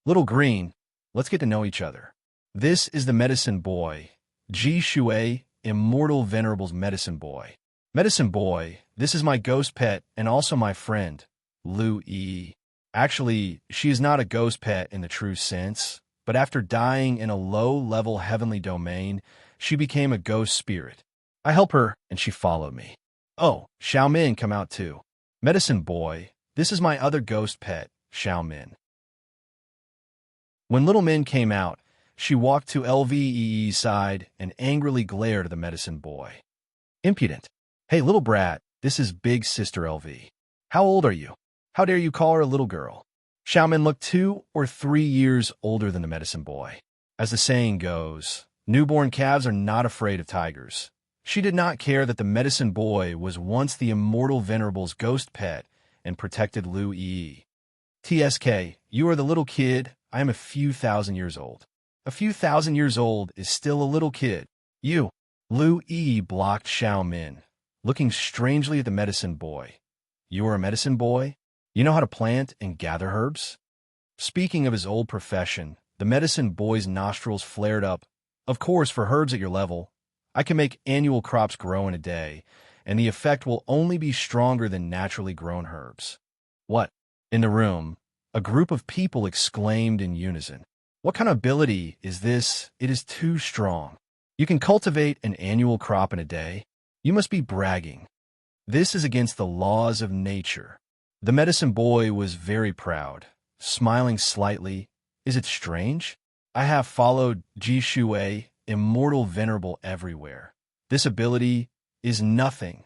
Speaker 1: Little Green, let's get to know each other. This is the medicine boy, Ji Shui, Immortal Venerable's medicine boy. Medicine boy, this is my ghost pet and also my friend, Lu Yi. Actually, she is not a ghost pet in the true sense, but after dying in a low-level heavenly domain, she became a ghost spirit. I help her, and she followed me. Oh, Xiao Min come out too. Medicine boy, this is my other ghost pet, Xiao Min. When little Min came out, she walked to LVEE's side and angrily glared at the medicine boy. Impudent. Hey, little brat, this is big sister LV. How old are you? How dare you call her a little girl? Xiao Min looked 2 or 3 years older than the medicine boy. As the saying goes, newborn calves are not afraid of tigers. She did not care that the medicine boy was once the Immortal Venerable's ghost pet and protected Lu Yi. TSK, you are the little kid. I am a few thousand years old. A few thousand years old is still a little kid. You. Lu Yi blocked Xiao Min, looking strangely at the medicine boy. You are a medicine boy? You know how to plant and gather herbs? Speaking of his old profession, the medicine boy's nostrils flared up. Of course, for herbs at your level, I can make annual crops grow in a day, and the effect will only be stronger than naturally grown herbs. What? In the room, a group of people exclaimed in unison. What kind of ability is this? It is too strong. You can cultivate an annual crop in a day? You must be bragging. This is against the laws of nature. The medicine boy was very proud, smiling slightly. Is it strange? I have followed Ji Shui, Immortal Venerable, everywhere. This ability is nothing.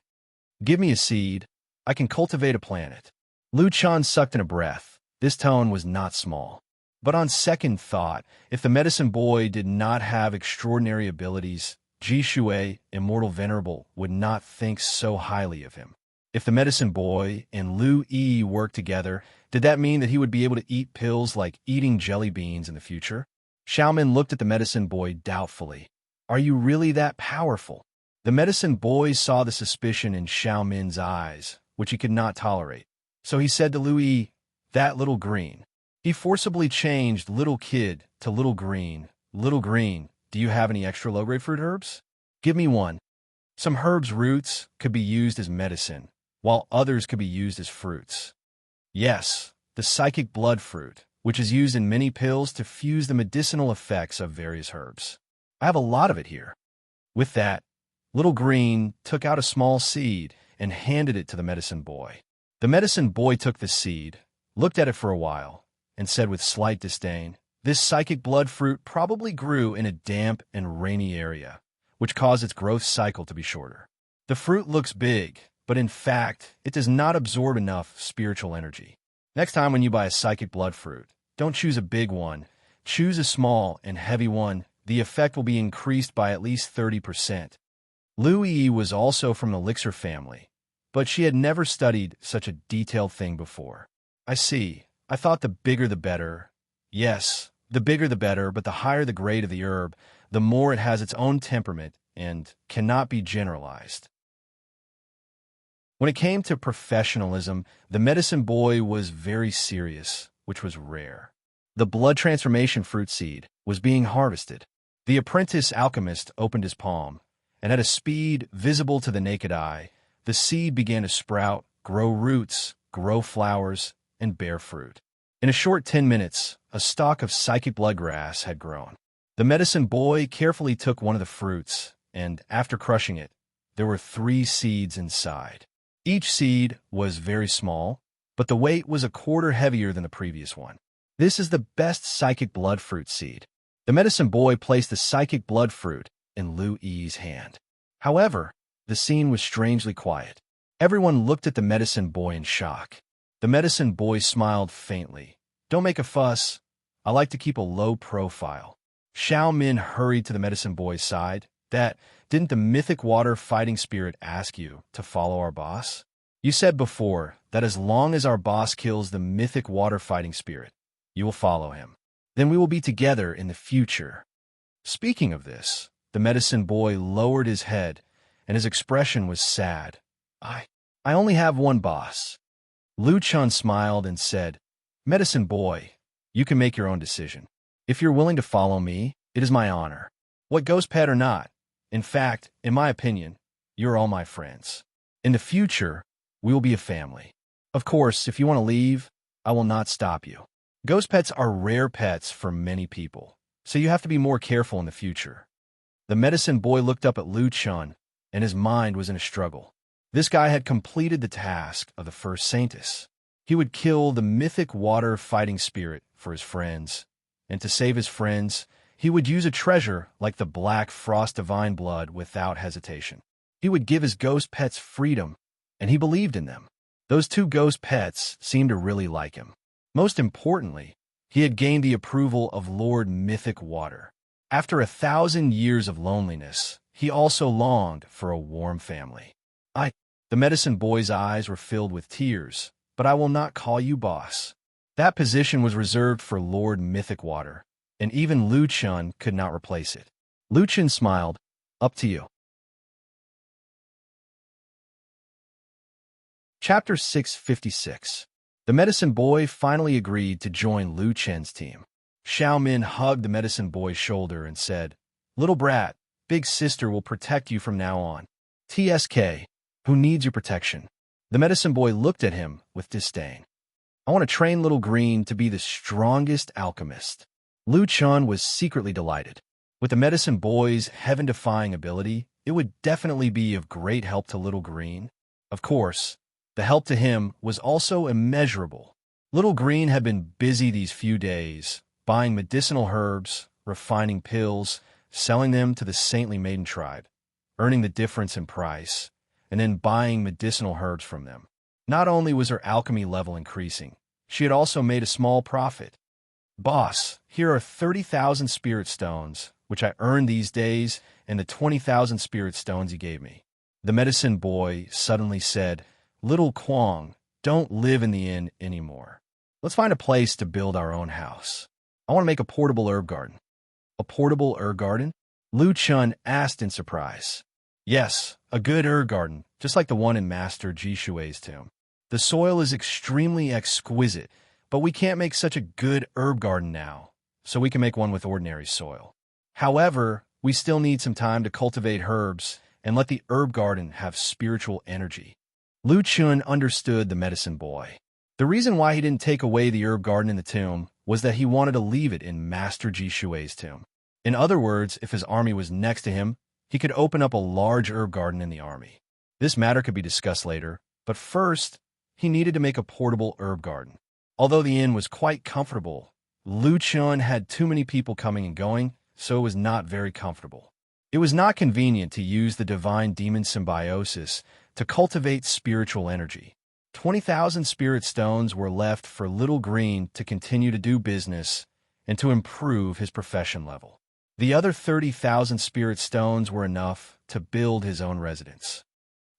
Speaker 1: Give me a seed. I can cultivate a planet. Lu Chan sucked in a breath. This tone was not small. But on second thought, if the medicine boy did not have extraordinary abilities, Ji Shui, Immortal Venerable, would not think so highly of him. If the medicine boy and Lu Yi worked together, did that mean that he would be able to eat pills like eating jelly beans in the future? Xiao Min looked at the medicine boy doubtfully. Are you really that powerful? The medicine boy saw the suspicion in Xiao Min's eyes, which he could not tolerate. So he said to Lu Yi, that little green. He forcibly changed little kid to little green. Little green, do you have any extra low-grade fruit herbs? Give me one. Some herbs' roots could be used as medicine, while others could be used as fruits. Yes, the psychic blood fruit, which is used in many pills to fuse the medicinal effects of various herbs. I have a lot of it here. With that, Little Green took out a small seed and handed it to the medicine boy. The medicine boy took the seed, looked at it for a while, and said with slight disdain, "This psychic blood fruit probably grew in a damp and rainy area, which caused its growth cycle to be shorter. The fruit looks big, but in fact, it does not absorb enough spiritual energy. Next time when you buy a psychic blood fruit, don't choose a big one. Choose a small and heavy one. The effect will be increased by at least 30%. Louis was also from the elixir family, but she had never studied such a detailed thing before. I see. I thought the bigger the better. Yes, the bigger the better, but the higher the grade of the herb, the more it has its own temperament and cannot be generalized." When it came to professionalism, the medicine boy was very serious, which was rare. The blood transformation fruit seed was being harvested. The apprentice alchemist opened his palm, and at a speed visible to the naked eye, the seed began to sprout, grow roots, grow flowers, and bear fruit. In a short 10 minutes, a stalk of psychic bloodgrass had grown. The medicine boy carefully took one of the fruits, and after crushing it, there were 3 seeds inside. Each seed was very small, but the weight was a quarter heavier than the previous one. "This is the best psychic blood fruit seed." The medicine boy placed the psychic blood fruit in Louis's hand. However, the scene was strangely quiet. Everyone looked at the medicine boy in shock. The medicine boy smiled faintly. "Don't make a fuss. I like to keep a low profile." Xiao Min hurried to the medicine boy's side. Didn't the mythic water fighting spirit ask you to follow our boss? You said before that as long as our boss kills the mythic water fighting spirit, you will follow him. Then we will be together in the future." Speaking of this, the medicine boy lowered his head, and his expression was sad. I only have one boss." Lu Chun smiled and said, "Medicine boy, you can make your own decision. If you're willing to follow me, it is my honor. What ghost pet or not. In fact, in my opinion, you're all my friends. In the future, we will be a family. Of course, if you want to leave, I will not stop you. Ghost pets are rare pets for many people, so you have to be more careful in the future." The medicine boy looked up at Lu Chun, and his mind was in a struggle. This guy had completed the task of the first saintess. He would kill the mythic water fighting spirit for his friends, and to save his friends, he would use a treasure like the black frost divine blood without hesitation. He would give his ghost pets freedom, and he believed in them. Those 2 ghost pets seemed to really like him. Most importantly, he had gained the approval of Lord Mythic Water. After 1,000 years of loneliness, he also longed for a warm family. The medicine boy's eyes were filled with tears, "But I will not call you boss." That position was reserved for Lord Mythic Water, and even Lu Chun could not replace it. Lu Chun smiled, "Up to you." Chapter 656. The medicine boy finally agreed to join Lu Chen's team. Xiao Min hugged the medicine boy's shoulder and said, "Little brat, big sister will protect you from now on. TSK, who needs your protection?" The medicine boy looked at him with disdain. "I want to train Little Green to be the strongest alchemist." Lu Chun was secretly delighted. With the medicine boy's heaven-defying ability, it would definitely be of great help to Little Green. Of course, the help to him was also immeasurable. Little Green had been busy these few days, buying medicinal herbs, refining pills, selling them to the saintly maiden tribe, earning the difference in price, and then buying medicinal herbs from them. Not only was her alchemy level increasing, she had also made a small profit. "Boss, here are 30,000 spirit stones, which I earned these days, and the 20,000 spirit stones you gave me." The medicine boy suddenly said, "Little Kwong, don't live in the inn anymore. Let's find a place to build our own house. I want to make a portable herb garden." "A portable herb garden?" Lu Chun asked in surprise. "Yes, a good herb garden, just like the one in Master Jishui's tomb. The soil is extremely exquisite, but we can't make such a good herb garden now, so we can make one with ordinary soil. However, we still need some time to cultivate herbs and let the herb garden have spiritual energy." Lu Chun understood the medicine boy. The reason why he didn't take away the herb garden in the tomb was that he wanted to leave it in Master Ji Shui's tomb. In other words, if his army was next to him, he could open up a large herb garden in the army. This matter could be discussed later, but first, he needed to make a portable herb garden. Although the inn was quite comfortable, Lu Chun had too many people coming and going, so it was not very comfortable. It was not convenient to use the divine demon symbiosis to cultivate spiritual energy. 20,000 spirit stones were left for Little Green to continue to do business and to improve his profession level. The other 30,000 spirit stones were enough to build his own residence.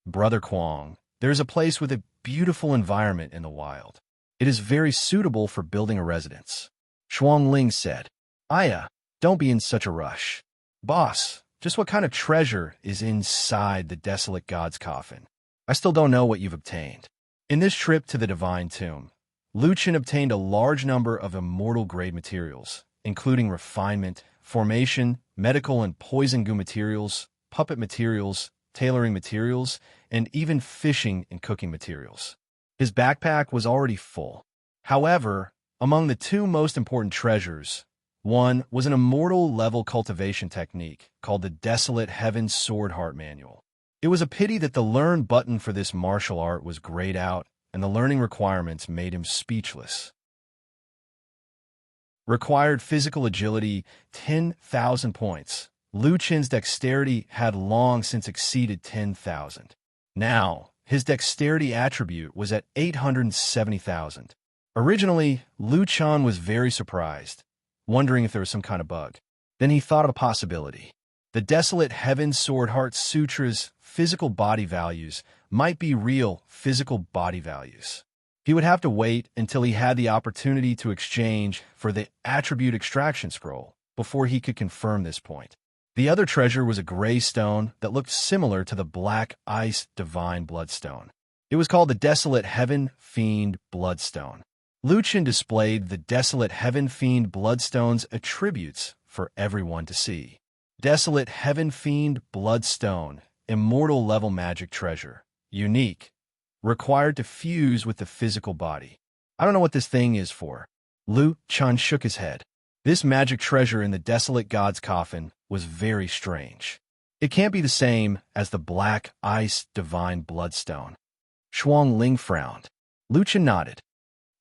Speaker 1: Brother Kwong, there is a place with a beautiful environment in the wild. It is very suitable for building a residence. Shuang Ling said, Aya, don't be in such a rush. Boss, just what kind of treasure is inside the desolate god's coffin? I still don't know what you've obtained. In this trip to the divine tomb, Lu Chen obtained a large number of immortal-grade materials, including refinement, formation, medical and poison goo materials, puppet materials, tailoring materials, and even fishing and cooking materials. His backpack was already full. However, among the two most important treasures, one was an immortal-level cultivation technique called the Desolate Heaven Sword Heart Manual. It was a pity that the Learn button for this martial art was grayed out, and the learning requirements made him speechless. Required physical agility, 10,000 points. Lu Chen's dexterity had long since exceeded 10,000. Now, his dexterity attribute was at 870,000. Originally, Lu Chen was very surprised, wondering if there was some kind of bug. Then he thought of a possibility. The Desolate Heaven Sword Heart Sutra's physical body values might be real physical body values. He would have to wait until he had the opportunity to exchange for the Attribute Extraction Scroll before he could confirm this point. The other treasure was a gray stone that looked similar to the Black Ice Divine Bloodstone. It was called the Desolate Heaven Fiend Bloodstone. Lu Chen displayed the Desolate Heaven Fiend Bloodstone's attributes for everyone to see. Desolate Heaven Fiend Bloodstone, immortal level magic treasure, unique, required to fuse with the physical body. I don't know what this thing is for. Lu Chen shook his head. This magic treasure in the Desolate God's coffin was very strange. It can't be the same as the Black Ice Divine Bloodstone. Shuang Ling frowned. Lu Chen nodded.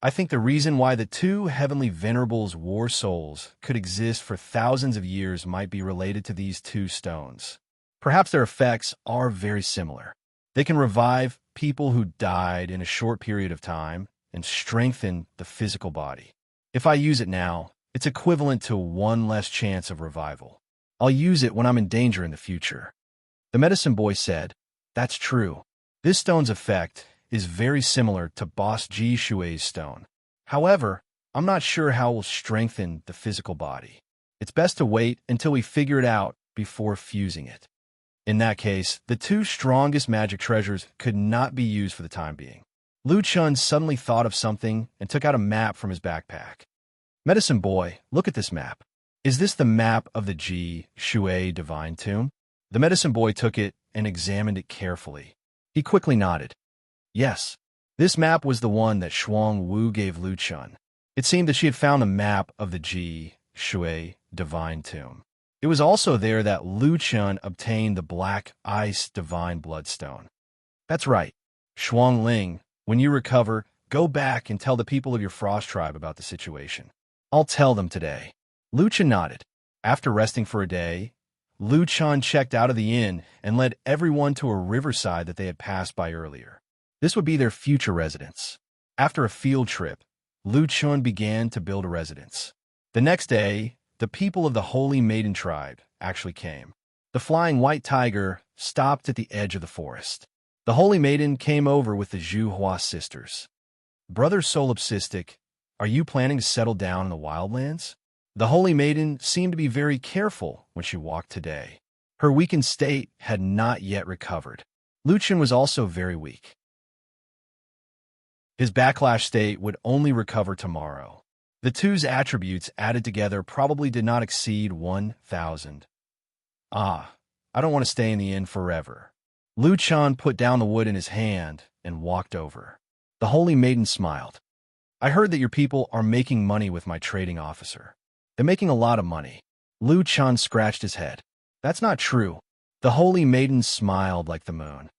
Speaker 1: I think the reason why the two heavenly venerables' war souls could exist for thousands of years might be related to these two stones. Perhaps their effects are very similar. They can revive people who died in a short period of time and strengthen the physical body. If I use it now, it's equivalent to one less chance of revival. I'll use it when I'm in danger in the future. The medicine boy said, That's true. This stone's effect is very similar to Boss Ji Shui's stone. However, I'm not sure how it will strengthen the physical body. It's best to wait until we figure it out before fusing it. In that case, the two strongest magic treasures could not be used for the time being. Lu Chen suddenly thought of something and took out a map from his backpack. Medicine boy, look at this map. Is this the map of the Ji Shui Divine Tomb? The medicine boy took it and examined it carefully. He quickly nodded. Yes, this map was the one that Shuang Wu gave Lu Chen. It seemed that she had found a map of the Ji Shui Divine Tomb. It was also there that Lu Chen obtained the Black Ice Divine Bloodstone. That's right. Shuang Ling, when you recover, go back and tell the people of your Frost tribe about the situation. I'll tell them today. Lu Chen nodded. After resting for a day, Lu Chen checked out of the inn and led everyone to a riverside that they had passed by earlier. This would be their future residence. After a field trip, Lu Chen began to build a residence. The next day, the people of the Holy Maiden tribe actually came. The flying white tiger stopped at the edge of the forest. The Holy Maiden came over with the Zhu Hua sisters. Brother Solipsistic, are you planning to settle down in the wildlands? The Holy Maiden seemed to be very careful when she walked today. Her weakened state had not yet recovered. Lu Chen was also very weak. His backlash state would only recover tomorrow. The two's attributes added together probably did not exceed 1,000. I don't want to stay in the inn forever. Lu Chen put down the wood in his hand and walked over. The Holy Maiden smiled. I heard that your people are making money with my trading officer. They're making a lot of money. Lu Chun scratched his head. That's not true. The holy maiden smiled like the moon.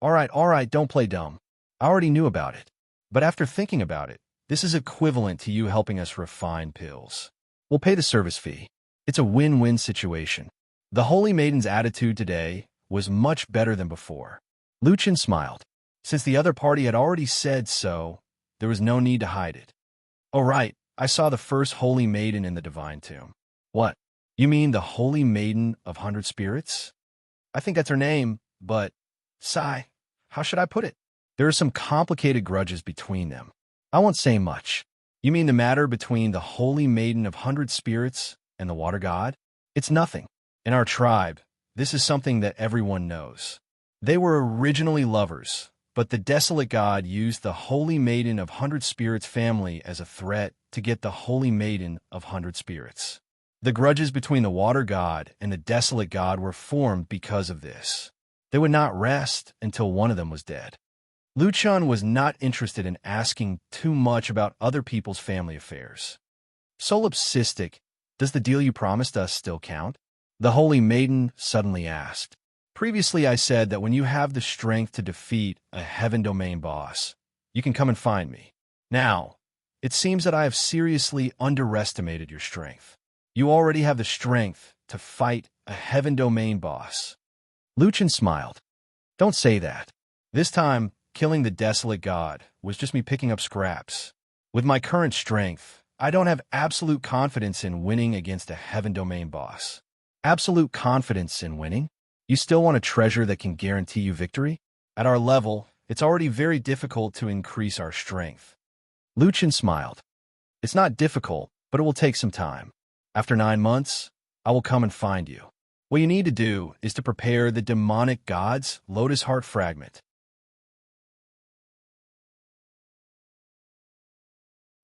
Speaker 1: All right, don't play dumb. I already knew about it. But after thinking about it, this is equivalent to you helping us refine pills. We'll pay the service fee. It's a win-win situation. The holy maiden's attitude today was much better than before. Lu Chun smiled. Since the other party had already said so, there was no need to hide it. Oh right, I saw the first holy maiden in the divine tomb. What? You mean the holy maiden of 100 spirits? I think that's her name, but, sigh, how should I put it? There are some complicated grudges between them. I won't say much. You mean the matter between the holy maiden of 100 spirits and the water god? It's nothing. In our tribe, this is something that everyone knows. They were originally lovers, but the desolate god used the holy maiden of 100 spirits family as a threat to get the holy maiden of 100 spirits. The grudges between the water god and the desolate god were formed because of this. They would not rest until one of them was dead. Lu Chun was not interested in asking too much about other people's family affairs. Solipsistic, does the deal you promised us still count? The holy maiden suddenly asked. Previously I said that when you have the strength to defeat a heaven domain boss, you can come and find me. Now, it seems that I have seriously underestimated your strength. You already have the strength to fight a heaven domain boss. Lu Chun smiled. Don't say that. This time, killing the desolate god was just me picking up scraps. With my current strength, I don't have absolute confidence in winning against a heaven domain boss. Absolute confidence in winning? You still want a treasure that can guarantee you victory? At our level, it's already very difficult to increase our strength. Lu Chun smiled. It's not difficult, but it will take some time. After 9 months, I will come and find you. What you need to do is to prepare the demonic god's lotus heart fragment.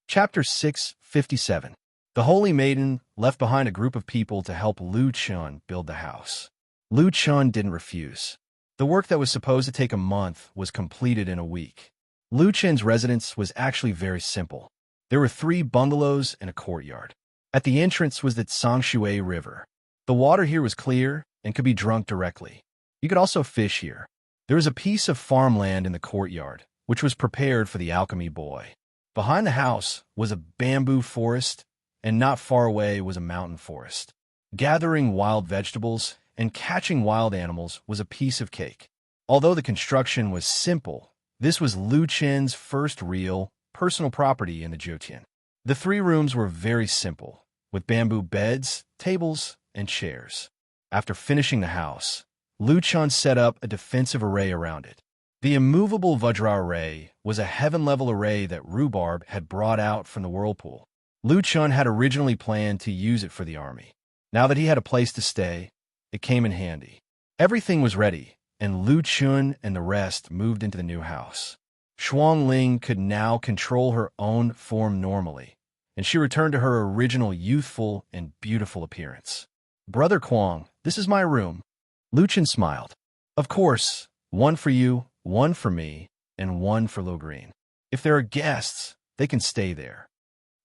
Speaker 1: Chapter 657. The holy maiden left behind a group of people to help Lu Chun build the house. Lu Chun didn't refuse. The work that was supposed to take a month was completed in a week. Lu Chun's residence was actually very simple. There were 3 bungalows and a courtyard. At the entrance was the Sangshui River. The water here was clear and could be drunk directly. You could also fish here. There was a piece of farmland in the courtyard, which was prepared for the alchemy boy. Behind the house was a bamboo forest, and not far away was a mountain forest. Gathering wild vegetables and catching wild animals was a piece of cake. Although the construction was simple, this was Lu Chun's first real, personal property in the Jotian. The 3 rooms were very simple, with bamboo beds, tables, and chairs. After finishing the house, Lu Chun set up a defensive array around it. The immovable Vajra array was a heaven-level array that Rhubarb had brought out from the whirlpool. Lu Chun had originally planned to use it for the army. Now that he had a place to stay, it came in handy. Everything was ready, and Lu Chun and the rest moved into the new house. Shuang Ling could now control her own form normally, and she returned to her original youthful and beautiful appearance. Brother Kwang, this is my room. Lu Chun smiled. Of course, 1 for you, 1 for me, and 1 for Lo Green. If there are guests, they can stay there.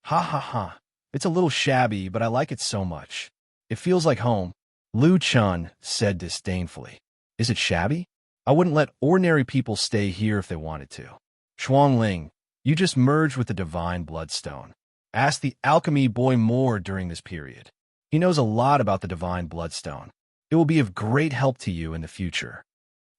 Speaker 1: Ha ha ha. It's a little shabby, but I like it so much. It feels like home. Lu Chun said disdainfully. Is it shabby? I wouldn't let ordinary people stay here if they wanted to. Shuang Ling, you just merged with the divine bloodstone. Ask the alchemy boy more during this period. He knows a lot about the divine bloodstone. It will be of great help to you in the future.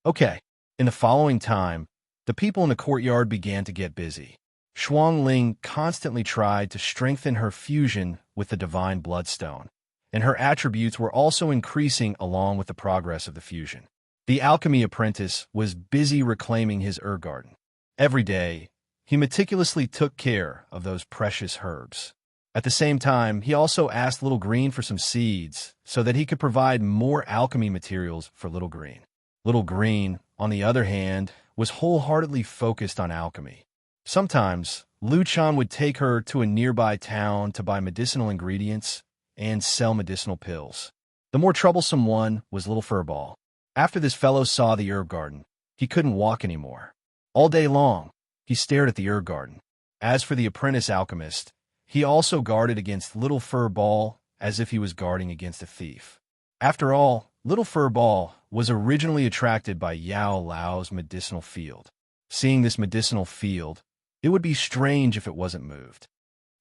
Speaker 1: Okay. In the following time, the people in the courtyard began to get busy. Shuang Ling constantly tried to strengthen her fusion with the divine bloodstone, and her attributes were also increasing along with the progress of the fusion. The alchemy apprentice was busy reclaiming his herb garden. Every day, he meticulously took care of those precious herbs. At the same time, he also asked Little Green for some seeds so that he could provide more alchemy materials for Little Green. Little Green, on the other hand, was wholeheartedly focused on alchemy. Sometimes, Lu Chun would take her to a nearby town to buy medicinal ingredients and sell medicinal pills. The more troublesome one was Little Furball. After this fellow saw the herb garden, he couldn't walk anymore. All day long, he stared at the herb garden. As for the apprentice alchemist, he also guarded against Little Fur Ball as if he was guarding against a thief. After all, Little Fur Ball was originally attracted by Yao Lao's medicinal field. Seeing this medicinal field, it would be strange if it wasn't moved.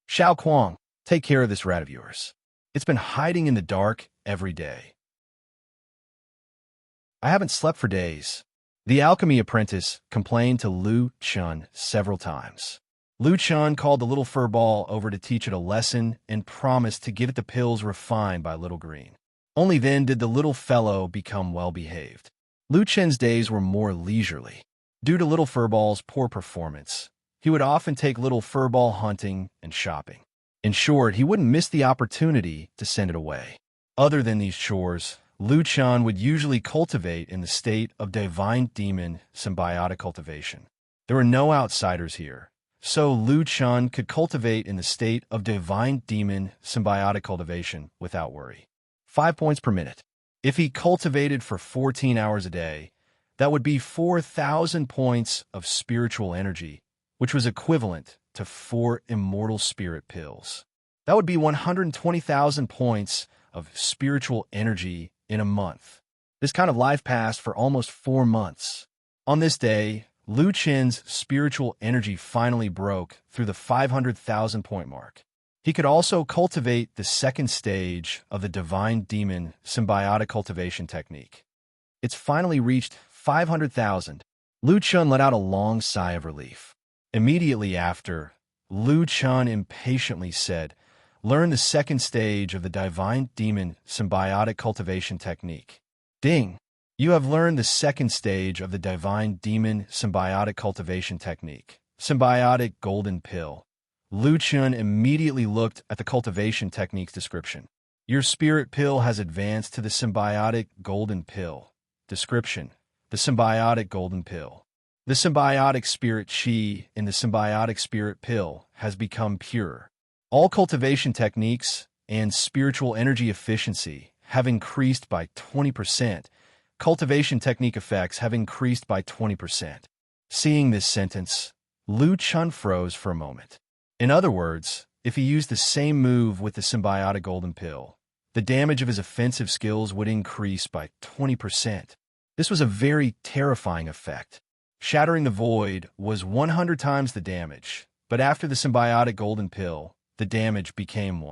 Speaker 1: Xiao Kuang, take care of this rat of yours. It's been hiding in the dark every day. I haven't slept for days. The alchemy apprentice complained to Lu Chun several times. Lu Chun called the Little Fur Ball over to teach it a lesson and promised to give it the pills refined by Little Green. Only then did the little fellow become well-behaved. Lu Chun's days were more leisurely. Due to Little Fur Ball's poor performance, he would often take Little Fur Ball hunting and shopping. In short, he wouldn't miss the opportunity to send it away. Other than these chores, Lu Chun would usually cultivate in the state of divine demon symbiotic cultivation. There were no outsiders here, so Lu Chun could cultivate in the state of divine demon symbiotic cultivation without worry. 5 points per minute. If he cultivated for 14 hours a day, that would be 4,000 points of spiritual energy, which was equivalent to 4 immortal spirit pills. That would be 120,000 points of spiritual energy in a month. This kind of life passed for almost 4 months. On this day, Lu Chen's spiritual energy finally broke through the 500,000 point mark. He could also cultivate the second stage of the divine demon symbiotic cultivation technique. It's finally reached 500,000. Lu Chun let out a long sigh of relief. Immediately after, Lu Chun impatiently said, "Learn the second stage of the divine demon symbiotic cultivation technique." Ding! You have learned the second stage of the divine demon symbiotic cultivation technique. Symbiotic golden pill. Lu Chun immediately looked at the cultivation technique's description. Your spirit pill has advanced to the symbiotic golden pill. Description: the symbiotic golden pill. The symbiotic spirit chi in the symbiotic spirit pill has become pure. All cultivation techniques and spiritual energy efficiency have increased by 20%. Cultivation technique effects have increased by 20%. Seeing this sentence, Lu Chun froze for a moment. In other words, if he used the same move with the symbiotic golden pill, the damage of his offensive skills would increase by 20%. This was a very terrifying effect. Shattering the void was 100 times the damage, but after the symbiotic golden pill, the damage became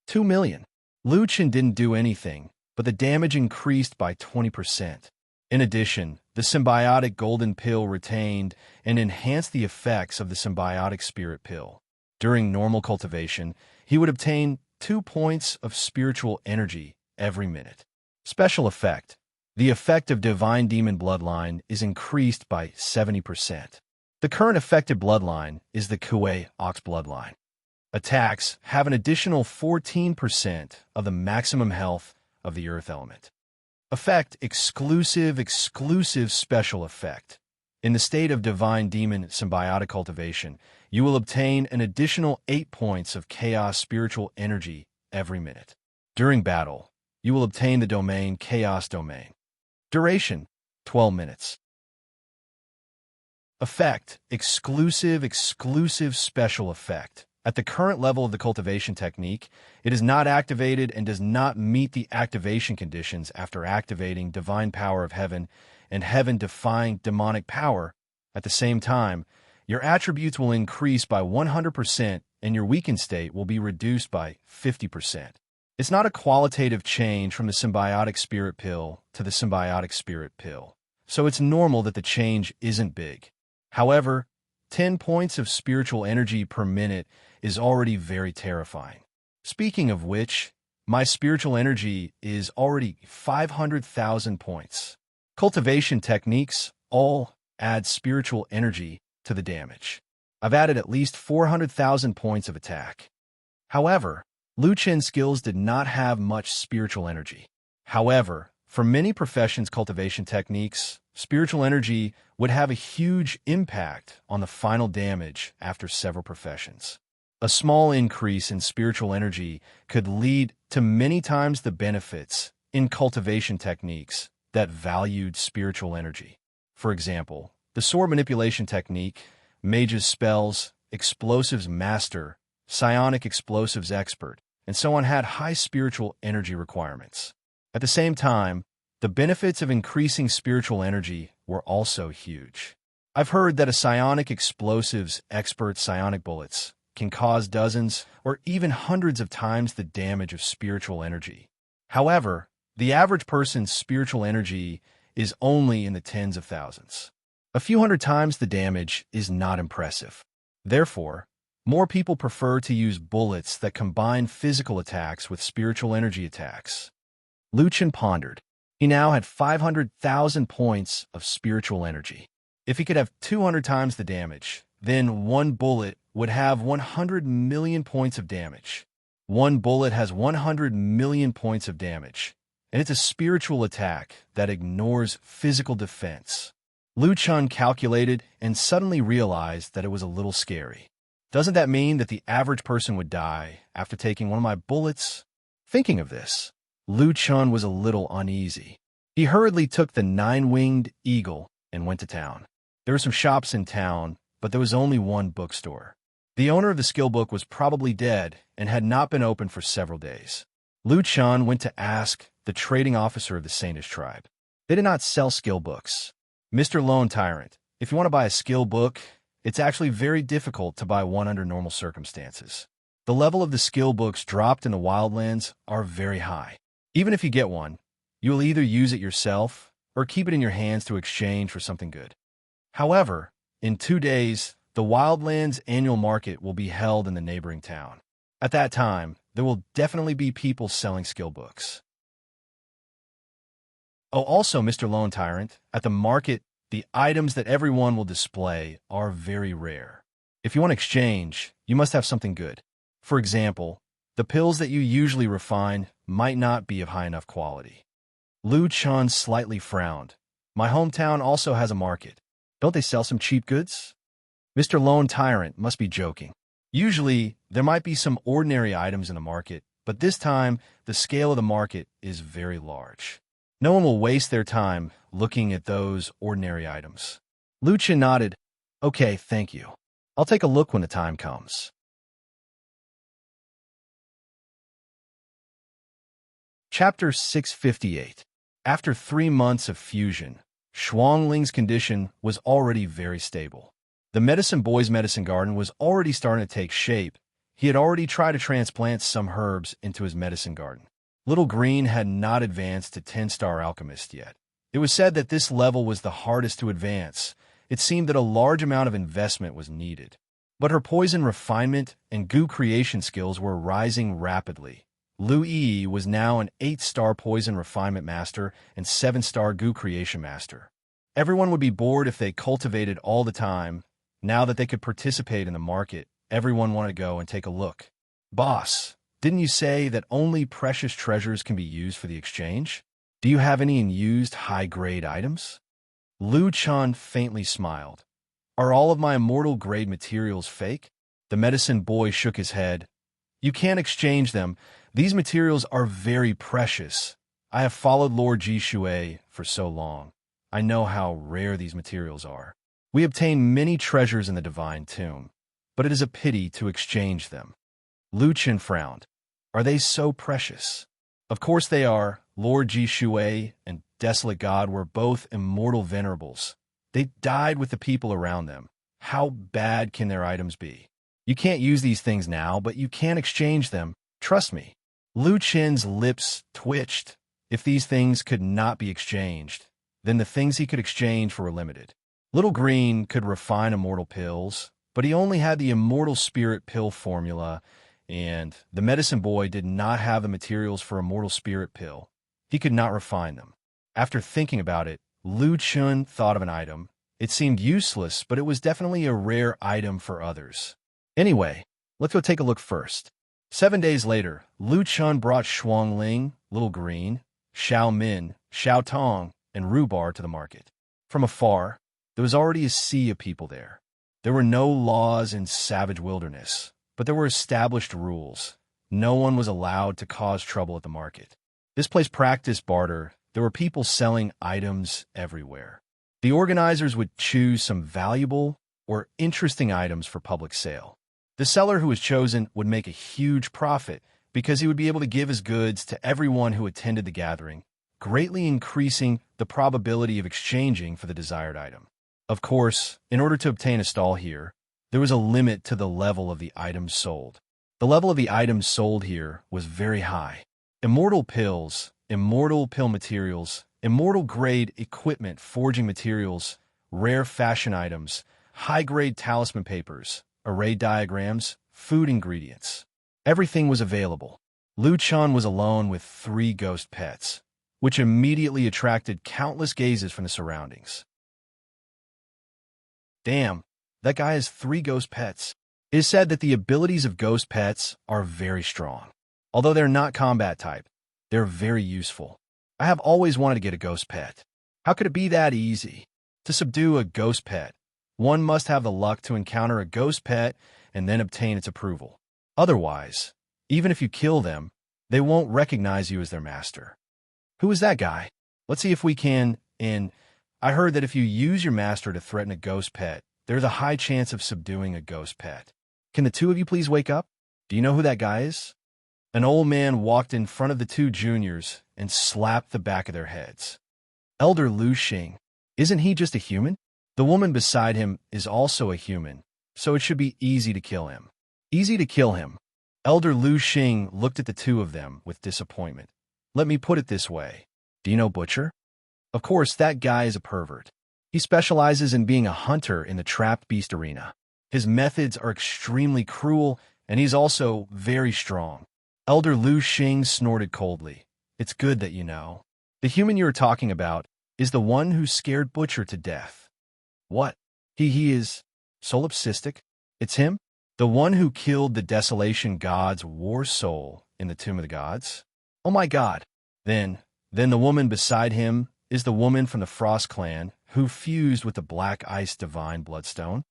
Speaker 1: 2 million. Lu Chun didn't do anything, but the damage increased by 20%. In addition, the symbiotic golden pill retained and enhanced the effects of the symbiotic spirit pill. During normal cultivation, he would obtain 2 points of spiritual energy every minute. Special effect: the effect of divine demon bloodline is increased by 70%. The current affected bloodline is the Kuei Ox bloodline. Attacks have an additional 14% of the maximum health of the earth element. Effect: exclusive special effect. In the state of divine demon symbiotic cultivation, you will obtain an additional 8 points of chaos spiritual energy every minute. During battle, you will obtain the domain Chaos Domain. Duration: 12 minutes. Effect: exclusive special effect. At the current level of the cultivation technique, it is not activated and does not meet the activation conditions after activating divine power of heaven and heaven-defying demonic power. At the same time, your attributes will increase by 100% and your weakened state will be reduced by 50%. It's not a qualitative change from the symbiotic spirit pill to the symbiotic spirit pill, so it's normal that the change isn't big. However, 10 points of spiritual energy per minute is already very terrifying. Speaking of which, my spiritual energy is already 500,000 points. Cultivation techniques all add spiritual energy to the damage. I've added at least 400,000 points of attack. However, Lu Chen's skills did not have much spiritual energy. However, for many professions' cultivation techniques, spiritual energy would have a huge impact on the final damage after several professions. A small increase in spiritual energy could lead to many times the benefits in cultivation techniques that valued spiritual energy. For example, the sword manipulation technique, mage's spells, explosives master, psionic explosives expert, and so on had high spiritual energy requirements. At the same time, the benefits of increasing spiritual energy were also huge. I've heard that a psionic explosives expert psionic bullets can cause dozens or even hundreds of times the damage of spiritual energy. However, the average person's spiritual energy is only in the tens of thousands. A few hundred times the damage is not impressive. Therefore, more people prefer to use bullets that combine physical attacks with spiritual energy attacks. Lu Chen pondered. He now had 500,000 points of spiritual energy. If he could have 200 times the damage, then one bullet would have 100 million points of damage. One bullet has 100 million points of damage, and it's a spiritual attack that ignores physical defense. Lu Chun calculated and suddenly realized that it was a little scary. Doesn't that mean that the average person would die after taking one of my bullets? Thinking of this, Lu Chun was a little uneasy. He hurriedly took the nine-winged eagle and went to town. There were some shops in town, but there was only one bookstore. The owner of the skill book was probably dead and had not been open for several days. Lu Chun went to ask the trading officer of the Sainish tribe. They did not sell skill books. Mr. Lone Tyrant, if you want to buy a skill book, it's actually very difficult to buy one under normal circumstances. The level of the skill books dropped in the wildlands are very high. Even if you get one, you will either use it yourself or keep it in your hands to exchange for something good. However, in 2 days, the Wildlands annual market will be held in the neighboring town. At that time, there will definitely be people selling skill books. Oh, also, Mr. Lone Tyrant, at the market, the items that everyone will display are very rare. If you want to exchange, you must have something good. For example, the pills that you usually refine might not be of high enough quality. Lu Chun slightly frowned. My hometown also has a market. Don't they sell some cheap goods? Mr. Lone Tyrant must be joking. Usually, there might be some ordinary items in the market, but this time, the scale of the market is very large. No one will waste their time looking at those ordinary items. Lu Chen nodded. Okay, thank you. I'll take a look when the time comes. Chapter 658. After 3 months of fusion, Shuangling's condition was already very stable. The medicine boy's medicine garden was already starting to take shape. He had already tried to transplant some herbs into his medicine garden. Little Green had not advanced to 10-star alchemist yet. It was said that this level was the hardest to advance. It seemed that a large amount of investment was needed. But her poison refinement and goo creation skills were rising rapidly. Lu Yi was now an 8-star poison refinement master and 7-star goo creation master. Everyone would be bored if they cultivated all the time. Now that they could participate in the market, everyone wanted to go and take a look. Boss, didn't you say that only precious treasures can be used for the exchange? Do you have any unused high-grade items? Lu Chun faintly smiled. Are all of my immortal-grade materials fake? The medicine boy shook his head. You can't exchange them. These materials are very precious. I have followed Lord Ji Shui for so long. I know how rare these materials are. We obtain many treasures in the divine tomb, but it is a pity to exchange them. Lu Chen frowned. Are they so precious? Of course they are. Lord Ji Shui and Desolate God were both immortal venerables. They died with the people around them. How bad can their items be? You can't use these things now, but you can exchange them. Trust me. Lu Chen's lips twitched. If these things could not be exchanged, then the things he could exchange were limited. Little Green could refine immortal pills, but he only had the immortal spirit pill formula, and the medicine boy did not have the materials for immortal spirit pill. He could not refine them. After thinking about it, Lu Chun thought of an item. It seemed useless, but it was definitely a rare item for others. Anyway, let's go take a look first. 7 days later, Lu Chun brought Shuangling, Little Green, Xiao Min, Xiao Tong, and Rhubarb to the market. From afar, there was already a sea of people there. There were no laws in savage wilderness, but there were established rules. No one was allowed to cause trouble at the market. This place practiced barter. There were people selling items everywhere. The organizers would choose some valuable or interesting items for public sale. The seller who was chosen would make a huge profit because he would be able to give his goods to everyone who attended the gathering, greatly increasing the probability of exchanging for the desired item. Of course, in order to obtain a stall here, there was a limit to the level of the items sold. The level of the items sold here was very high. Immortal pills, immortal pill materials, immortal grade equipment, forging materials, rare fashion items, high-grade talisman papers, array diagrams, food ingredients. Everything was available. Lu Chun was alone with 3 ghost pets, which immediately attracted countless gazes from the surroundings. Damn, that guy has 3 ghost pets. It is said that the abilities of ghost pets are very strong. Although they're not combat type, they're very useful. I have always wanted to get a ghost pet. How could it be that easy? To subdue a ghost pet, one must have the luck to encounter a ghost pet and then obtain its approval. Otherwise, even if you kill them, they won't recognize you as their master. Who is that guy? Let's see if we can. I heard that if you use your master to threaten a ghost pet, there's a high chance of subduing a ghost pet. Can the 2 of you please wake up? Do you know who that guy is? An old man walked in front of the 2 juniors and slapped the back of their heads. Elder Lu Xing, isn't he just a human? The woman beside him is also a human, so it should be easy to kill him. Easy to kill him. Elder Lu Xing looked at the 2 of them with disappointment. Let me put it this way. Do you know Butcher? Of course, that guy is a pervert. He specializes in being a hunter in the trapped beast arena. His methods are extremely cruel, and he's also very strong. Elder Lu Xing snorted coldly. It's good that you know. The human you are talking about is the one who scared Butcher to death. What? He is solipsistic? It's him? The one who killed the Desolation God's war soul in the Tomb of the Gods? Oh my God. Then the woman beside him is the woman from the Frost clan who fused with the Black Ice Divine Bloodstone?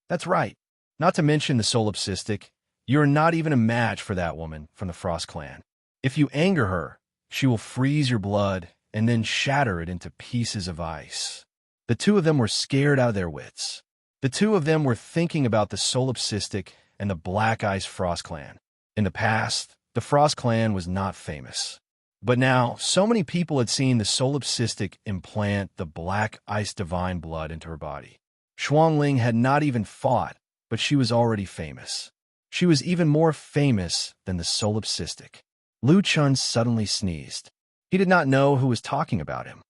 Speaker 1: That's right. Not to mention the solipsistic, you are not even a match for that woman from the Frost clan. If you anger her, she will freeze your blood and then shatter it into pieces of ice. The 2 of them were scared out of their wits. The 2 of them were thinking about the solipsistic and the Black Ice Frost clan. In the past, the Frost clan was not famous. But now, so many people had seen the solipsistic implant the Black Ice Divine blood into her body. Xuanling had not even fought, but she was already famous. She was even more famous than the solipsistic. Lu Chun suddenly sneezed. He did not know who was talking about him.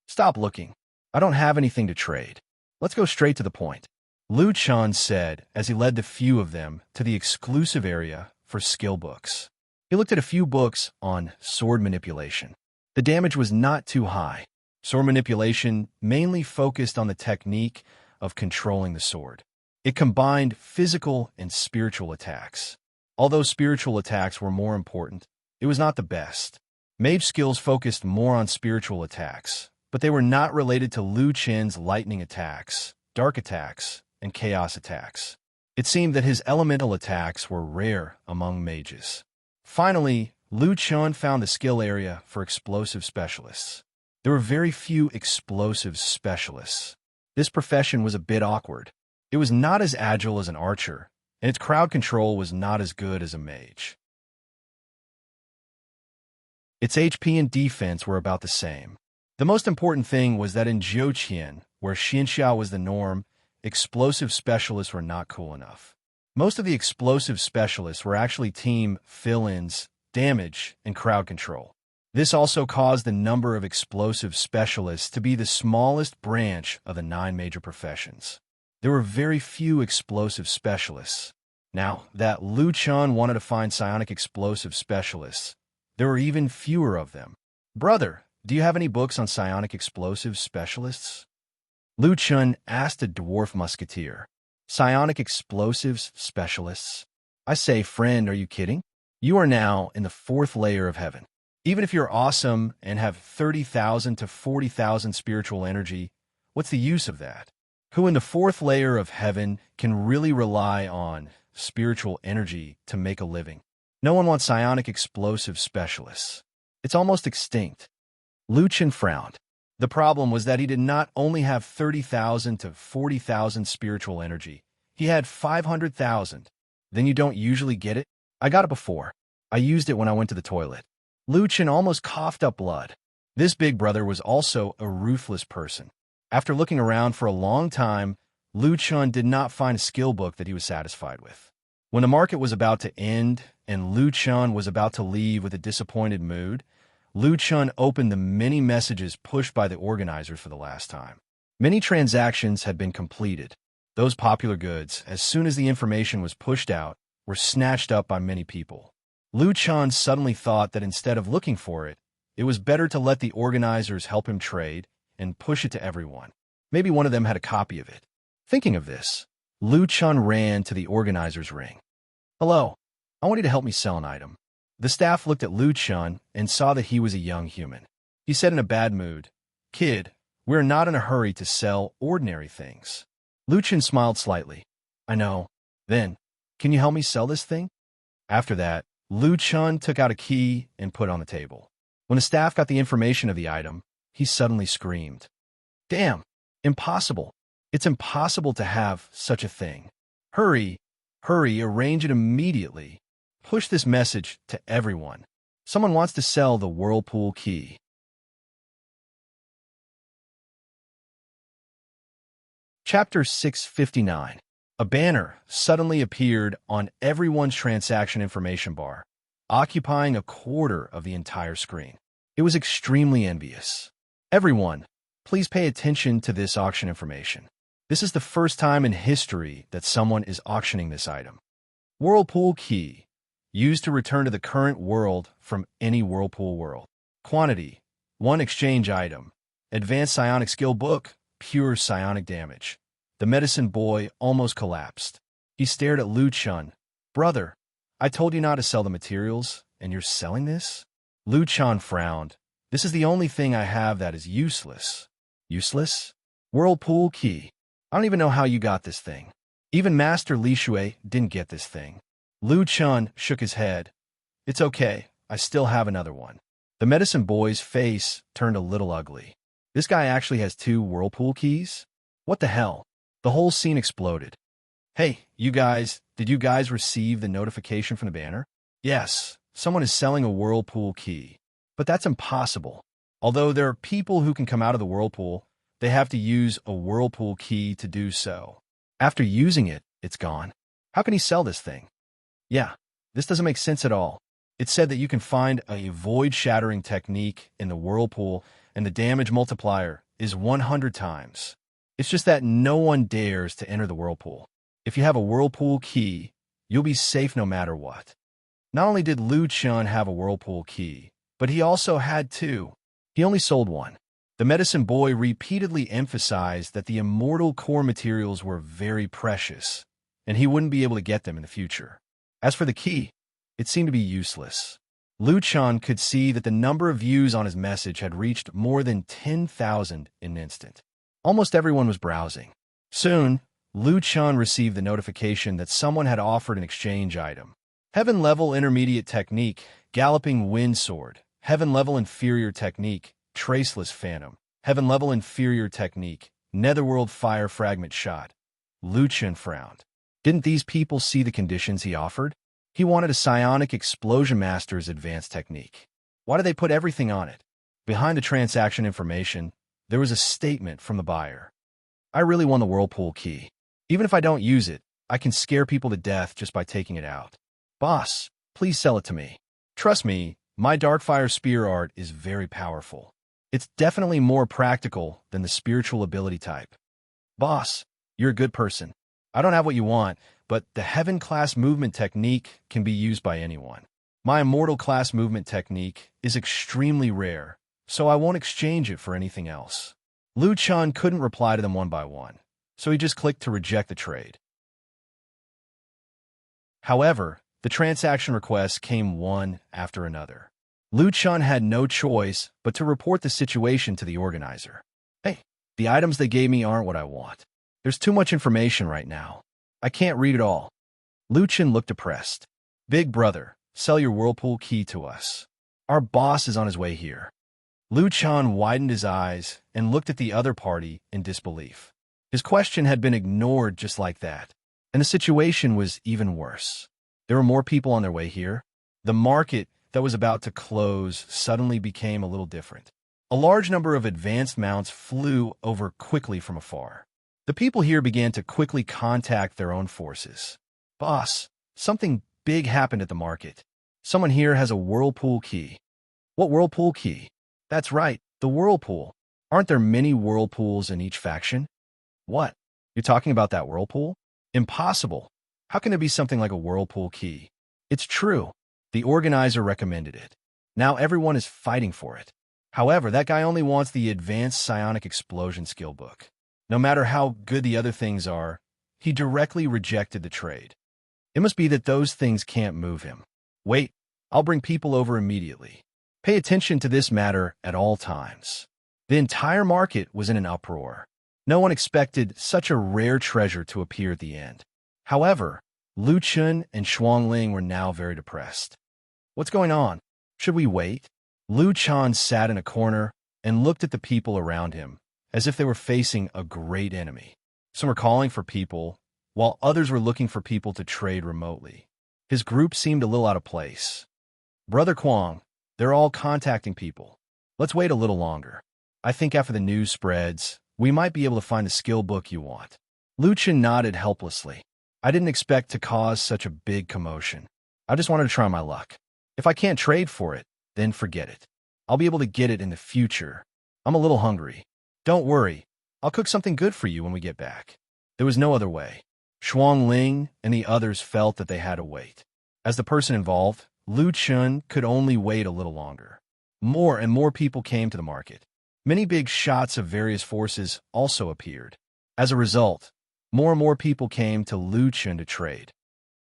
Speaker 1: Stop looking. I don't have anything to trade. Let's go straight to the point. Lu Chun said as he led the few of them to the exclusive area for skill books. He looked at a few books on sword manipulation. The damage was not too high. Sword manipulation mainly focused on the technique of controlling the sword. It combined physical and spiritual attacks. Although spiritual attacks were more important, it was not the best. Mage skills focused more on spiritual attacks, but they were not related to Lu Chen's lightning attacks, dark attacks, and chaos attacks. It seemed that his elemental attacks were rare among mages. Finally, Lu Chun found the skill area for explosive specialists. There were very few explosive specialists. This profession was a bit awkward. It was not as agile as an archer, and its crowd control was not as good as a mage. Its HP and defense were about the same. The most important thing was that in Jiuqian, where Xianxia was the norm, explosive specialists were not cool enough. Most of the explosive specialists were actually team fill-ins, damage, and crowd control. This also caused the number of explosive specialists to be the smallest branch of the 9 major professions. There were very few explosive specialists. Now that Lu Chun wanted to find psionic explosive specialists, there were even fewer of them. Brother, do you have any books on psionic explosive specialists? Lu Chun asked a dwarf musketeer. Psionic explosives specialists? I say, friend, are you kidding? You are now in the 4th layer of heaven. Even if you're awesome and have 30,000 to 40,000 spiritual energy, what's the use of that? Who in the 4th layer of heaven can really rely on spiritual energy to make a living? No one wants psionic explosive specialists. It's almost extinct. Lu Chen frowned. The problem was that he did not only have 30,000 to 40,000 spiritual energy, he had 500,000. Then you don't usually get it? I got it before. I used it when I went to the toilet. Lu Chen almost coughed up blood. This big brother was also a ruthless person. After looking around for a long time, Lu Chen did not find a skill book that he was satisfied with. When the market was about to end and Lu Chen was about to leave with a disappointed mood, Lu Chen opened the many messages pushed by the organizers for the last time. Many transactions had been completed. Those popular goods, as soon as the information was pushed out, were snatched up by many people. Lu Chen suddenly thought that instead of looking for it, it was better to let the organizers help him trade and push it to everyone. Maybe one of them had a copy of it. Thinking of this, Lu Chen ran to the organizer's ring. "Hello, I want you to help me sell an item." The staff looked at Lu Chen and saw that he was a young human. He said in a bad mood, "Kid, we're not in a hurry to sell ordinary things." Lu Chen smiled slightly. "I know. Then, can you help me sell this thing?" After that, Lu Chen took out a key and put it on the table. When the staff got the information of the item, he suddenly screamed, "Damn! Impossible! It's impossible to have such a thing. Hurry, hurry, arrange it immediately. Push this message to everyone. Someone wants to sell the whirlpool key." Chapter 659. A banner suddenly appeared on everyone's transaction information bar, occupying a quarter of the entire screen. It was extremely envious. "Everyone, please pay attention to this auction information. This is the first time in history that someone is auctioning this item. Whirlpool key, used to return to the current world from any whirlpool world. Quantity, 1 exchange item. Advanced psionic skill book, pure psionic damage." The medicine boy almost collapsed. He stared at Lu Chen. "Brother, I told you not to sell the materials, and you're selling this?" Lu Chen frowned. "This is the only thing I have that is useless." "Useless? Whirlpool key. I don't even know how you got this thing. Even Master Li Shui didn't get this thing." Lu Chen shook his head. "It's okay, I still have another one." The medicine boy's face turned a little ugly. This guy actually has 2 whirlpool keys? What the hell? The whole scene exploded. "Hey, you guys, did you guys receive the notification from the banner?" "Yes, someone is selling a whirlpool key. But that's impossible. Although there are people who can come out of the whirlpool, they have to use a whirlpool key to do so. After using it, it's gone. How can he sell this thing?" "Yeah, this doesn't make sense at all. It said that you can find a void-shattering technique in the whirlpool, and the damage multiplier is 100 times. It's just that no one dares to enter the whirlpool. If you have a whirlpool key, you'll be safe no matter what." Not only did Lu Chen have a whirlpool key, but he also had 2. He only sold 1. The medicine boy repeatedly emphasized that the immortal core materials were very precious, and he wouldn't be able to get them in the future. As for the key, it seemed to be useless. Lu Chen could see that the number of views on his message had reached more than 10,000 in an instant. Almost everyone was browsing. Soon, Lu Chen received the notification that someone had offered an exchange item. Heaven Level Intermediate Technique, Galloping Wind Sword. Heaven Level Inferior Technique, Traceless Phantom. Heaven Level Inferior Technique, Netherworld Fire Fragment Shot. Lu Chen frowned. Didn't these people see the conditions he offered? He wanted a Psionic Explosion Master's advanced technique. Why did they put everything on it? Behind the transaction information, there was a statement from the buyer. "I really want the whirlpool key. Even if I don't use it, I can scare people to death just by taking it out. Boss, please sell it to me. Trust me, my Darkfire Spear art is very powerful. It's definitely more practical than the spiritual ability type. Boss, you're a good person. I don't have what you want, but the Heaven class movement technique can be used by anyone. My Immortal class movement technique is extremely rare, so I won't exchange it for anything else." Lu Chen couldn't reply to them one by one, so he just clicked to reject the trade. However, the transaction requests came one after another. Lu Chen had no choice but to report the situation to the organizer. "Hey, the items they gave me aren't what I want. There's too much information right now. I can't read it all." Lu Chen looked depressed. "Big brother, sell your whirlpool key to us. Our boss is on his way here." Lu Chan widened his eyes and looked at the other party in disbelief. His question had been ignored just like that, and the situation was even worse. There were more people on their way here. The market that was about to close suddenly became a little different. A large number of advanced mounts flew over quickly from afar. The people here began to quickly contact their own forces. Boss, something big happened at the market. Someone here has a whirlpool key. What whirlpool key? That's right, the whirlpool. Aren't there many whirlpools in each faction? What? You're talking about that whirlpool? Impossible. How can it be something like a whirlpool key? It's true. The organizer recommended it. Now everyone is fighting for it. However, that guy only wants the advanced psionic explosion skill book. No matter how good the other things are, he directly rejected the trade. It must be that those things can't move him. Wait, I'll bring people over immediately. Pay attention to this matter at all times. The entire market was in an uproar. No one expected such a rare treasure to appear at the end. However, Lu Chun and Shuangling were now very depressed. What's going on? Should we wait? Lu Chan sat in a corner and looked at the people around him, as if they were facing a great enemy. Some were calling for people, while others were looking for people to trade remotely. His group seemed a little out of place. Brother Kwang, they're all contacting people. Let's wait a little longer. I think after the news spreads, we might be able to find the skill book you want. Lu Chen nodded helplessly. I didn't expect to cause such a big commotion. I just wanted to try my luck. If I can't trade for it, then forget it. I'll be able to get it in the future. I'm a little hungry. Don't worry. I'll cook something good for you when we get back. There was no other way. Shuang Ling and the others felt that they had to wait. As the person involved, Lu Chun could only wait a little longer. More and more people came to the market. Many big shots of various forces also appeared. As a result, more and more people came to Lu Chun to trade.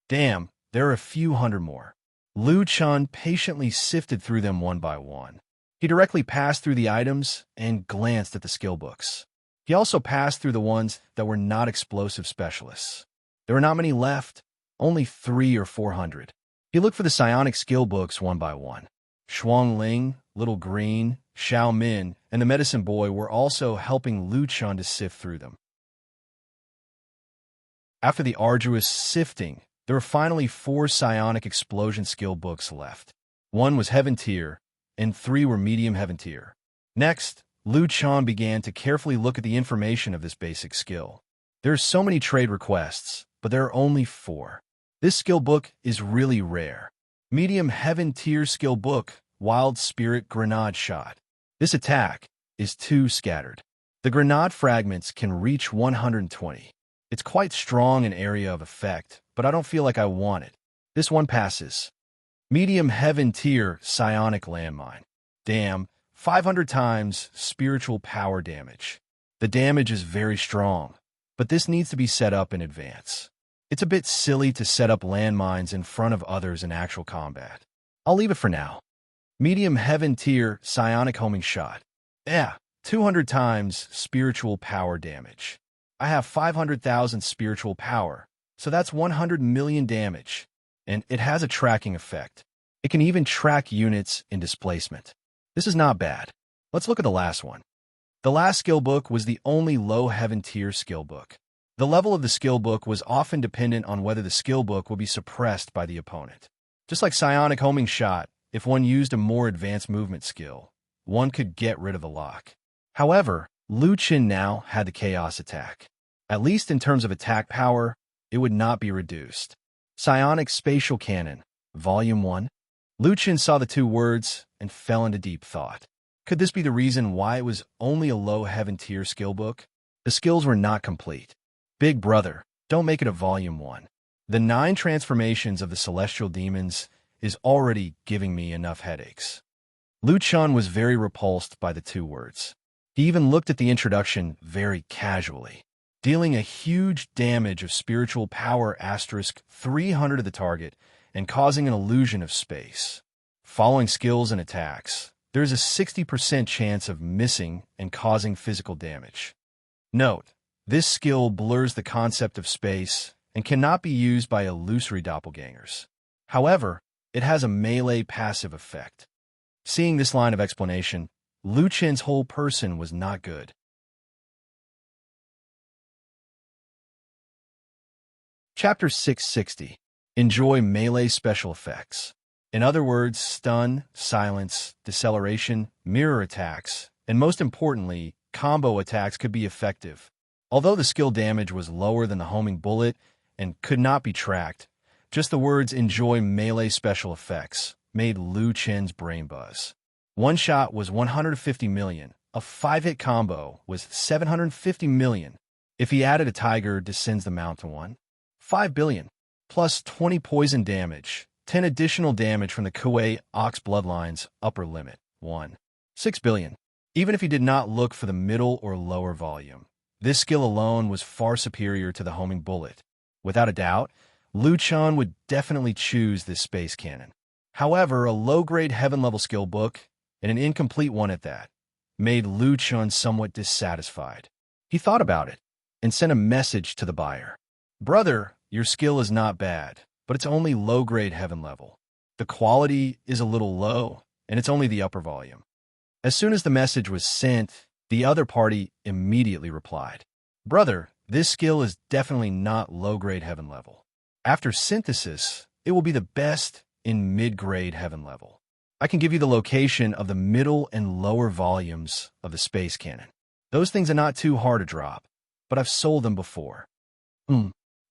Speaker 1: Damn, there are a few hundred more. Lu Chun patiently sifted through them one by one. He directly passed through the items and glanced at the skill books. He also passed through the ones that were not explosive specialists. There were not many left, only 300 or 400. He looked for the psionic skill books one by one. Shuang Ling, Little Green, Xiao Min, and the medicine boy were also helping Lu Chun to sift through them. After the arduous sifting, there were finally 4 psionic explosion skill books left. 1 was Heaven Tier, and 3 were Medium Heaven Tier. Next, Lu Chun began to carefully look at the information of this basic skill. There are so many trade requests, but there are only 4. This skill book is really rare. Medium Heaven Tier skill book, Wild Spirit Grenade Shot. This attack is too scattered. The grenade fragments can reach 120. It's quite strong in area of effect, but I don't feel like I want it. This one passes. Medium Heaven Tier Psionic Landmine. Damn, 500 times spiritual power damage. The damage is very strong, but this needs to be set up in advance. It's a bit silly to set up landmines in front of others in actual combat. I'll leave it for now. Medium Heaven Tier Psionic Homing Shot. 200 times spiritual power damage. I have 500,000 spiritual power, so that's 100 million damage, and it has a tracking effect. It can even track units in displacement. This is not bad. Let's look at the last one. The last skill book was the only low Heaven Tier skill book. The level of the skill book was often dependent on whether the skill book would be suppressed by the opponent. Just like Psionic Homing Shot, if one used a more advanced movement skill, one could get rid of the lock. However, Lu Chen now had the Chaos Attack. At least in terms of attack power, it would not be reduced. Psionic Spatial Cannon, Volume 1. Lu Chen saw the 2 words and fell into deep thought. Could this be the reason why it was only a low Heaven Tier skill book? The skills were not complete. Big brother, don't make it a Volume 1. The 9 transformations of the celestial demons is already giving me enough headaches. Lu Chun was very repulsed by the 2 words. He even looked at the introduction very casually. Dealing a huge damage of spiritual power * 300 to the target and causing an illusion of space. Following skills and attacks, there is a 60% chance of missing and causing physical damage. Note, this skill blurs the concept of space and cannot be used by illusory doppelgangers. However, it has a melee passive effect. Seeing this line of explanation, Lu Chen's whole person was not good. Chapter 660. Enjoy melee special effects. In other words, stun, silence, deceleration, mirror attacks, and most importantly, combo attacks could be effective. Although the skill damage was lower than the homing bullet and could not be tracked, just the words "enjoy melee special effects" made Lu Chen's brain buzz. One shot was 150 million. A 5-hit combo was 750 million. If he added a tiger descends the mountain one, 5 billion. Plus 20 poison damage, 10 additional damage from the Kuei Ox bloodlines upper limit, 1. 6 billion. Even if he did not look for the middle or lower volume, this skill alone was far superior to the homing bullet. Without a doubt, Lu Chen would definitely choose this space cannon. However, a low-grade heaven-level skill book, and an incomplete one at that, made Lu Chen somewhat dissatisfied. He thought about it and sent a message to the buyer. "Brother, your skill is not bad, but it's only low-grade heaven level. The quality is a little low, and it's only the upper volume." As soon as the message was sent, the other party immediately replied, "Brother, this skill is definitely not low-grade heaven level. After synthesis, it will be the best in mid-grade heaven level. I can give you the location of the middle and lower volumes of the space cannon. Those things are not too hard to drop, but I've sold them before."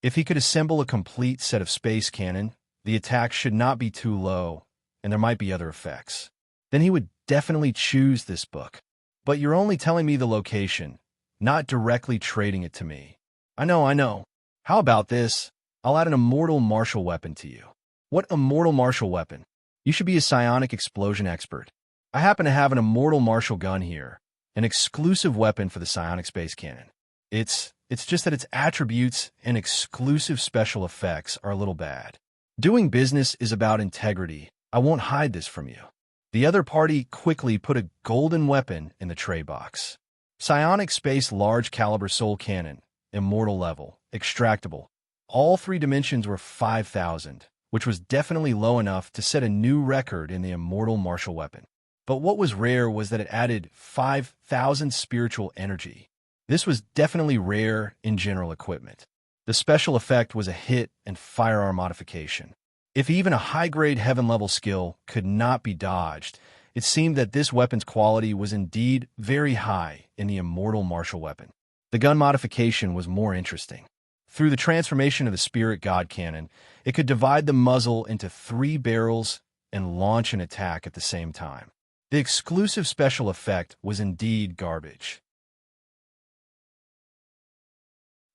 Speaker 1: If he could assemble a complete set of space cannon, the attack should not be too low, and there might be other effects. Then he would definitely choose this book. But you're only telling me the location, not directly trading it to me. I know. How about this? I'll add an immortal martial weapon to you. What immortal martial weapon? You should be a psionic explosion expert. I happen to have an immortal martial gun here, an exclusive weapon for the psionic space cannon. It's just that its attributes and exclusive special effects are a little bad. Doing business is about integrity. I won't hide this from you. The other party quickly put a golden weapon in the tray box. Psionic space large caliber soul cannon, immortal level, extractable. All 3 dimensions were 5,000, which was definitely low enough to set a new record in the immortal martial weapon. But what was rare was that it added 5,000 spiritual energy. This was definitely rare in general equipment. The special effect was a hit and firearm modification. If even a high-grade heaven-level skill could not be dodged, it seemed that this weapon's quality was indeed very high in the immortal martial weapon. The gun modification was more interesting. Through the transformation of the spirit god cannon, it could divide the muzzle into 3 barrels and launch an attack at the same time. The exclusive special effect was indeed garbage.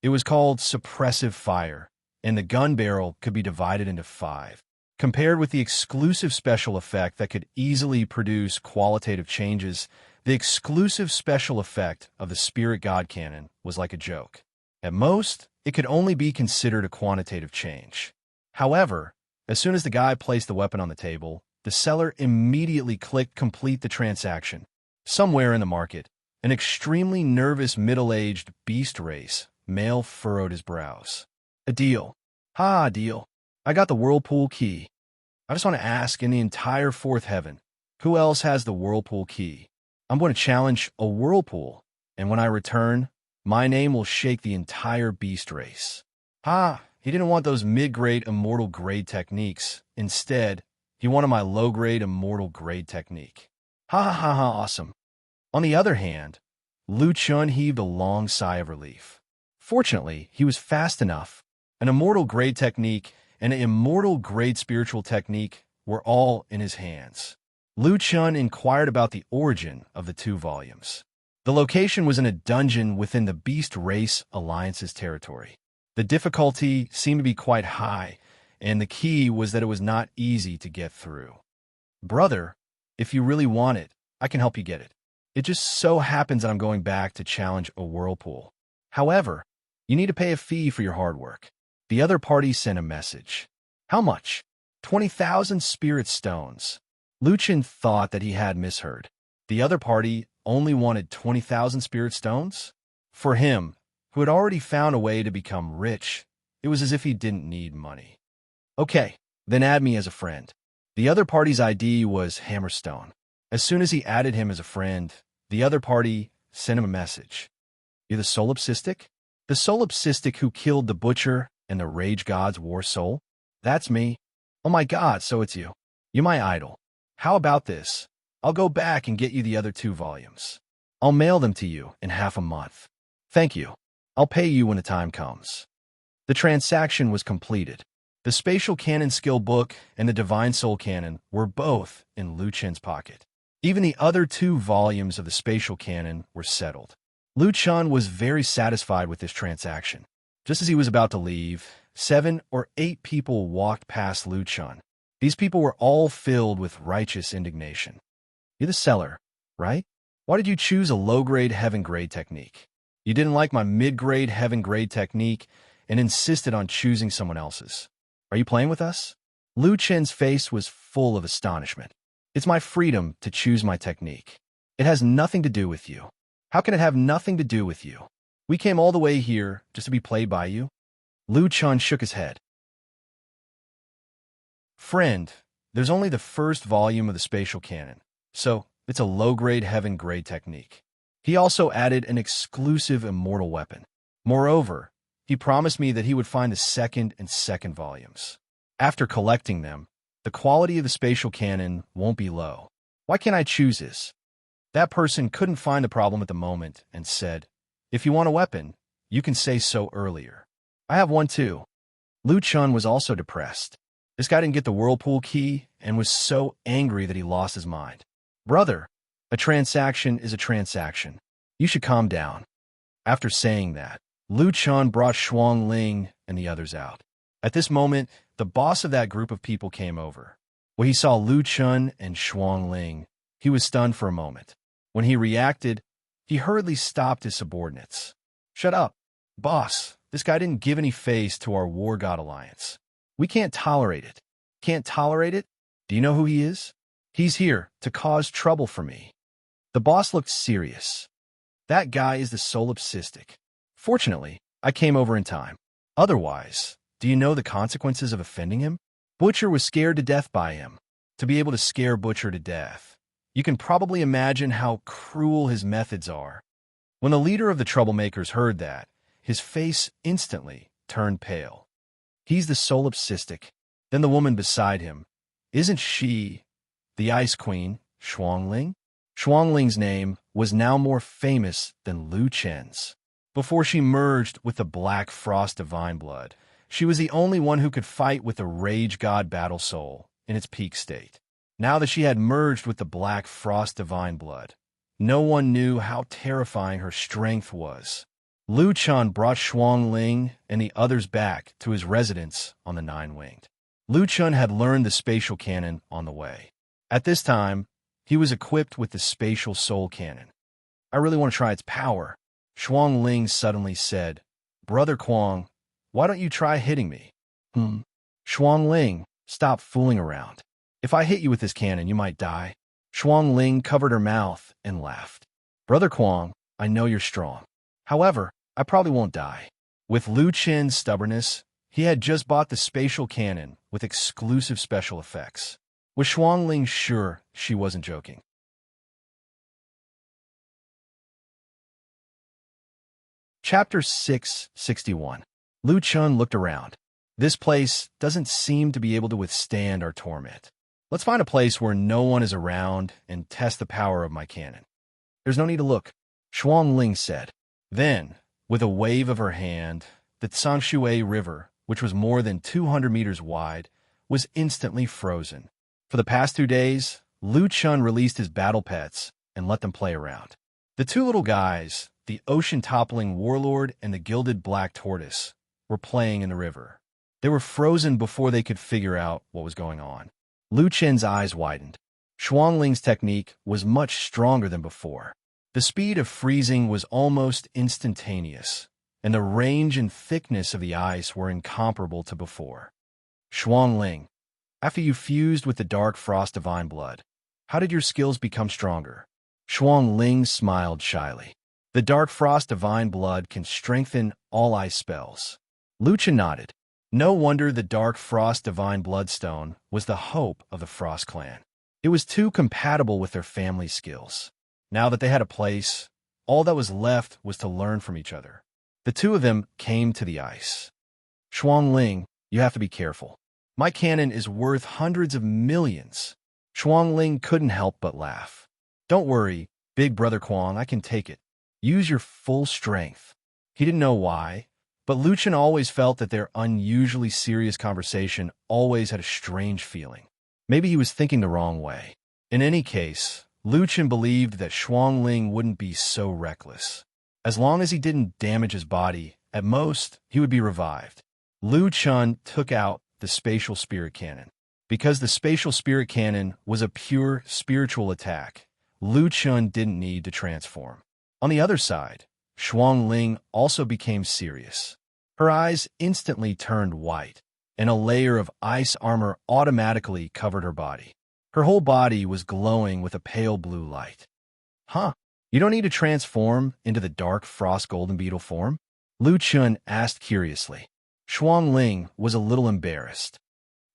Speaker 1: It was called suppressive fire, and the gun barrel could be divided into 5. Compared with the exclusive special effect that could easily produce qualitative changes, the exclusive special effect of the spirit god cannon was like a joke. At most, it could only be considered a quantitative change. However, as soon as the guy placed the weapon on the table, the seller immediately clicked complete the transaction. Somewhere in the market, an extremely nervous middle-aged beast race male furrowed his brows. "A deal. Ha, a deal. I got the whirlpool key. I just want to ask, in the entire 4th heaven, who else has the whirlpool key? I'm going to challenge a whirlpool, and when I return, my name will shake the entire beast race." He didn't want those mid-grade immortal grade techniques. Instead, he wanted my low-grade immortal grade technique. Awesome. On the other hand, Lu Chen heaved a long sigh of relief. Fortunately, he was fast enough. An immortal grade technique and an immortal grade spiritual technique were all in his hands. Lu Chen inquired about the origin of the 2 volumes. The location was in a dungeon within the Beast Race Alliance's territory. The difficulty seemed to be quite high, and the key was that it was not easy to get through. "Brother, if you really want it, I can help you get it. It just so happens that I'm going back to challenge a whirlpool. However, you need to pay a fee for your hard work." The other party sent a message. "How much?" 20,000 spirit stones. Lu Chen thought that he had misheard. The other party only wanted 20,000 spirit stones? For him, who had already found a way to become rich, it was as if he didn't need money. "Okay, then add me as a friend." The other party's ID was Hammerstone. As soon as he added him as a friend, the other party sent him a message. You're the solipsistic? The solipsistic who killed the butcher and the rage god's war soul? That's me. Oh my god, so it's you. You're my idol. How about this? I'll go back and get you the other 2 volumes. I'll mail them to you in half a month. Thank you. I'll pay you when the time comes. The transaction was completed. The Spatial Canon Skill Book and the Divine Soul Canon were both in Lu Chen's pocket. Even the other 2 volumes of the Spatial Canon were settled. Lu Chen was very satisfied with this transaction. Just as he was about to leave, 7 or 8 people walked past Lu Chen. These people were all filled with righteous indignation. You're the seller, right? Why did you choose a low-grade heaven-grade technique? You didn't like my mid-grade heaven-grade technique and insisted on choosing someone else's. Are you playing with us? Lu Chen's face was full of astonishment. It's my freedom to choose my technique. It has nothing to do with you. How can it have nothing to do with you? We came all the way here just to be played by you? Lu Chen shook his head. Friend, there's only the first volume of the Spatial Canon, so it's a low-grade heaven-grade technique. He also added an exclusive immortal weapon. Moreover, he promised me that he would find the second and second volumes. After collecting them, the quality of the Spatial Canon won't be low. Why can't I choose this? That person couldn't find the problem at the moment and said, if you want a weapon, you can say so earlier. I have one too. Lu Chen was also depressed. This guy didn't get the whirlpool key and was so angry that he lost his mind. Brother, a transaction is a transaction. You should calm down. After saying that, Lu Chen brought Shuang Ling and the others out. At this moment, the boss of that group of people came over. When he saw Lu Chen and Shuang Ling, he was stunned for a moment. When he reacted, he hurriedly stopped his subordinates. Shut up, boss. This guy didn't give any face to our War God Alliance. We can't tolerate it. Can't tolerate it? Do you know who he is? He's here to cause trouble for me. The boss looked serious. That guy is the solipsistic. Fortunately, I came over in time. Otherwise, do you know the consequences of offending him? Butcher was scared to death by him. To be able to scare Butcher to death, you can probably imagine how cruel his methods are. When the leader of the troublemakers heard that, his face instantly turned pale. He's the solipsistic. Then the woman beside him. Isn't she the Ice Queen, Shuang Ling? Shuang Ling's name was now more famous than Lu Chen's. Before she merged with the Black Frost Divine Blood, she was the only one who could fight with the Rage God Battle Soul in its peak state. Now that she had merged with the Black Frost Divine Blood, no one knew how terrifying her strength was. Lu Chen brought Shuang Ling and the others back to his residence on the Nine-Winged. Lu Chen had learned the Spatial Canon on the way. At this time, he was equipped with the Spatial Soul Canon. I really want to try its power. Shuang Ling suddenly said, Brother Quang, why don't you try hitting me? Shuang Ling, stop fooling around. If I hit you with this cannon, you might die. Shuang Ling covered her mouth and laughed. Brother Quang, I know you're strong. However, I probably won't die. With Lu Chen's stubbornness, he had just bought the Spatial Canon with exclusive special effects. Was Shuang Ling sure she wasn't joking? Chapter 661. Lu Chen looked around. This place doesn't seem to be able to withstand our torment. Let's find a place where no one is around and test the power of my cannon. There's no need to look, Shuang Ling said. Then, with a wave of her hand, the Tsangshui River, which was more than 200 meters wide, was instantly frozen. For the past 2 days, Lu Chen released his battle pets and let them play around. The 2 little guys, the ocean-toppling warlord and the gilded black tortoise, were playing in the river. They were frozen before they could figure out what was going on. Lu Chen's eyes widened. Shuang Ling's technique was much stronger than before. The speed of freezing was almost instantaneous, and the range and thickness of the ice were incomparable to before. Shuang Ling, after you fused with the Dark Frost Divine Blood, how did your skills become stronger? Shuang Ling smiled shyly. The Dark Frost Divine Blood can strengthen all ice spells. Lu Chen nodded. No wonder the Dark Frost Divine Bloodstone was the hope of the Frost Clan. It was too compatible with their family skills. Now that they had a place, all that was left was to learn from each other. The two of them came to the ice. Shuangling, you have to be careful. My cannon is worth hundreds of millions. Shuangling couldn't help but laugh. Don't worry, big brother Kuang, I can take it. Use your full strength. He didn't know why, but Lu Chen always felt that their unusually serious conversation always had a strange feeling. Maybe he was thinking the wrong way. In any case, Lu Chen believed that Shuangling wouldn't be so reckless. As long as he didn't damage his body, at most, he would be revived. Lu Chen took out the spatial spirit cannon. Because the spatial spirit cannon was a pure spiritual attack, Lu Chen didn't need to transform. On the other side, Shuangling also became serious. Her eyes instantly turned white, and a layer of ice armor automatically covered her body. Her whole body was glowing with a pale blue light. Huh? You don't need to transform into the dark frost golden beetle form? Lu Chen asked curiously. Shuangling was a little embarrassed.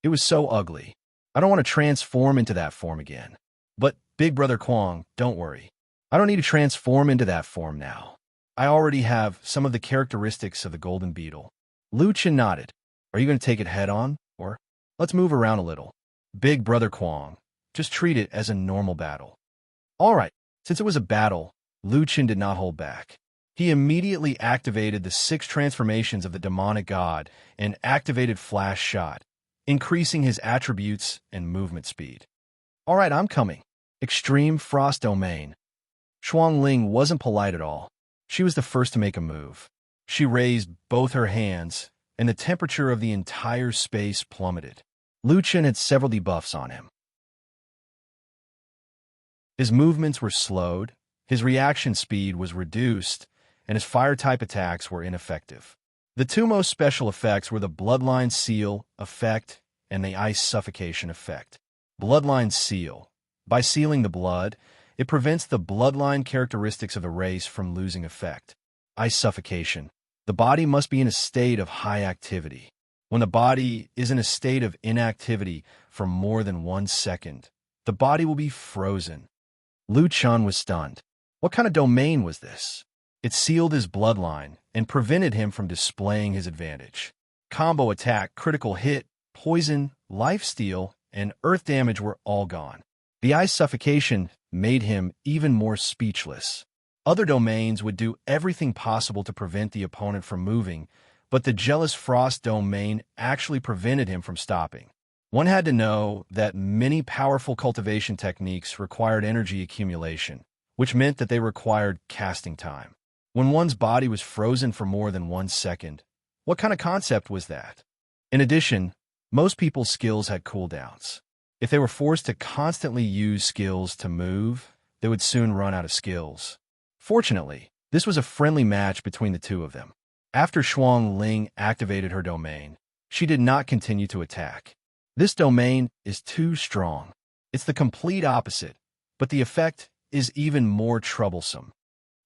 Speaker 1: It was so ugly. I don't want to transform into that form again. But, big brother Kuang, don't worry. I don't need to transform into that form now. I already have some of the characteristics of the golden beetle. Lu Chen nodded. Are you going to take it head on, or let's move around a little? Big brother Kuang, just treat it as a normal battle. All right, since it was a battle, Lu Chen did not hold back. He immediately activated the 6 transformations of the demonic god and activated Flash Shot, increasing his attributes and movement speed. All right, I'm coming. Extreme Frost Domain. Shuangling wasn't polite at all. She was the first to make a move. She raised both her hands, and the temperature of the entire space plummeted. Lu Chen had several debuffs on him. His movements were slowed, his reaction speed was reduced, and his fire-type attacks were ineffective. The two most special effects were the Bloodline Seal effect and the Ice Suffocation effect. Bloodline Seal. By sealing the blood, it prevents the bloodline characteristics of the race from losing effect. Ice Suffocation. The body must be in a state of high activity. When the body is in a state of inactivity for more than 1 second, the body will be frozen. Lu Chen was stunned. What kind of domain was this? It sealed his bloodline and prevented him from displaying his advantage. Combo attack, critical hit, poison, lifesteal, and earth damage were all gone. The ice suffocation made him even more speechless. Other domains would do everything possible to prevent the opponent from moving, but the Jealous Frost domain actually prevented him from stopping. One had to know that many powerful cultivation techniques required energy accumulation, which meant that they required casting time. When one's body was frozen for more than 1 second, what kind of concept was that? In addition, most people's skills had cooldowns. If they were forced to constantly use skills to move, they would soon run out of skills. Fortunately, this was a friendly match between the two of them. After Shuangling activated her domain, she did not continue to attack. This domain is too strong. It's the complete opposite, but the effect is even more troublesome.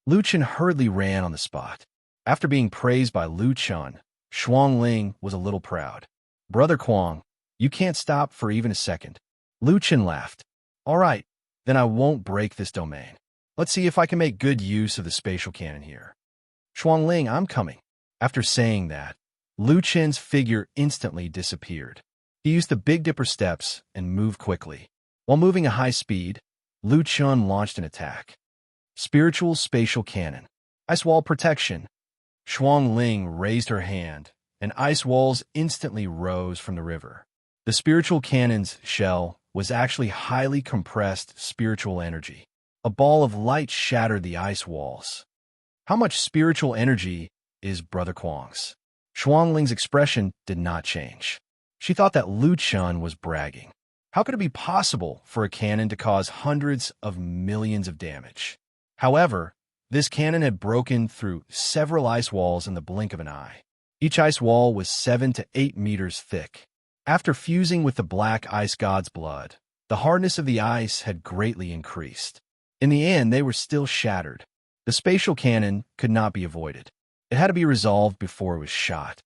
Speaker 1: Lu Chen hurriedly ran on the spot. After being praised by Lu Chen, Shuangling was a little proud. Brother Kuang, you can't stop for even a second. Lu Chen laughed. All right, then I won't break this domain. Let's see if I can make good use of the spatial cannon here. Shuangling, I'm coming. After saying that, Lu Chen's figure instantly disappeared. He used the Big Dipper steps and moved quickly. While moving at high speed, Lu Chen launched an attack. Spiritual Spatial Cannon. Ice Wall Protection. Shuangling raised her hand, and ice walls instantly rose from the river. The spiritual cannon's shell was actually highly compressed spiritual energy. A ball of light shattered the ice walls. How much spiritual energy is Brother Kuang's? Shuangling's expression did not change. She thought that Lu Chen was bragging. How could it be possible for a cannon to cause hundreds of millions of damage? However, this cannon had broken through several ice walls in the blink of an eye. Each ice wall was 7 to 8 meters thick. After fusing with the black ice god's blood, the hardness of the ice had greatly increased. In the end, they were still shattered. The spatial cannon could not be avoided. It had to be resolved before it was shot.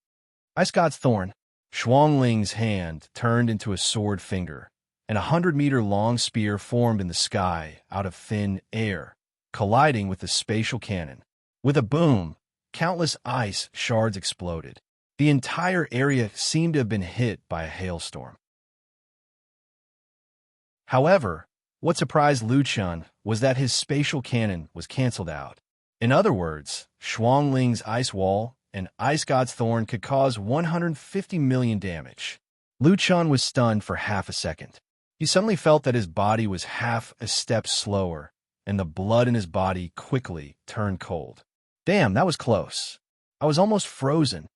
Speaker 1: Ice god's thorn. Shuangling's hand turned into a sword finger, and a 100-meter-long spear formed in the sky out of thin air, colliding with the spatial cannon. With a boom, countless ice shards exploded. The entire area seemed to have been hit by a hailstorm. However, what surprised Lu Chun was that his spatial cannon was canceled out. In other words, Xuangling's ice wall and Ice God's Thorn could cause 150 million damage. Lu Chun was stunned for half a second. He suddenly felt that his body was half a step slower, and the blood in his body quickly turned cold. Damn, that was close. I was almost frozen.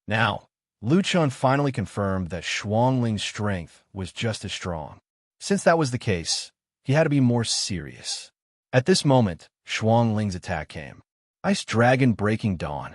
Speaker 1: Now, Lu Chun finally confirmed that Xuangling's strength was just as strong. Since that was the case, he had to be more serious. At this moment, Xuangling's attack came. Ice Dragon Breaking Dawn.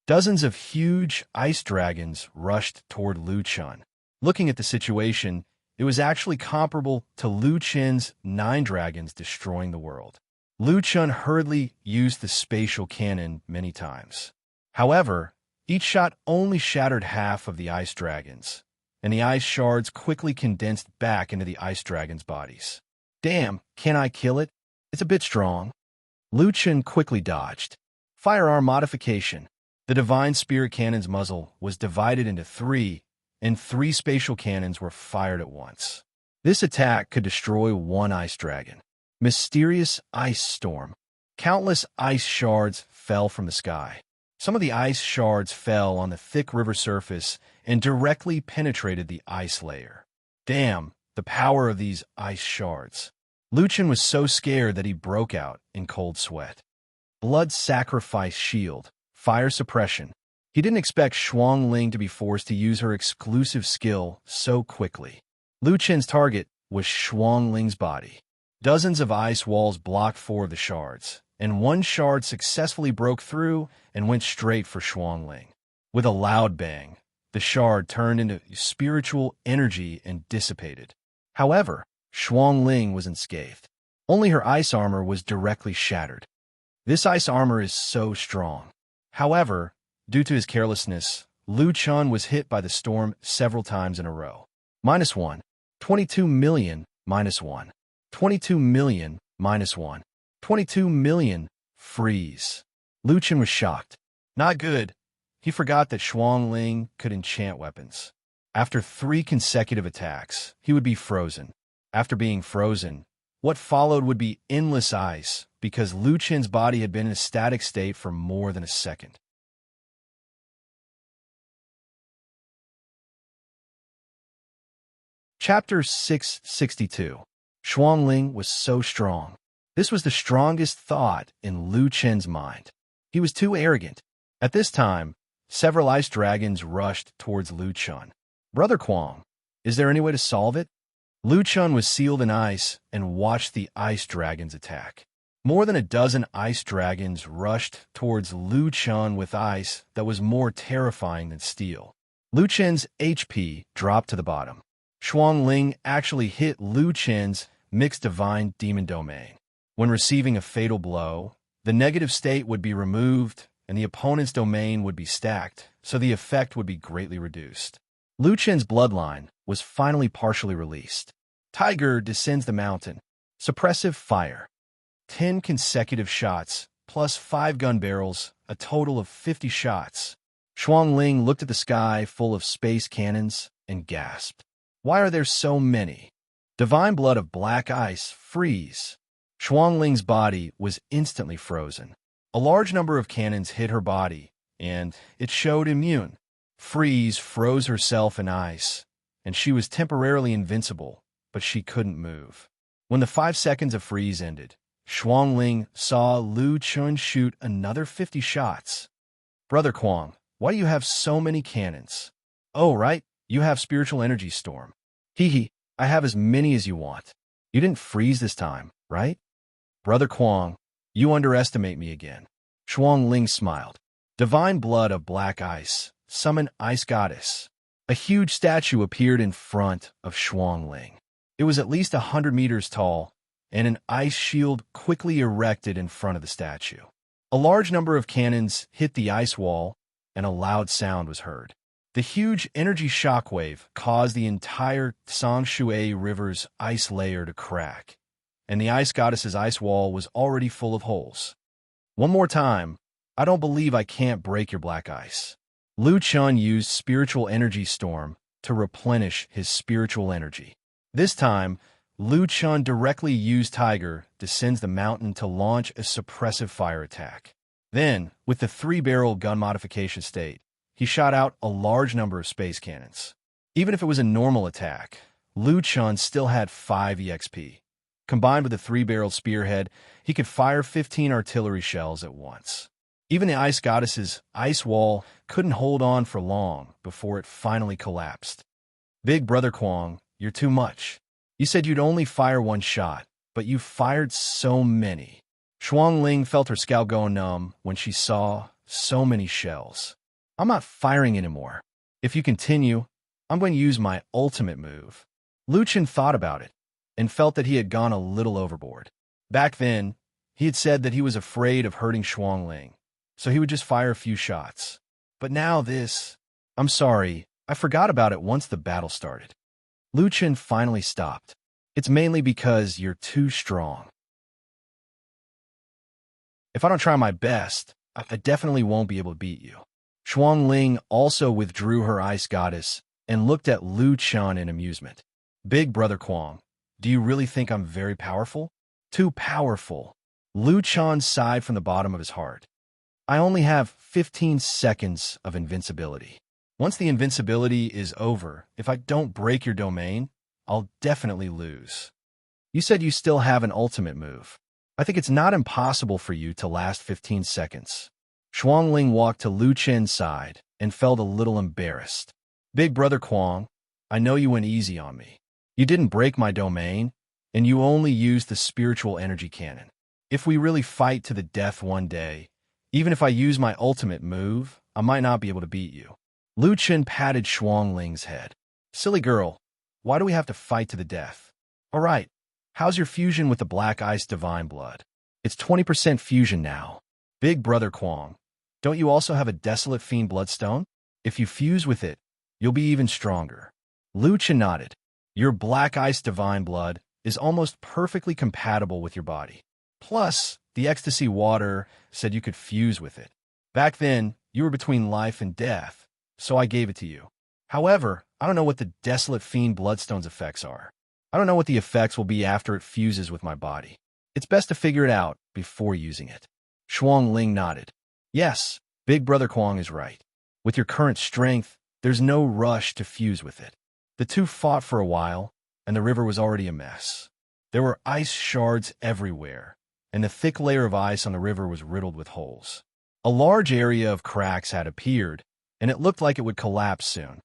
Speaker 1: Dozens of huge ice dragons rushed toward Lu Chun. Looking at the situation, it was actually comparable to Lu Chen's 9 dragons destroying the world. Lu Chun hurriedly used the spatial cannon many times. However, each shot only shattered half of the ice dragons, and the ice shards quickly condensed back into the ice dragons' bodies. Damn, can I kill it? It's a bit strong. Lu Chun quickly dodged. Firearm modification. The Divine Spirit Cannon's muzzle was divided into 3, and 3 spatial cannons were fired at once. This attack could destroy 1 ice dragon. Mysterious ice storm. Countless ice shards fell from the sky. Some of the ice shards fell on the thick river surface and directly penetrated the ice layer. Damn, the power of these ice shards. Lu Chun was so scared that he broke out in cold sweat. Blood Sacrifice Shield. Fire suppression. He didn't expect Xuangling to be forced to use her exclusive skill so quickly. Lu Chun's target was Xuangling's body. Dozens of ice walls blocked 4 of the shards, and 1 shard successfully broke through and went straight for Xuangling. With a loud bang, the shard turned into spiritual energy and dissipated. However, Xuangling was unscathed. Only her ice armor was directly shattered. This ice armor is so strong. However, due to his carelessness, Lu Chun was hit by the storm several times in a row. -1. 22 million, -1. 22 million, -1. 22 million, freeze. Lu Chun was shocked. Not good. He forgot that Xuangling could enchant weapons. After 3 consecutive attacks, he would be frozen. After being frozen, what followed would be endless ice because Lu Chun's body had been in a static state for more than a second. Chapter 662. Xuangling was so strong. This was the strongest thought in Lu Chun's mind. He was too arrogant. At this time, several ice dragons rushed towards Lu Chun. Brother Quang, is there any way to solve it? Lu Chun was sealed in ice and watched the ice dragons attack. More than a dozen ice dragons rushed towards Lu Chun with ice that was more terrifying than steel. Lu Chun's HP dropped to the bottom. Xuangling actually hit Lu Chun's mixed divine demon domain. When receiving a fatal blow, the negative state would be removed and the opponent's domain would be stacked, so the effect would be greatly reduced. Lu Chun's bloodline was finally partially released. Tiger descends the mountain. Suppressive fire. 10 consecutive shots, plus 5 gun barrels, a total of 50 shots. Xuangling looked at the sky full of space cannons and gasped. Why are there so many? Divine blood of black ice, freeze. Xuangling's body was instantly frozen. A large number of cannons hit her body, and it showed immune. Freeze froze herself in ice, and she was temporarily invincible, but she couldn't move. When the 5 seconds of freeze ended, Xuangling saw Lu Chun shoot another 50 shots. Brother Quang, why do you have so many cannons? Oh, right, you have spiritual energy storm. Hee, I have as many as you want. You didn't freeze this time, right? Brother Quang, you underestimate me again. Xuangling smiled. Divine blood of black ice, summon ice goddess. A huge statue appeared in front of Xuangling. It was at least 100 meters tall, and an ice shield quickly erected in front of the statue. A large number of cannons hit the ice wall, and a loud sound was heard. The huge energy shockwave caused the entire Sangshui River's ice layer to crack, and the ice goddess's ice wall was already full of holes. One more time, I don't believe I can't break your black ice. Lu Chun used spiritual energy storm to replenish his spiritual energy. This time, Lu Chun directly used Tiger descends the mountain to launch a suppressive fire attack. Then, with the 3-barrel gun modification state, he shot out a large number of space cannons. Even if it was a normal attack, Lu Chun still had 5 EXP. Combined with the 3-barrel spearhead, he could fire 15 artillery shells at once. Even the ice goddess's ice wall couldn't hold on for long before it finally collapsed. Big Brother Kwong, you're too much. You said you'd only fire 1 shot, but you fired so many. Shuang Ling felt her scalp go numb when she saw so many shells. I'm not firing anymore. If you continue, I'm going to use my ultimate move. Lu Chen thought about it and felt that he had gone a little overboard. Back then, he had said that he was afraid of hurting Shuang Ling, so he would just fire a few shots. But now I'm sorry, I forgot about it once the battle started. Lu Chen finally stopped. It's mainly because you're too strong. If I don't try my best, I definitely won't be able to beat you. Shuang Ling also withdrew her ice goddess and looked at Lu Chen in amusement. Big Brother Kwong, do you really think I'm very powerful? Too powerful. Lu Chen sighed from the bottom of his heart. I only have 15 seconds of invincibility. Once the invincibility is over, if I don't break your domain, I'll definitely lose. You said you still have an ultimate move. I think it's not impossible for you to last 15 seconds. Shuang Ling walked to Lu Chen's side and felt a little embarrassed. Big Brother Kwong, I know you went easy on me. You didn't break my domain, and you only used the spiritual energy cannon. If we really fight to the death one day, even if I use my ultimate move, I might not be able to beat you. Lu Chen patted Shuang Ling's head. Silly girl, why do we have to fight to the death? All right, how's your fusion with the Black Ice Divine Blood? It's 20% fusion now. Big Brother Kwong, don't you also have a Desolate Fiend Bloodstone? If you fuse with it, you'll be even stronger. Lu Chen nodded. Your Black Ice Divine Blood is almost perfectly compatible with your body. Plus, the Ecstasy Water said you could fuse with it. Back then, you were between life and death, so I gave it to you. However, I don't know what the Desolate Fiend Bloodstone's effects are. I don't know what the effects will be after it fuses with my body. It's best to figure it out before using it. Shuang Ling nodded. Yes, Big Brother Kwong is right. With your current strength, there's no rush to fuse with it. The two fought for a while, and the river was already a mess. There were ice shards everywhere, and the thick layer of ice on the river was riddled with holes. A large area of cracks had appeared, and it looked like it would collapse soon.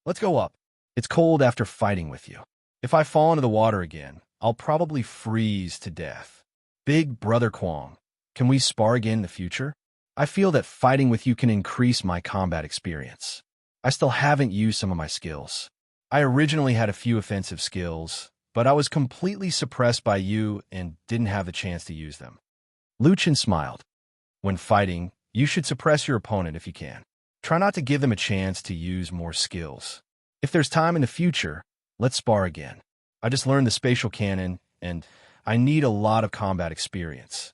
Speaker 1: Let's go up. It's cold after fighting with you. If I fall into the water again, I'll probably freeze to death. Big Brother Kwong, can we spar again in the future? I feel that fighting with you can increase my combat experience. I still haven't used some of my skills. I originally had a few offensive skills, but I was completely suppressed by you and didn't have the chance to use them. Lu Chen smiled. When fighting, you should suppress your opponent if you can. Try not to give them a chance to use more skills. If there's time in the future, let's spar again. I just learned the spatial cannon, and I need a lot of combat experience.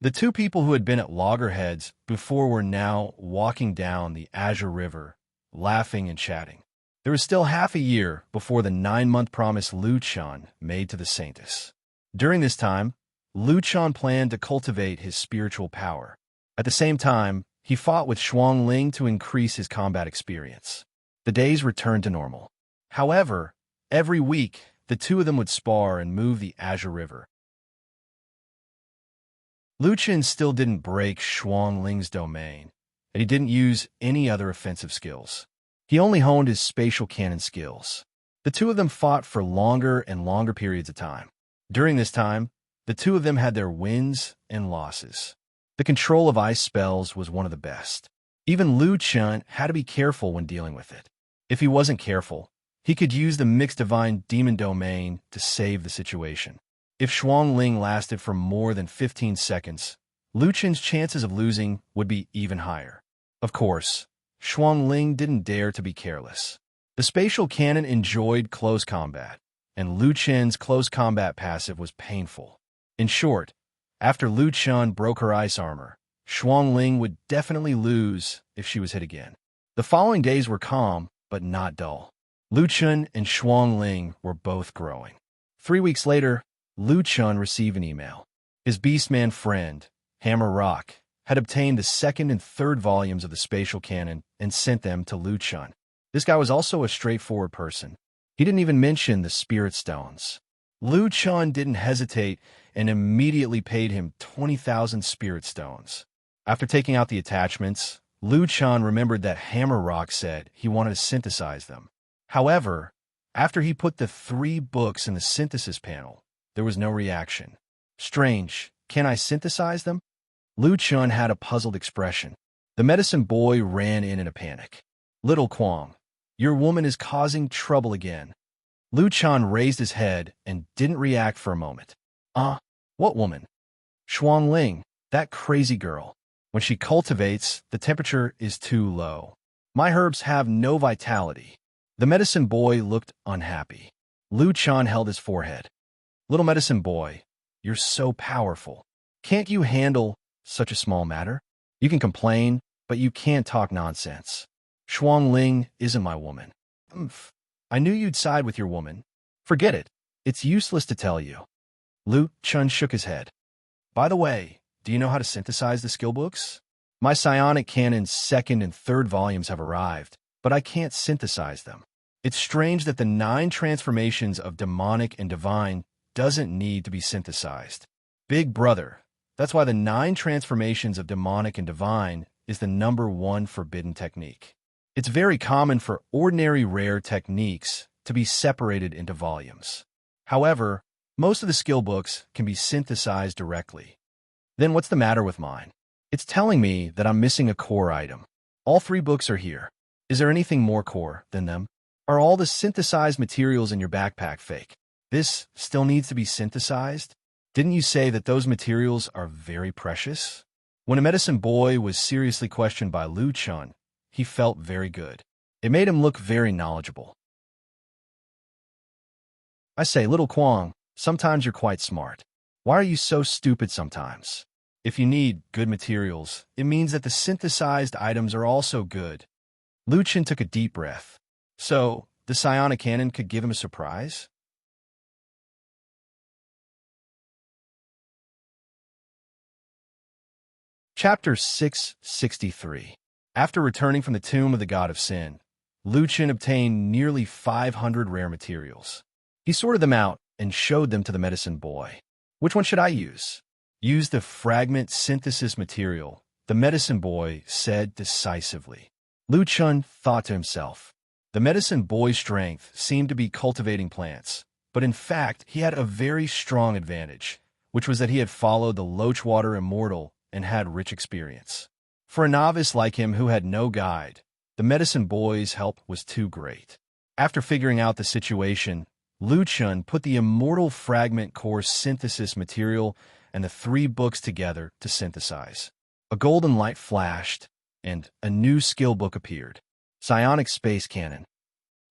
Speaker 1: The two people who had been at loggerheads before were now walking down the Azure River, laughing and chatting. There was still half a year before the 9-month promise Lu Chen made to the Saintess. During this time, Lu Chen planned to cultivate his spiritual power. At the same time, he fought with Shuang Ling to increase his combat experience. The days returned to normal. However, every week, the two of them would spar and move the Azure River. Lu Chen still didn't break Shuang Ling's domain, and he didn't use any other offensive skills. He only honed his spatial cannon skills. The two of them fought for longer and longer periods of time. During this time, the two of them had their wins and losses. The control of ice spells was one of the best. Even Lu Chen had to be careful when dealing with it. If he wasn't careful, he could use the mixed divine demon domain to save the situation. If Shuang Ling lasted for more than 15 seconds, Lu Chen's chances of losing would be even higher. Of course, Ling didn't dare to be careless. The spatial cannon enjoyed close combat, and Lu Chen's close combat passive was painful. In short, after Lu Chen broke her ice armor, Ling would definitely lose if she was hit again. The following days were calm, but not dull. Lu Chen and Ling were both growing. 3 weeks later, Lu Chen received an email. His Beastman friend, Hammer Rock, had obtained the second and third volumes of the spatial cannon and sent them to Lu Chen. This guy was also a straightforward person. He didn't even mention the spirit stones. Lu Chen didn't hesitate and immediately paid him 20,000 spirit stones. After taking out the attachments, Lu Chen remembered that Hammer Rock said he wanted to synthesize them. However, after he put the 3 books in the synthesis panel, there was no reaction. Strange, can I synthesize them? Lu Chen had a puzzled expression. The medicine boy ran in a panic. Little Kwang, your woman is causing trouble again. Lu Chen raised his head and didn't react for a moment. What woman? Ling, that crazy girl. When she cultivates, the temperature is too low. My herbs have no vitality. The medicine boy looked unhappy. Lu Chen held his forehead. Little medicine boy, you're so powerful. Can't you handle such a small matter? You can complain, but you can't talk nonsense. Ling isn't my woman. I knew you'd side with your woman. Forget it. It's useless to tell you. Lu Chen shook his head. By the way, do you know how to synthesize the skill books? My psionic cannon's second and third volumes have arrived, but I can't synthesize them. It's strange that the 9 transformations of demonic and divine doesn't need to be synthesized. Big brother, that's why the 9 transformations of demonic and divine is the #1 forbidden technique. It's very common for ordinary rare techniques to be separated into volumes. However, most of the skill books can be synthesized directly. Then what's the matter with mine? It's telling me that I'm missing a core item. All 3 books are here. Is there anything more core than them? Are all the synthesized materials in your backpack fake? This still needs to be synthesized? Didn't you say that those materials are very precious? When a medicine boy was seriously questioned by Lu Chen, he felt very good. It made him look very knowledgeable. I say, Little Kwang, sometimes you're quite smart. Why are you so stupid sometimes? If you need good materials, it means that the synthesized items are also good. Lu Chen took a deep breath. So, the psionic cannon could give him a surprise? Chapter 663. After returning from the tomb of the god of sin, Lu Chen obtained nearly 500 rare materials. He sorted them out and showed them to the medicine boy. Which one should I use? Use the fragment synthesis material, the medicine boy said decisively. Lu Chen thought to himself. The medicine boy's strength seemed to be cultivating plants, but in fact he had a very strong advantage, which was that he had followed the Lochwater Immortal and had rich experience. For a novice like him who had no guide, the medicine boy's help was too great. After figuring out the situation, Lu Chen put the immortal fragment core synthesis material and the 3 books together to synthesize. A golden light flashed, and a new skill book appeared. Psionic Space Cannon.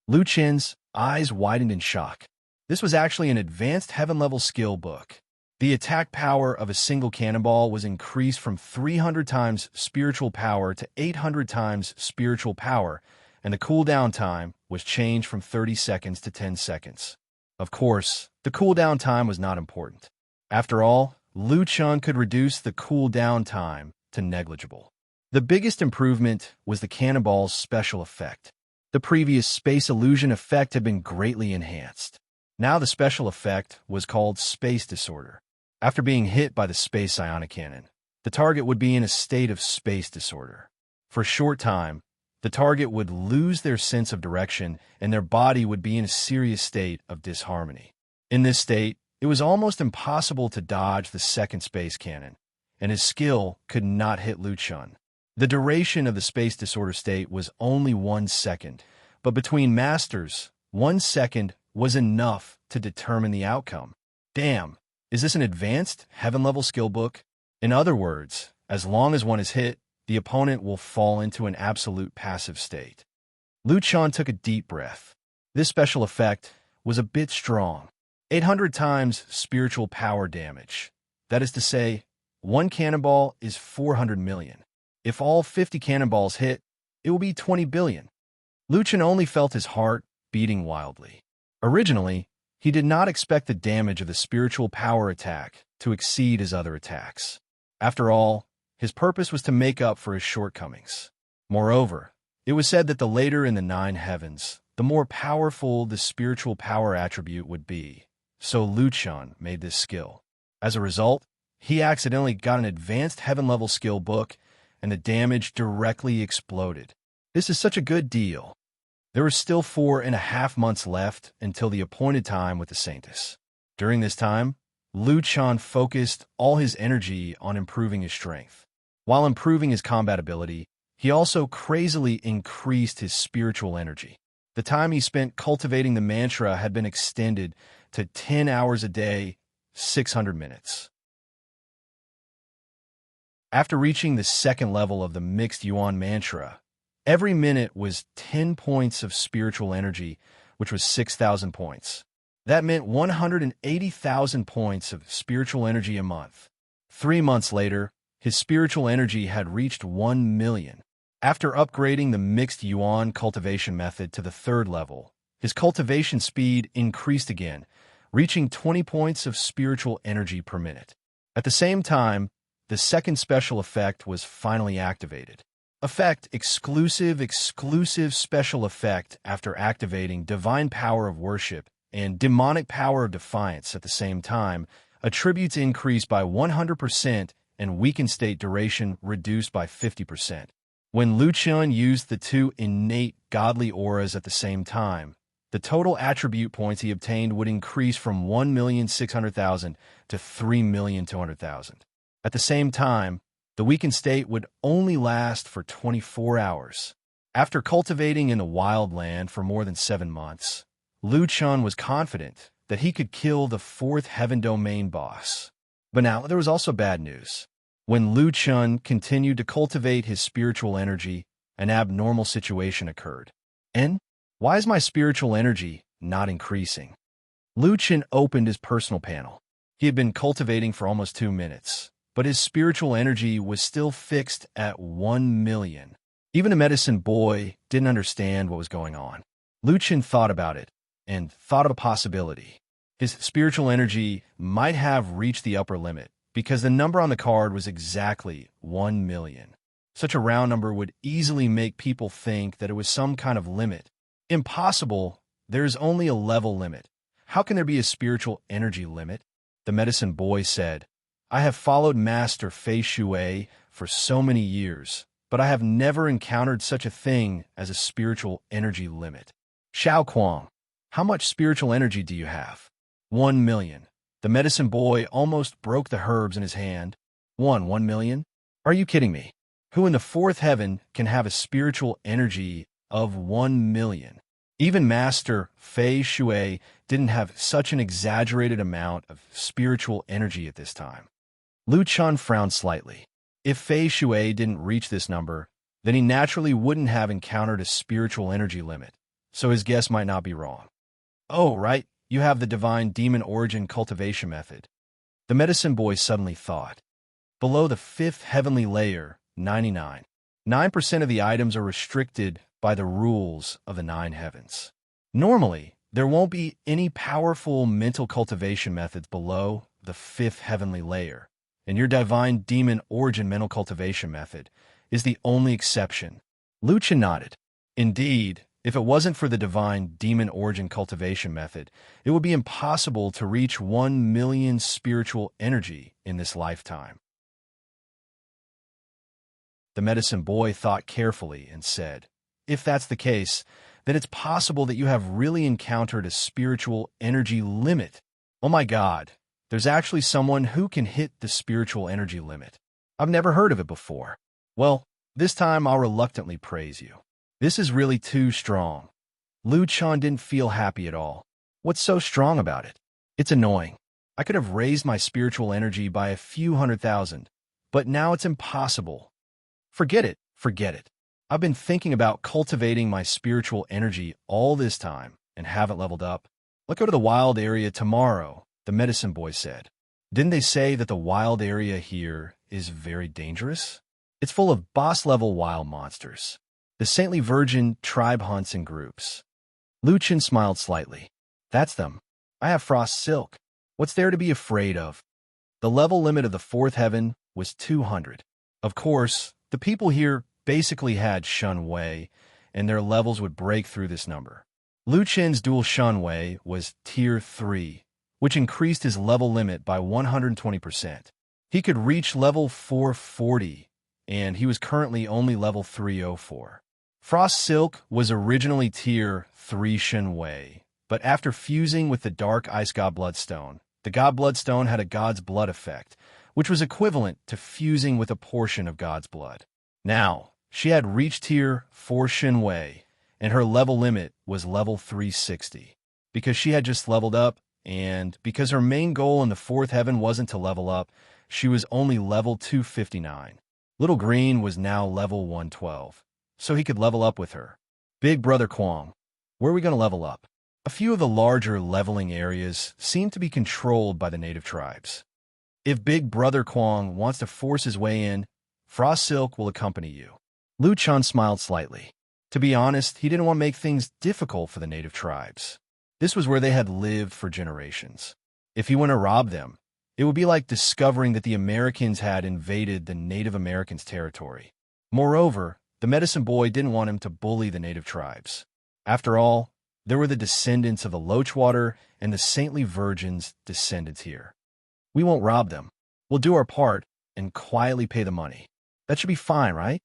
Speaker 1: Lu Chen's eyes widened in shock. This was actually an advanced heaven-level skill book. The attack power of a single cannonball was increased from 300 times spiritual power to 800 times spiritual power, and the cooldown time was changed from 30 seconds to 10 seconds. Of course, the cooldown time was not important. After all, Lu Chen could reduce the cooldown time to negligible. The biggest improvement was the cannonball's special effect. The previous space illusion effect had been greatly enhanced. Now the special effect was called Space Disorder. After being hit by the space psionic cannon, the target would be in a state of space disorder. For a short time, the target would lose their sense of direction and their body would be in a serious state of disharmony. In this state, it was almost impossible to dodge the second space cannon, and his skill could not hit Lu Chen. The duration of the space disorder state was only 1 second, but between masters, 1 second was enough to determine the outcome. Damn, is this an advanced heaven-level skill book? In other words, as long as one is hit, the opponent will fall into an absolute passive state. Lu Chen took a deep breath. This special effect was a bit strong. 800 times spiritual power damage. That is to say, one cannonball is 400 million. If all 50 cannonballs hit, it will be 20 billion. Lu Chen only felt his heart beating wildly. Originally, he did not expect the damage of the spiritual power attack to exceed his other attacks. After all, his purpose was to make up for his shortcomings. Moreover, it was said that the later in the 9 heavens, the more powerful the spiritual power attribute would be. So Lu Chen made this skill. As a result, he accidentally got an advanced heaven-level skill book, and the damage directly exploded. This is such a good deal. There were still 4.5 months left until the appointed time with the Saintess. During this time, Lu Chen focused all his energy on improving his strength. While improving his combat ability, he also crazily increased his spiritual energy. The time he spent cultivating the mantra had been extended to 10 hours a day, 600 minutes. After reaching the second level of the mixed yuan mantra, every minute was 10 points of spiritual energy, which was 6,000 points. That meant 180,000 points of spiritual energy a month. 3 months later, his spiritual energy had reached 1 million. After upgrading the mixed yuan cultivation method to the third level, his cultivation speed increased again, reaching 20 points of spiritual energy per minute. At the same time, the second special effect was finally activated. Effect exclusive special effect after activating divine power of worship and demonic power of defiance at the same time, attributes increased by 100% and weakened state duration reduced by 50%. When Lu Chen used the two innate godly auras at the same time, the total attribute points he obtained would increase from 1,600,000 to 3,200,000. At the same time, the weakened state would only last for 24 hours. After cultivating in the wild land for more than 7 months, Lu Chen was confident that he could kill the 4th heaven domain boss. But now there was also bad news. When Lu Chen continued to cultivate his spiritual energy, an abnormal situation occurred. And why is my spiritual energy not increasing? Lu Chen opened his personal panel. He had been cultivating for almost 2 minutes, but his spiritual energy was still fixed at 1 million. Even the medicine boy didn't understand what was going on. Lu Chen thought about it and thought of a possibility. His spiritual energy might have reached the upper limit because the number on the card was exactly 1 million. Such a round number would easily make people think that it was some kind of limit. Impossible. There is only a level limit. How can there be a spiritual energy limit? The medicine boy said, I have followed Master Fei Shui for so many years, but I have never encountered such a thing as a spiritual energy limit. Xiao Kuang, how much spiritual energy do you have? 1 million. The medicine boy almost broke the herbs in his hand. 1 million? Are you kidding me? Who in the 4th heaven can have a spiritual energy of 1 million? Even Master Fei Shui didn't have such an exaggerated amount of spiritual energy at this time. Lu Chen frowned slightly. If Fei Shui didn't reach this number, then he naturally wouldn't have encountered a spiritual energy limit, so his guess might not be wrong. Oh, right, you have the divine demon origin cultivation method. The medicine boy suddenly thought. Below the 5th heavenly layer, 99. 9% of the items are restricted by the rules of the 9 heavens. Normally, there won't be any powerful mental cultivation methods below the 5th heavenly layer, and your divine demon origin mental cultivation method is the only exception. Lu Chen nodded. Indeed, if it wasn't for the divine demon origin cultivation method, it would be impossible to reach 1 million spiritual energy in this lifetime. The medicine boy thought carefully and said, if that's the case, then it's possible that you have really encountered a spiritual energy limit. Oh my God, there's actually someone who can hit the spiritual energy limit. I've never heard of it before. Well, this time I'll reluctantly praise you. This is really too strong. Lu Chen didn't feel happy at all. What's so strong about it? It's annoying. I could have raised my spiritual energy by a few 100,000, but now it's impossible. Forget it, forget it. I've been thinking about cultivating my spiritual energy all this time and haven't leveled up. Let's go to the wild area tomorrow, the medicine boy said. Didn't they say that the wild area here is very dangerous? It's full of boss-level wild monsters. The saintly virgin tribe hunts in groups. Luchin smiled slightly. That's them. I have frost silk. What's there to be afraid of? The level limit of the fourth heaven was 200. Of course, the people here basically had Shun Wei, and their levels would break through this number. Luchin's dual Shun Wei was Tier 3, which increased his level limit by 120%. He could reach level 440, and he was currently only level 304. Frost Silk was originally Tier 3 Shun Wei, but after fusing with the Dark Ice God Bloodstone, the God Bloodstone had a God's Blood effect, which was equivalent to fusing with a portion of God's blood. Now, she had reached Tier 4 Shun Wei, and her level limit was level 360. Because she had just leveled up, and because her main goal in the fourth heaven wasn't to level up, she was only level 259. Little Green was now level 112, so he could level up with her. Big Brother Kwong, where are we going to level up? A few of the larger leveling areas seem to be controlled by the native tribes. If Big Brother Kwong wants to force his way in, Frost Silk will accompany you. Lu Chun smiled slightly. To be honest, he didn't want to make things difficult for the native tribes. This was where they had lived for generations. If he went to rob them, it would be like discovering that the Americans had invaded the Native Americans' territory. Moreover, the medicine boy didn't want him to bully the native tribes. After all, there were the descendants of the Loachwater and the saintly virgin's descendants here. We won't rob them. We'll do our part and quietly pay the money. That should be fine, right?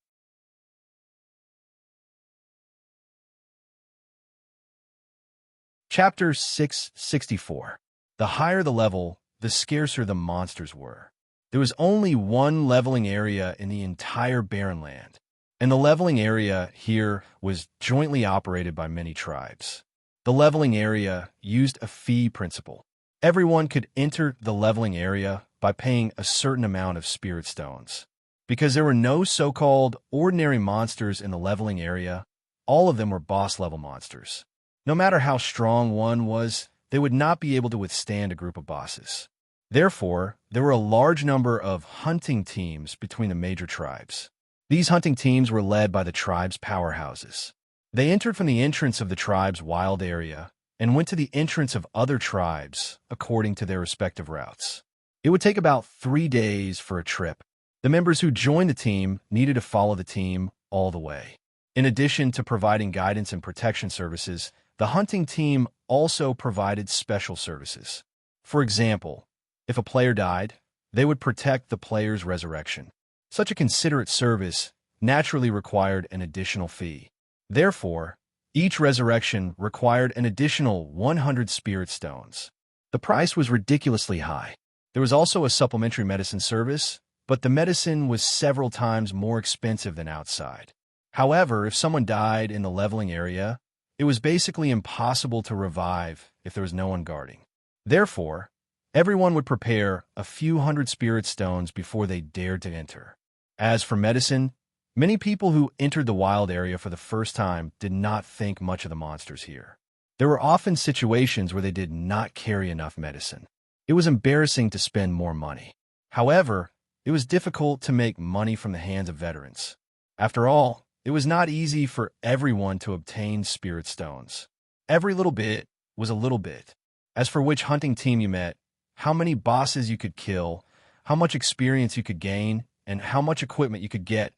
Speaker 1: Chapter 664. The higher the level, the scarcer the monsters were. There was only one leveling area in the entire barren land, and the leveling area here was jointly operated by many tribes. The leveling area used a fee principle. Everyone could enter the leveling area by paying a certain amount of spirit stones. Because there were no so-called ordinary monsters in the leveling area, all of them were boss-level monsters. No matter how strong one was, they would not be able to withstand a group of bosses. Therefore, there were a large number of hunting teams between the major tribes. These hunting teams were led by the tribe's powerhouses. They entered from the entrance of the tribe's wild area and went to the entrance of other tribes according to their respective routes. It would take about 3 days for a trip. The members who joined the team needed to follow the team all the way. In addition to providing guidance and protection services, the hunting team also provided special services. For example, if a player died, they would protect the player's resurrection. Such a considerate service naturally required an additional fee. Therefore, each resurrection required an additional 100 spirit stones. The price was ridiculously high. There was also a supplementary medicine service, but the medicine was several times more expensive than outside. However, if someone died in the leveling area, it was basically impossible to revive if there was no one guarding. Therefore, everyone would prepare a few hundred spirit stones before they dared to enter. As for medicine, many people who entered the wild area for the first time did not think much of the monsters here. There were often situations where they did not carry enough medicine. It was embarrassing to spend more money. However, it was difficult to make money from the hands of veterans. After all, it was not easy for everyone to obtain spirit stones. Every little bit was a little bit. As for which hunting team you met, how many bosses you could kill, how much experience you could gain, and how much equipment you could get,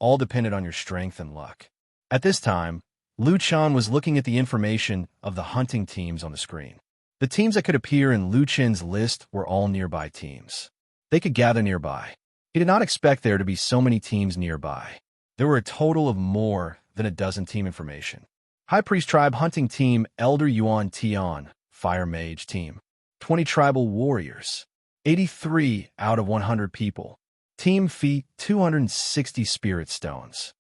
Speaker 1: all depended on your strength and luck. At this time, Lu Chan was looking at the information of the hunting teams on the screen. The teams that could appear in Lu Chen's list were all nearby teams. They could gather nearby. He did not expect there to be so many teams nearby. There were a total of more than a dozen team information. High Priest Tribe Hunting Team Elder Yuan Tian, Fire Mage Team. 20 Tribal Warriors. 83 out of 100 people. Team Feet 260 Spirit Stones.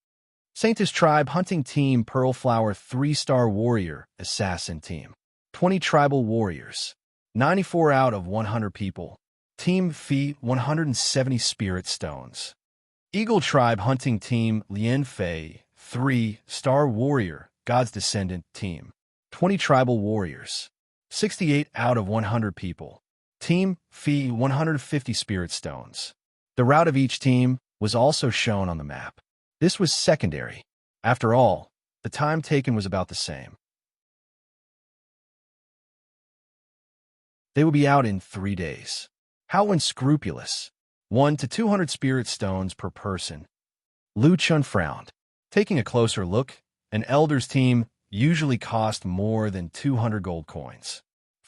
Speaker 1: Saintess Tribe Hunting Team Pearl Flower 3-Star Warrior Assassin Team. 20 Tribal Warriors. 94 out of 100 people. Team Feet 170 Spirit Stones. Eagle Tribe Hunting Team Lien Fei, 3 Star Warrior, God's Descendant Team. 20 Tribal Warriors. 68 out of 100 people. Team Fee 150 Spirit Stones. The route of each team was also shown on the map. This was secondary. After all, the time taken was about the same. They would be out in 3 days. How unscrupulous. 1 to 200 spirit stones per person. Lu Chun frowned. Taking a closer look, an elder's team usually cost more than 200 gold coins.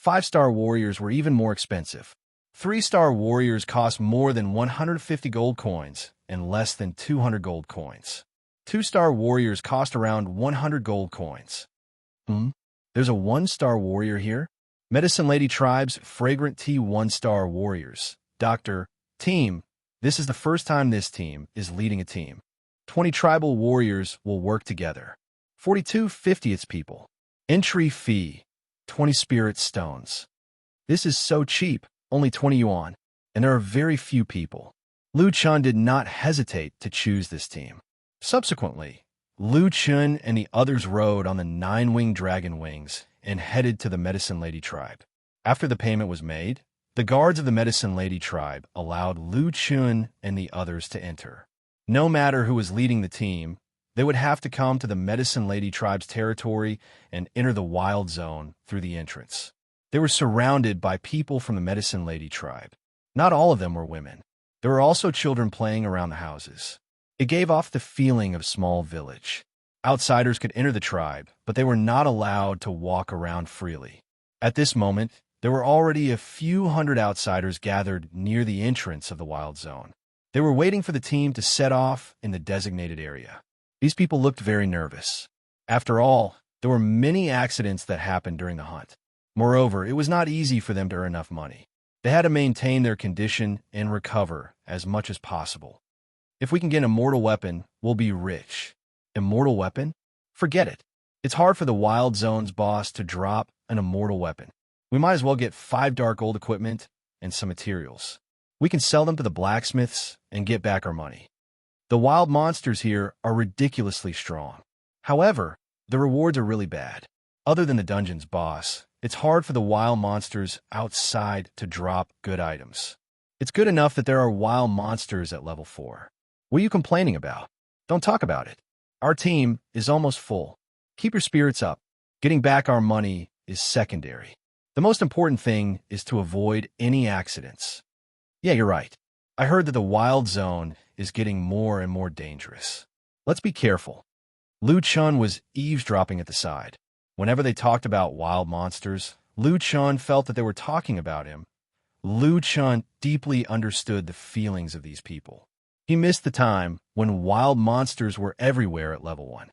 Speaker 1: 5-star warriors were even more expensive. 3-star warriors cost more than 150 gold coins and less than 200 gold coins. 2-star warriors cost around 100 gold coins. There's a 1-star warrior here? Medicine Lady Tribe's Fragrant Tea 1-star warriors. Dr. Team. This is the first time this team is leading a team. 20 tribal warriors will work together. 42 50th people. Entry fee. 20 spirit stones. This is so cheap, only 20 yuan, and there are very few people. Lu Chun did not hesitate to choose this team. Subsequently, Lu Chun and the others rode on the 9-winged dragon wings and headed to the Medicine Lady Tribe. After the payment was made, the guards of the Medicine Lady Tribe allowed Lu Chun and the others to enter. No matter who was leading the team, they would have to come to the Medicine Lady Tribe's territory and enter the wild zone through the entrance. They were surrounded by people from the Medicine Lady Tribe. Not all of them were women. There were also children playing around the houses. It gave off the feeling of small village. Outsiders could enter the tribe, but they were not allowed to walk around freely. At this moment, there were already a few hundred outsiders gathered near the entrance of the wild zone. They were waiting for the team to set off in the designated area. These people looked very nervous. After all, there were many accidents that happened during the hunt. Moreover, it was not easy for them to earn enough money. They had to maintain their condition and recover as much as possible. If we can get an immortal weapon, we'll be rich. Immortal weapon? Forget it. It's hard for the Wild Zone's boss to drop an immortal weapon. We might as well get 5 dark gold equipment and some materials. We can sell them to the blacksmiths and get back our money. The wild monsters here are ridiculously strong. However, the rewards are really bad. Other than the dungeon's boss, it's hard for the wild monsters outside to drop good items. It's good enough that there are wild monsters at level 4. What are you complaining about? Don't talk about it. Our team is almost full. Keep your spirits up. Getting back our money is secondary. The most important thing is to avoid any accidents. Yeah, you're right. I heard that the wild zone is getting more and more dangerous. Let's be careful. Lu Chun was eavesdropping at the side. Whenever they talked about wild monsters, Lu Chun felt that they were talking about him. Lu Chun deeply understood the feelings of these people. He missed the time when wild monsters were everywhere at level 1.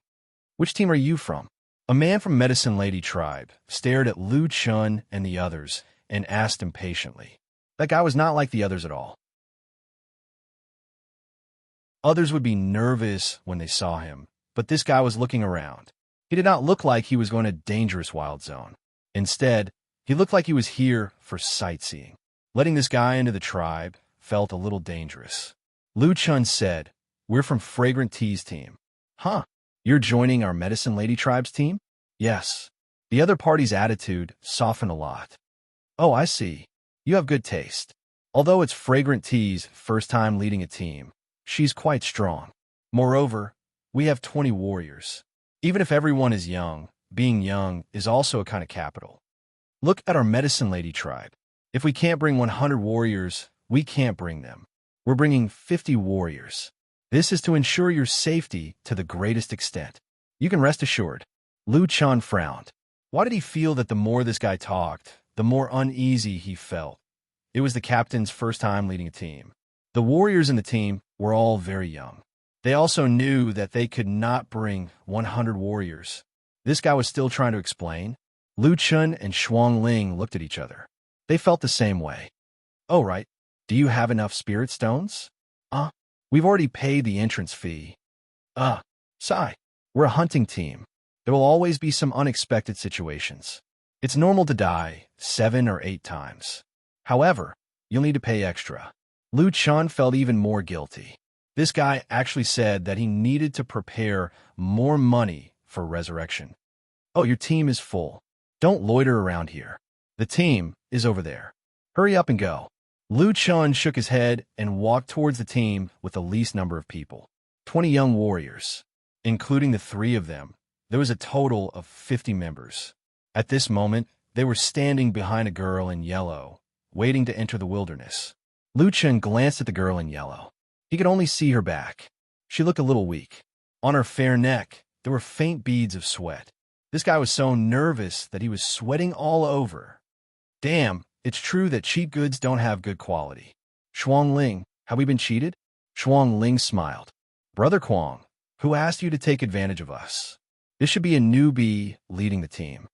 Speaker 1: Which team are you from? A man from Medicine Lady Tribe stared at Lu Chun and the others and asked impatiently. That guy was not like the others at all. Others would be nervous when they saw him, but this guy was looking around. He did not look like he was going to a dangerous wild zone. Instead, he looked like he was here for sightseeing. Letting this guy into the tribe felt a little dangerous. Lu Chun said, "We're from Fragrant Tea's team." Huh? You're joining our Medicine Lady Tribe's team? Yes. The other party's attitude softened a lot. Oh, I see. You have good taste. Although it's Fragrant Tea's first time leading a team, she's quite strong. Moreover, we have 20 warriors. Even if everyone is young, being young is also a kind of capital. Look at our Medicine Lady Tribe. If we can't bring 100 warriors, we can't bring them. We're bringing 50 warriors. This is to ensure your safety to the greatest extent. You can rest assured. Lu Chun frowned. Why did he feel that the more this guy talked, the more uneasy he felt? It was the captain's first time leading a team. The warriors in the team were all very young. They also knew that they could not bring 100 warriors. This guy was still trying to explain. Lu Chun and Shuang Ling looked at each other. They felt the same way. Oh, right. Do you have enough spirit stones? We've already paid the entrance fee. Sigh. We're a hunting team. There will always be some unexpected situations. It's normal to die 7 or 8 times. However, you'll need to pay extra. Lu Chun felt even more guilty. This guy actually said that he needed to prepare more money for resurrection. Oh, your team is full. Don't loiter around here. The team is over there. Hurry up and go. Lu Chun shook his head and walked towards the team with the least number of people. 20 young warriors. Including the 3 of them, there was a total of 50 members. At this moment, they were standing behind a girl in yellow, waiting to enter the wilderness. Lu Chun glanced at the girl in yellow. He could only see her back. She looked a little weak. On her fair neck, there were faint beads of sweat. This guy was so nervous that he was sweating all over. Damn, it's true that cheap goods don't have good quality. Shuang Ling, have we been cheated? Shuang Ling smiled. Brother Kwong, who asked you to take advantage of us? This should be a newbie leading the team.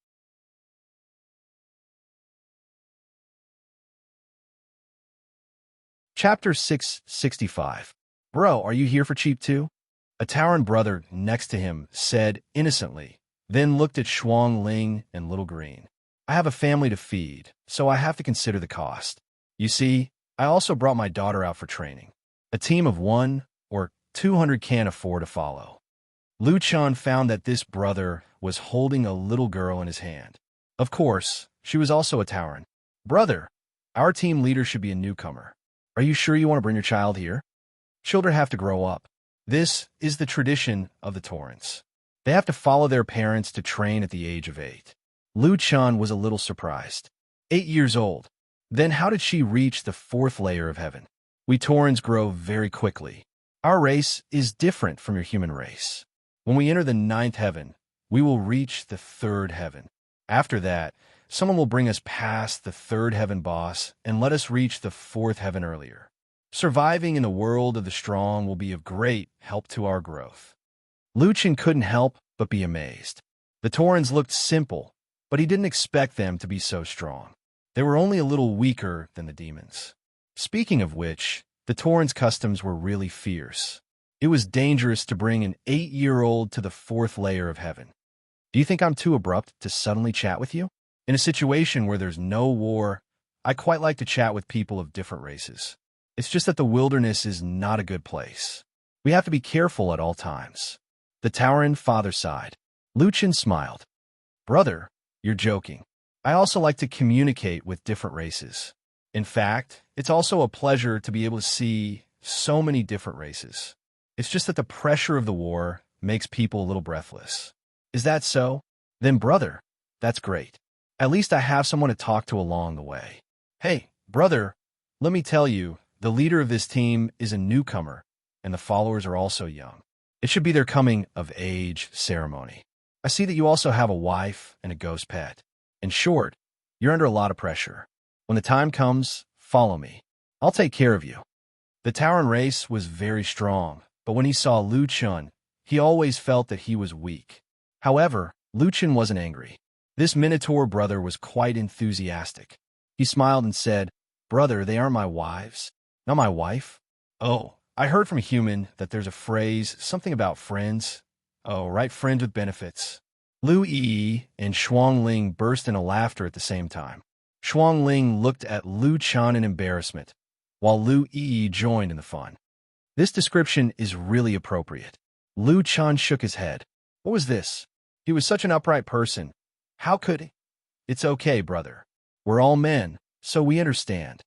Speaker 1: Chapter 665. Bro, are you here for cheap too? A Taoran brother next to him said innocently, then looked at Shuang Ling and Little Green. I have a family to feed, so I have to consider the cost. You see, I also brought my daughter out for training. A team of 1 or 200 can't afford to follow. Lu Chun found that this brother was holding a little girl in his hand. Of course, she was also a Taoran. Brother, our team leader should be a newcomer. Are you sure you want to bring your child here? Children have to grow up. This is the tradition of the Torrents. They have to follow their parents to train at the age of 8. Lu Chun was a little surprised. 8 years old. Then how did she reach the 4th layer of heaven? We Torrents grow very quickly. Our race is different from your human race. When we enter the 9th heaven, we will reach the 3rd heaven. After that, someone will bring us past the 3rd heaven boss and let us reach the 4th heaven earlier. Surviving in the world of the strong will be of great help to our growth. Lu Chun couldn't help but be amazed. The Torrens looked simple, but he didn't expect them to be so strong. They were only a little weaker than the demons. Speaking of which, the Torrens' customs were really fierce. It was dangerous to bring an 8-year-old to the 4th layer of heaven. Do you think I'm too abrupt to suddenly chat with you? In a situation where there's no war, I quite like to chat with people of different races. It's just that the wilderness is not a good place. We have to be careful at all times. The Taoran father sighed. Lu Chun smiled. Brother, you're joking. I also like to communicate with different races. In fact, it's also a pleasure to be able to see so many different races. It's just that the pressure of the war makes people a little breathless. Is that so? Then brother, that's great. At least I have someone to talk to along the way. Hey, brother, let me tell you, the leader of this team is a newcomer, and the followers are also young. It should be their coming of age ceremony. I see that you also have a wife and a ghost pet. In short, you're under a lot of pressure. When the time comes, follow me. I'll take care of you. The Taoran race was very strong, but when he saw Lu Chun, he always felt that he was weak. However, Lu Chun wasn't angry. This Minotaur brother was quite enthusiastic. He smiled and said, Brother, they aren't my wives. Not my wife? Oh, I heard from a human that there's a phrase, something about friends. Oh, right, friends with benefits. Lu Yi and Shuang Ling burst into laughter at the same time. Shuang Ling looked at Lu Chun in embarrassment, while Lu Yi joined in the fun. This description is really appropriate. Lu Chun shook his head. What was this? He was such an upright person. How could he? It's okay, brother. We're all men, so we understand.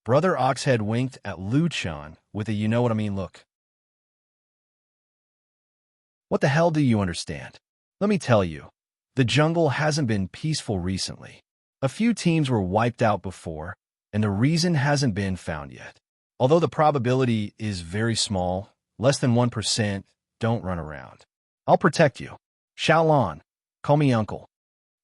Speaker 1: Brother Oxhead winked at Lu Chun with a you-know-what-I-mean look. What the hell do you understand? Let me tell you, the jungle hasn't been peaceful recently. A few teams were wiped out before, and the reason hasn't been found yet. Although the probability is very small, less than 1%, don't run around. I'll protect you. Xiaolan, call me uncle.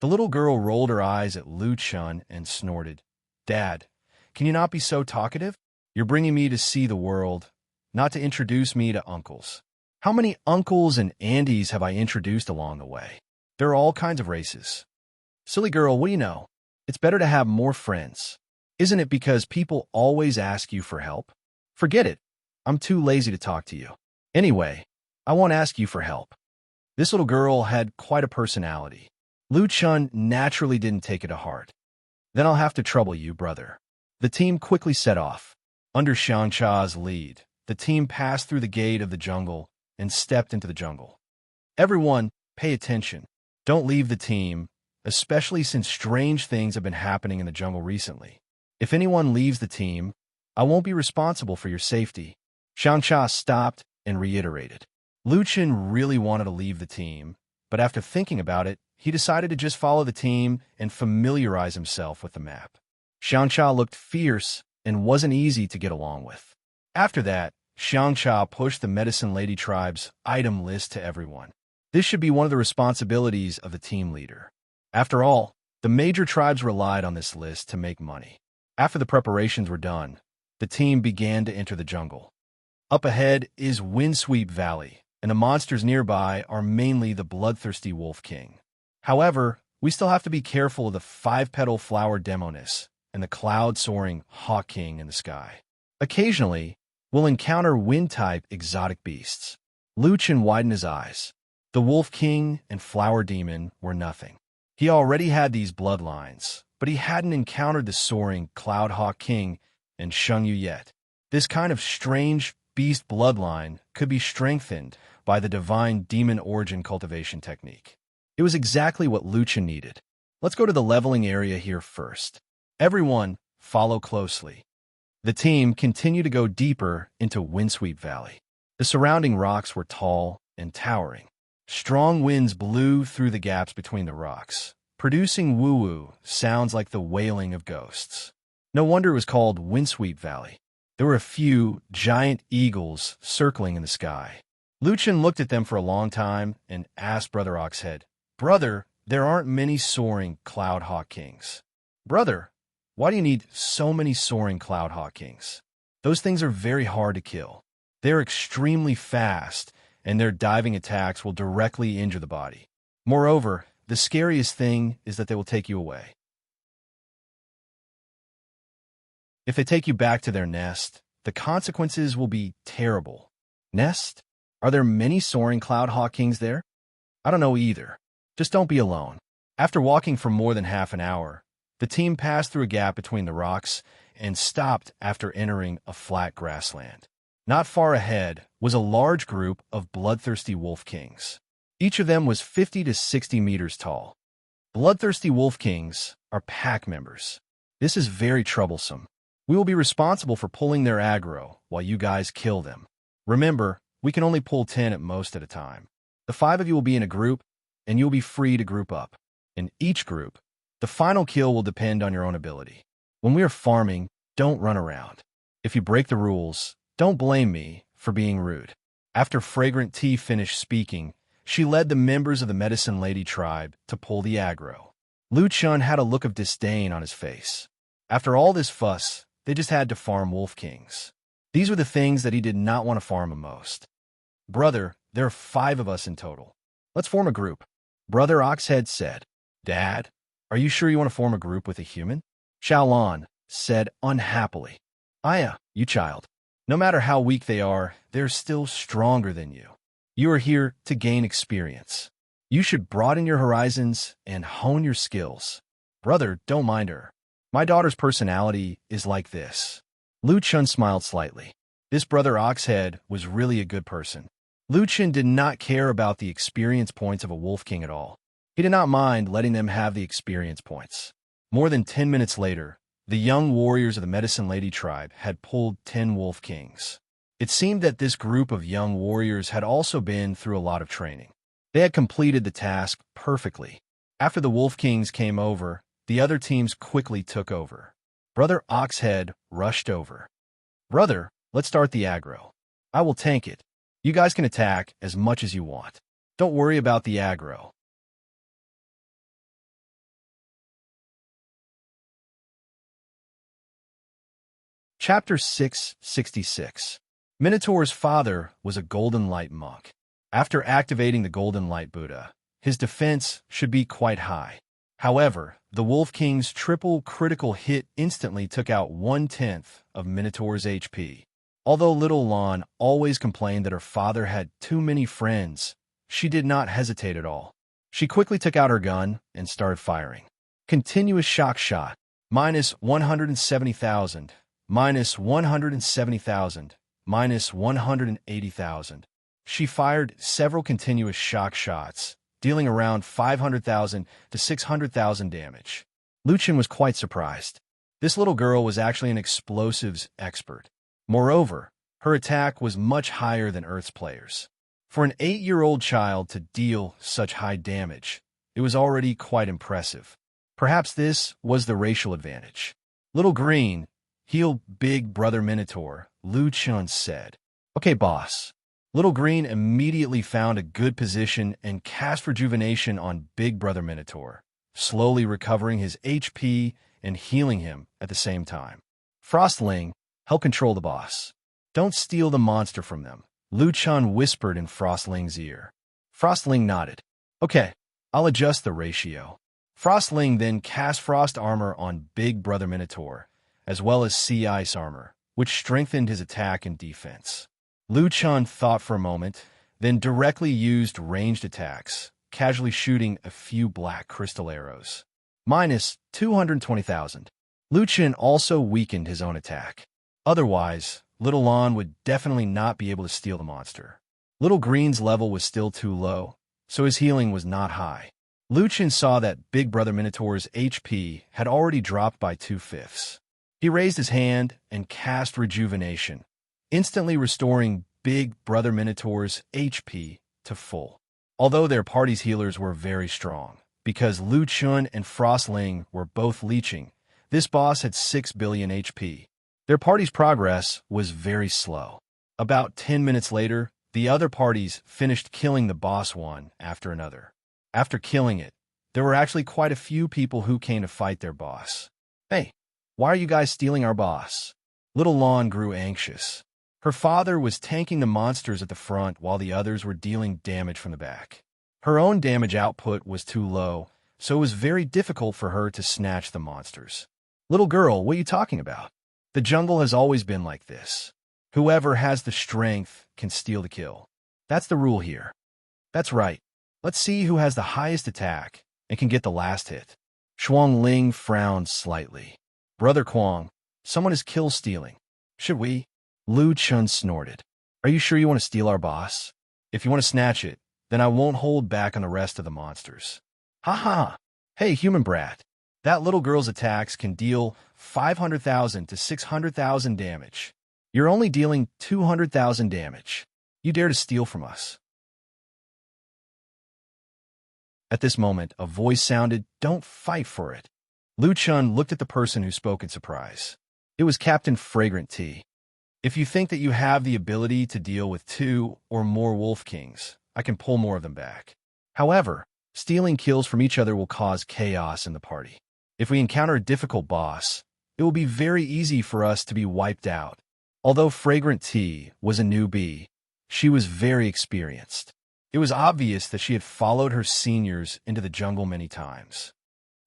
Speaker 1: The little girl rolled her eyes at Lu Chun and snorted. Dad, can you not be so talkative? You're bringing me to see the world, not to introduce me to uncles. How many uncles and aunties have I introduced along the way? There are all kinds of races. Silly girl, what do you know? It's better to have more friends. Isn't it because people always ask you for help? Forget it. I'm too lazy to talk to you. Anyway, I won't ask you for help. This little girl had quite a personality. Lu Chun naturally didn't take it to heart. Then I'll have to trouble you, brother. The team quickly set off. Under Xiang Cha's lead, the team passed through the gate of the jungle and stepped into the jungle. Everyone, pay attention. Don't leave the team, especially since strange things have been happening in the jungle recently. If anyone leaves the team, I won't be responsible for your safety. Xianxia stopped and reiterated. Lu Chen really wanted to leave the team, but after thinking about it, he decided to just follow the team and familiarize himself with the map. Xianxia looked fierce and wasn't easy to get along with. After that, Xianxia pushed the Medicine Lady tribe's item list to everyone. This should be one of the responsibilities of the team leader. After all, the major tribes relied on this list to make money. After the preparations were done, the team began to enter the jungle. Up ahead is Windsweep Valley, and the monsters nearby are mainly the bloodthirsty Wolf King. However, we still have to be careful of the five-petal flower Demonis and the cloud-soaring Hawk King in the sky. Occasionally, we'll encounter wind-type exotic beasts. Lu Chen widened his eyes. The Wolf King and Flower Demon were nothing. He already had these bloodlines, but he hadn't encountered the soaring Cloud Hawk King and Shengyu yet. This kind of strange beast bloodline could be strengthened by the divine demon origin cultivation technique. It was exactly what Lu Chen needed. Let's go to the leveling area here first. Everyone, follow closely. The team continued to go deeper into Windsweep Valley. The surrounding rocks were tall and towering. Strong winds blew through the gaps between the rocks, producing woo-woo sounds like the wailing of ghosts. No wonder it was called Windsweep Valley. There were a few giant eagles circling in the sky. Lu Chen looked at them for a long time and asked Brother Oxhead, "Brother, there aren't many soaring Cloud Hawk Kings." "Brother, why do you need so many soaring Cloud Hawk Kings? Those things are very hard to kill. They're extremely fast, and their diving attacks will directly injure the body. Moreover, the scariest thing is that they will take you away. If they take you back to their nest, the consequences will be terrible." "Nest? Are there many soaring Cloud Hawk Kings there?" "I don't know either. Just don't be alone." After walking for more than half an hour, the team passed through a gap between the rocks and stopped after entering a flat grassland. Not far ahead was a large group of bloodthirsty Wolf Kings. Each of them was 50 to 60 meters tall. Bloodthirsty Wolf Kings are pack members. This is very troublesome. We will be responsible for pulling their aggro while you guys kill them. Remember, we can only pull 10 at most at a time. The 5 of you will be in a group, and you'll be free to group up. In each group, the final kill will depend on your own ability. When we are farming, don't run around. If you break the rules, don't blame me for being rude. After Fragrant Tea finished speaking, she led the members of the Medicine Lady tribe to pull the aggro. Lu Chen had a look of disdain on his face. After all this fuss, they just had to farm Wolf Kings. These were the things that he did not want to farm the most. "Brother, there are 5 of us in total. Let's form a group." Brother Oxhead said. "Dad, are you sure you want to form a group with a human?" Xiaolan said unhappily. "Aya, you child. No matter how weak they are, they're still stronger than you. You are here to gain experience. You should broaden your horizons and hone your skills." "Brother, don't mind her. My daughter's personality is like this." Lu Chen smiled slightly. This Brother Oxhead was really a good person. Lu Chen did not care about the experience points of a Wolf King at all. He did not mind letting them have the experience points. More than 10 minutes later, the young warriors of the Medicine Lady tribe had pulled 10 Wolf Kings. It seemed that this group of young warriors had also been through a lot of training. They had completed the task perfectly. After the Wolf Kings came over, the other teams quickly took over. Brother Oxhead rushed over. "Brother, let's start the aggro. I will tank it. You guys can attack as much as you want. Don't worry about the aggro." Chapter 666. Minotaur's father was a Golden Light monk. After activating the Golden Light Buddha, his defense should be quite high. However, the Wolf King's triple critical hit instantly took out 1/10 of Minotaur's HP. Although little Lan always complained that her father had too many friends, she did not hesitate at all. She quickly took out her gun and started firing. Continuous shock shot, -170,000, -170,000, minus 180,000. She fired several continuous shock shots, dealing around 500,000 to 600,000 damage. Lu Chen was quite surprised. This little girl was actually an explosives expert. Moreover, her attack was much higher than Earth's players. For an 8-year-old child to deal such high damage, it was already quite impressive. Perhaps this was the racial advantage. Little Green, heal Big Brother Minotaur, Lu Chen said. Okay, boss. Little Green immediately found a good position and cast Rejuvenation on Big Brother Minotaur, slowly recovering his HP and healing him at the same time. Frostling, help control the boss. Don't steal the monster from them, Lu Chen whispered in Frostling's ear. Frostling nodded. Okay, I'll adjust the ratio. Frostling then cast Frost Armor on Big Brother Minotaur, as well as Sea Ice Armor, which strengthened his attack and defense. Lu Chen thought for a moment, then directly used ranged attacks, casually shooting a few black crystal arrows. Minus 220,000. Lu Chen also weakened his own attack. Otherwise, Little Lon would definitely not be able to steal the monster. Little Green's level was still too low, so his healing was not high. Lu Chen saw that Big Brother Minotaur's HP had already dropped by 2/5. He raised his hand and cast Rejuvenation, instantly restoring Big Brother Minotaur's HP to full. Although their party's healers were very strong, because Lu Chen and Frostling were both leeching, this boss had 6 billion HP. Their party's progress was very slow. About 10 minutes later, the other parties finished killing the boss one after another. After killing it, there were actually quite a few people who came to fight their boss. Hey, why are you guys stealing our boss? Little Lon grew anxious. Her father was tanking the monsters at the front while the others were dealing damage from the back. Her own damage output was too low, so it was very difficult for her to snatch the monsters. Little girl, what are you talking about? The jungle has always been like this. Whoever has the strength can steal the kill. That's the rule here. That's right. Let's see who has the highest attack and can get the last hit. Shuang Ling frowned slightly. Brother Quang, someone is kill stealing. Should we? Lu Chen snorted. Are you sure you want to steal our boss? If you want to snatch it, then I won't hold back on the rest of the monsters. Ha ha! Hey, human brat. That little girl's attacks can deal 500,000 to 600,000 damage. You're only dealing 200,000 damage. You dare to steal from us. At this moment, a voice sounded, "Don't fight for it." Lu Chen looked at the person who spoke in surprise. It was Captain Fragrant Tea. If you think that you have the ability to deal with 2 or more Wolf Kings, I can pull more of them back. However, stealing kills from each other will cause chaos in the party. If we encounter a difficult boss, it will be very easy for us to be wiped out. Although Fragrant Tea was a newbie, she was very experienced. It was obvious that she had followed her seniors into the jungle many times.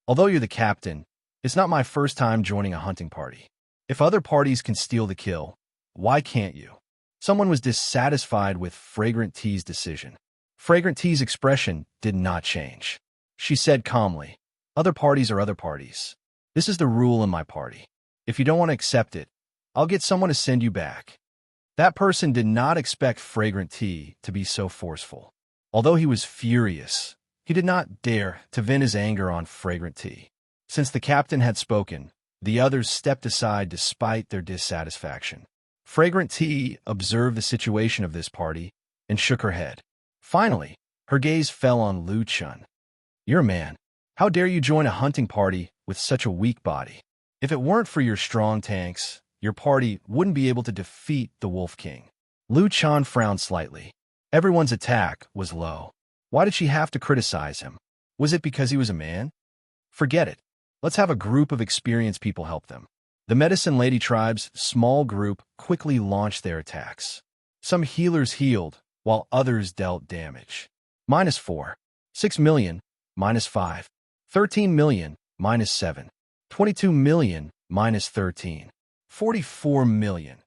Speaker 1: Although you're the captain, it's not my first time joining a hunting party. If other parties can steal the kill, why can't you? Someone was dissatisfied with Fragrant Tea's decision. Fragrant Tea's expression did not change. She said calmly, "Other parties are other parties. This is the rule in my party. If you don't want to accept it, I'll get someone to send you back." That person did not expect Fragrant Tea to be so forceful. Although he was furious, he did not dare to vent his anger on Fragrant Tea. Since the captain had spoken, the others stepped aside despite their dissatisfaction. Fragrant Tea observed the situation of this party and shook her head. Finally, her gaze fell on Lu Chen. "You're a man. How dare you join a hunting party with such a weak body? If it weren't for your strong tanks, your party wouldn't be able to defeat the Wolf King." Lu Chen frowned slightly. Everyone's attack was low. Why did she have to criticize him? Was it because he was a man? Forget it. Let's have a group of experienced people help them. The Medicine Lady Tribe's small group quickly launched their attacks. Some healers healed, while others dealt damage. -4. 6 million, -5. 13 million, -7. 22 million, -13. 44 million.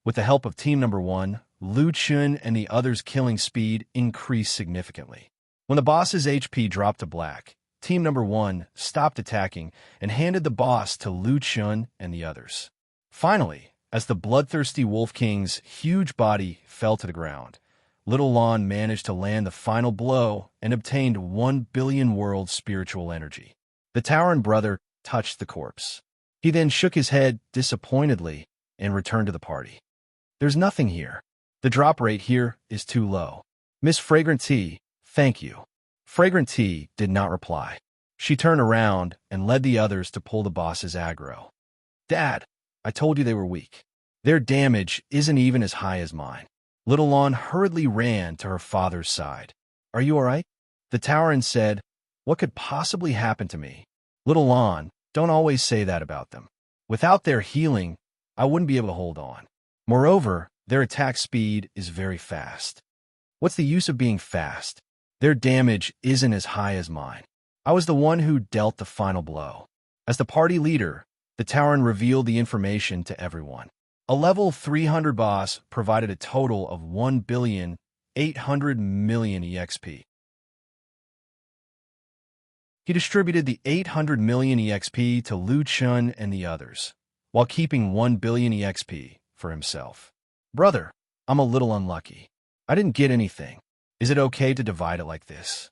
Speaker 1: With the help of Team Number 1, Lu Chen and the others' killing speed increased significantly. When the boss's HP dropped to black, Team Number 1 stopped attacking and handed the boss to Lu Chen and the others. Finally, As the bloodthirsty Wolf King's huge body fell to the ground, Little Lon managed to land the final blow and obtained 1 billion world spiritual energy. The Tauren brother touched the corpse. He then shook his head disappointedly and returned to the party. There's nothing here. The drop rate here is too low. Miss Fragrant Tea, thank you. Fragrant Tea did not reply. She turned around and led the others to pull the boss's aggro. Dad, I told you they were weak. Their damage isn't even as high as mine. Little Lon hurriedly ran to her father's side. Are you all right? The Tauren said, what could possibly happen to me? Little Lon, don't always say that about them. Without their healing, I wouldn't be able to hold on. Moreover, their attack speed is very fast. What's the use of being fast? Their damage isn't as high as mine. I was the one who dealt the final blow. As the party leader, the Tauren revealed the information to everyone. A level 300 boss provided a total of 1,800,000,000 EXP. He distributed the 800 million EXP to Lu Chun and the others, while keeping 1 billion EXP for himself. Brother, I'm a little unlucky. I didn't get anything. Is it okay to divide it like this?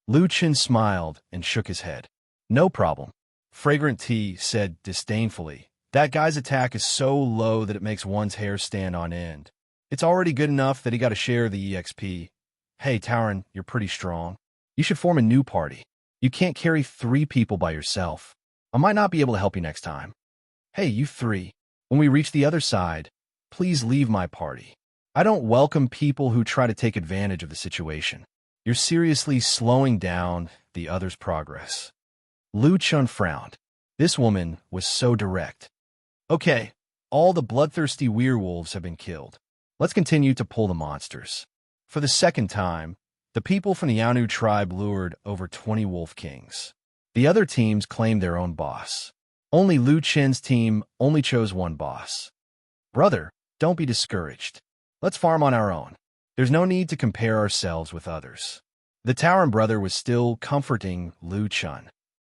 Speaker 1: Lu Chun smiled and shook his head. No problem. Fragrant Tea said disdainfully, that guy's attack is so low that it makes one's hair stand on end. It's already good enough that he got a share of the EXP. Hey, Tauren, you're pretty strong. You should form a new party. You can't carry 3 people by yourself. I might not be able to help you next time. Hey, you 3. When we reach the other side, please leave my party. I don't welcome people who try to take advantage of the situation. You're seriously slowing down the others' progress. Lu Chun frowned. This woman was so direct. Okay, all the bloodthirsty werewolves have been killed. Let's continue to pull the monsters. For the second time, the people from the Anu tribe lured over 20 wolf kings. The other teams claimed their own boss. Only Lu Chen's team only chose one boss. Brother, don't be discouraged. Let's farm on our own. There's no need to compare ourselves with others. The Tauren brother was still comforting Lu Chun.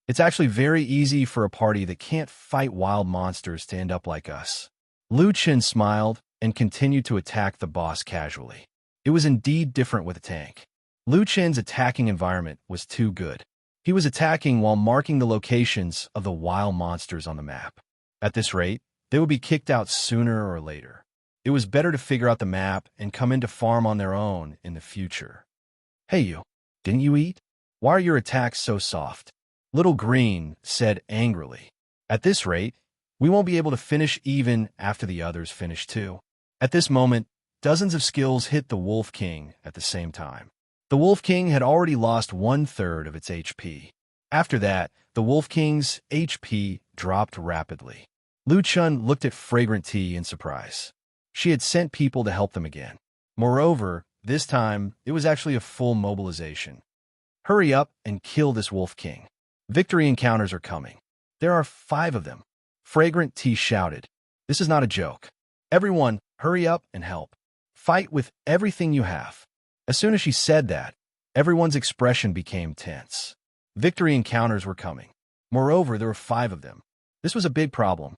Speaker 1: It's actually very easy for a party that can't fight wild monsters to end up like us. Lu Chun smiled and continued to attack the boss casually. It was indeed different with a tank. Lu Chen's attacking environment was too good. He was attacking while marking the locations of the wild monsters on the map. At this rate, they would be kicked out sooner or later. It was better to figure out the map and come in to farm on their own in the future. Hey you, didn't you eat? Why are your attacks so soft? Little Green said angrily. At this rate, we won't be able to finish even after the others finish too. At this moment, dozens of skills hit the Wolf King at the same time. The Wolf King had already lost 1/3 of its HP. After that, the Wolf King's HP dropped rapidly. Lu Chun looked at Fragrant Tea in surprise. She had sent people to help them again. Moreover, this time, it was actually a full mobilization. Hurry up and kill this Wolf King. Victory encounters are coming. There are 5 of them. Fragrant Tea shouted. This is not a joke. Everyone, hurry up and help. Fight with everything you have. As soon as she said that, everyone's expression became tense. Victory encounters were coming. Moreover, there were 5 of them. This was a big problem.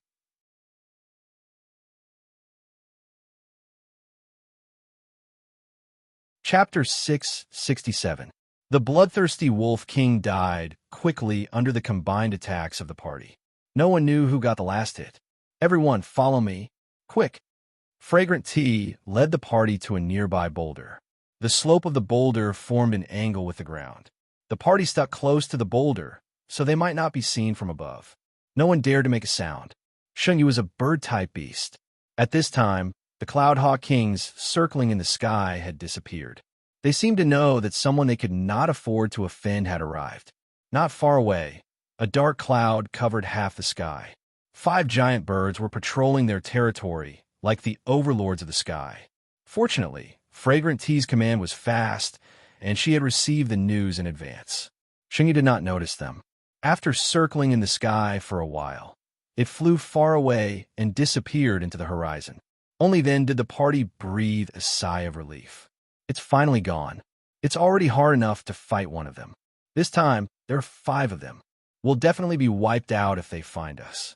Speaker 1: Chapter 667. The bloodthirsty Wolf King died quickly under the combined attacks of the party. No one knew who got the last hit. Everyone, follow me. Quick. Fragrant Tea led the party to a nearby boulder. The slope of the boulder formed an angle with the ground. The party stuck close to the boulder, so they might not be seen from above. No one dared to make a sound. Shunyu was a bird-type beast. At this time, the Cloudhawk Kings circling in the sky had disappeared. They seemed to know that someone they could not afford to offend had arrived. Not far away, a dark cloud covered half the sky. 5 giant birds were patrolling their territory like the overlords of the sky. Fortunately, Fragrant Tea's command was fast, and she had received the news in advance. Shunyu did not notice them. After circling in the sky for a while, it flew far away and disappeared into the horizon. Only then did the party breathe a sigh of relief. It's finally gone. It's already hard enough to fight one of them. This time, there are 5 of them. We'll definitely be wiped out if they find us.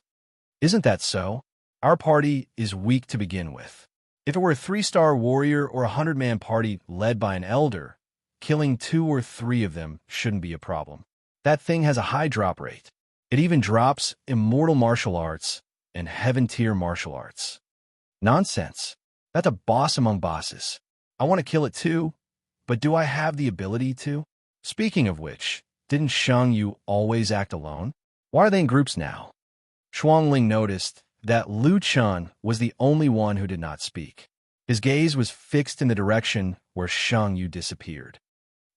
Speaker 1: Isn't that so? Our party is weak to begin with. If it were a 3-star warrior or a 100-man party led by an elder, killing 2 or 3 of them shouldn't be a problem. That thing has a high drop rate. It even drops immortal martial arts and heaven-tier martial arts. Nonsense. That's a boss among bosses. I want to kill it too, but do I have the ability to? Speaking of which, didn't Shang Yu always act alone? Why are they in groups now? Shuangling noticed that Lu Chun was the only one who did not speak. His gaze was fixed in the direction where Shang Yu disappeared.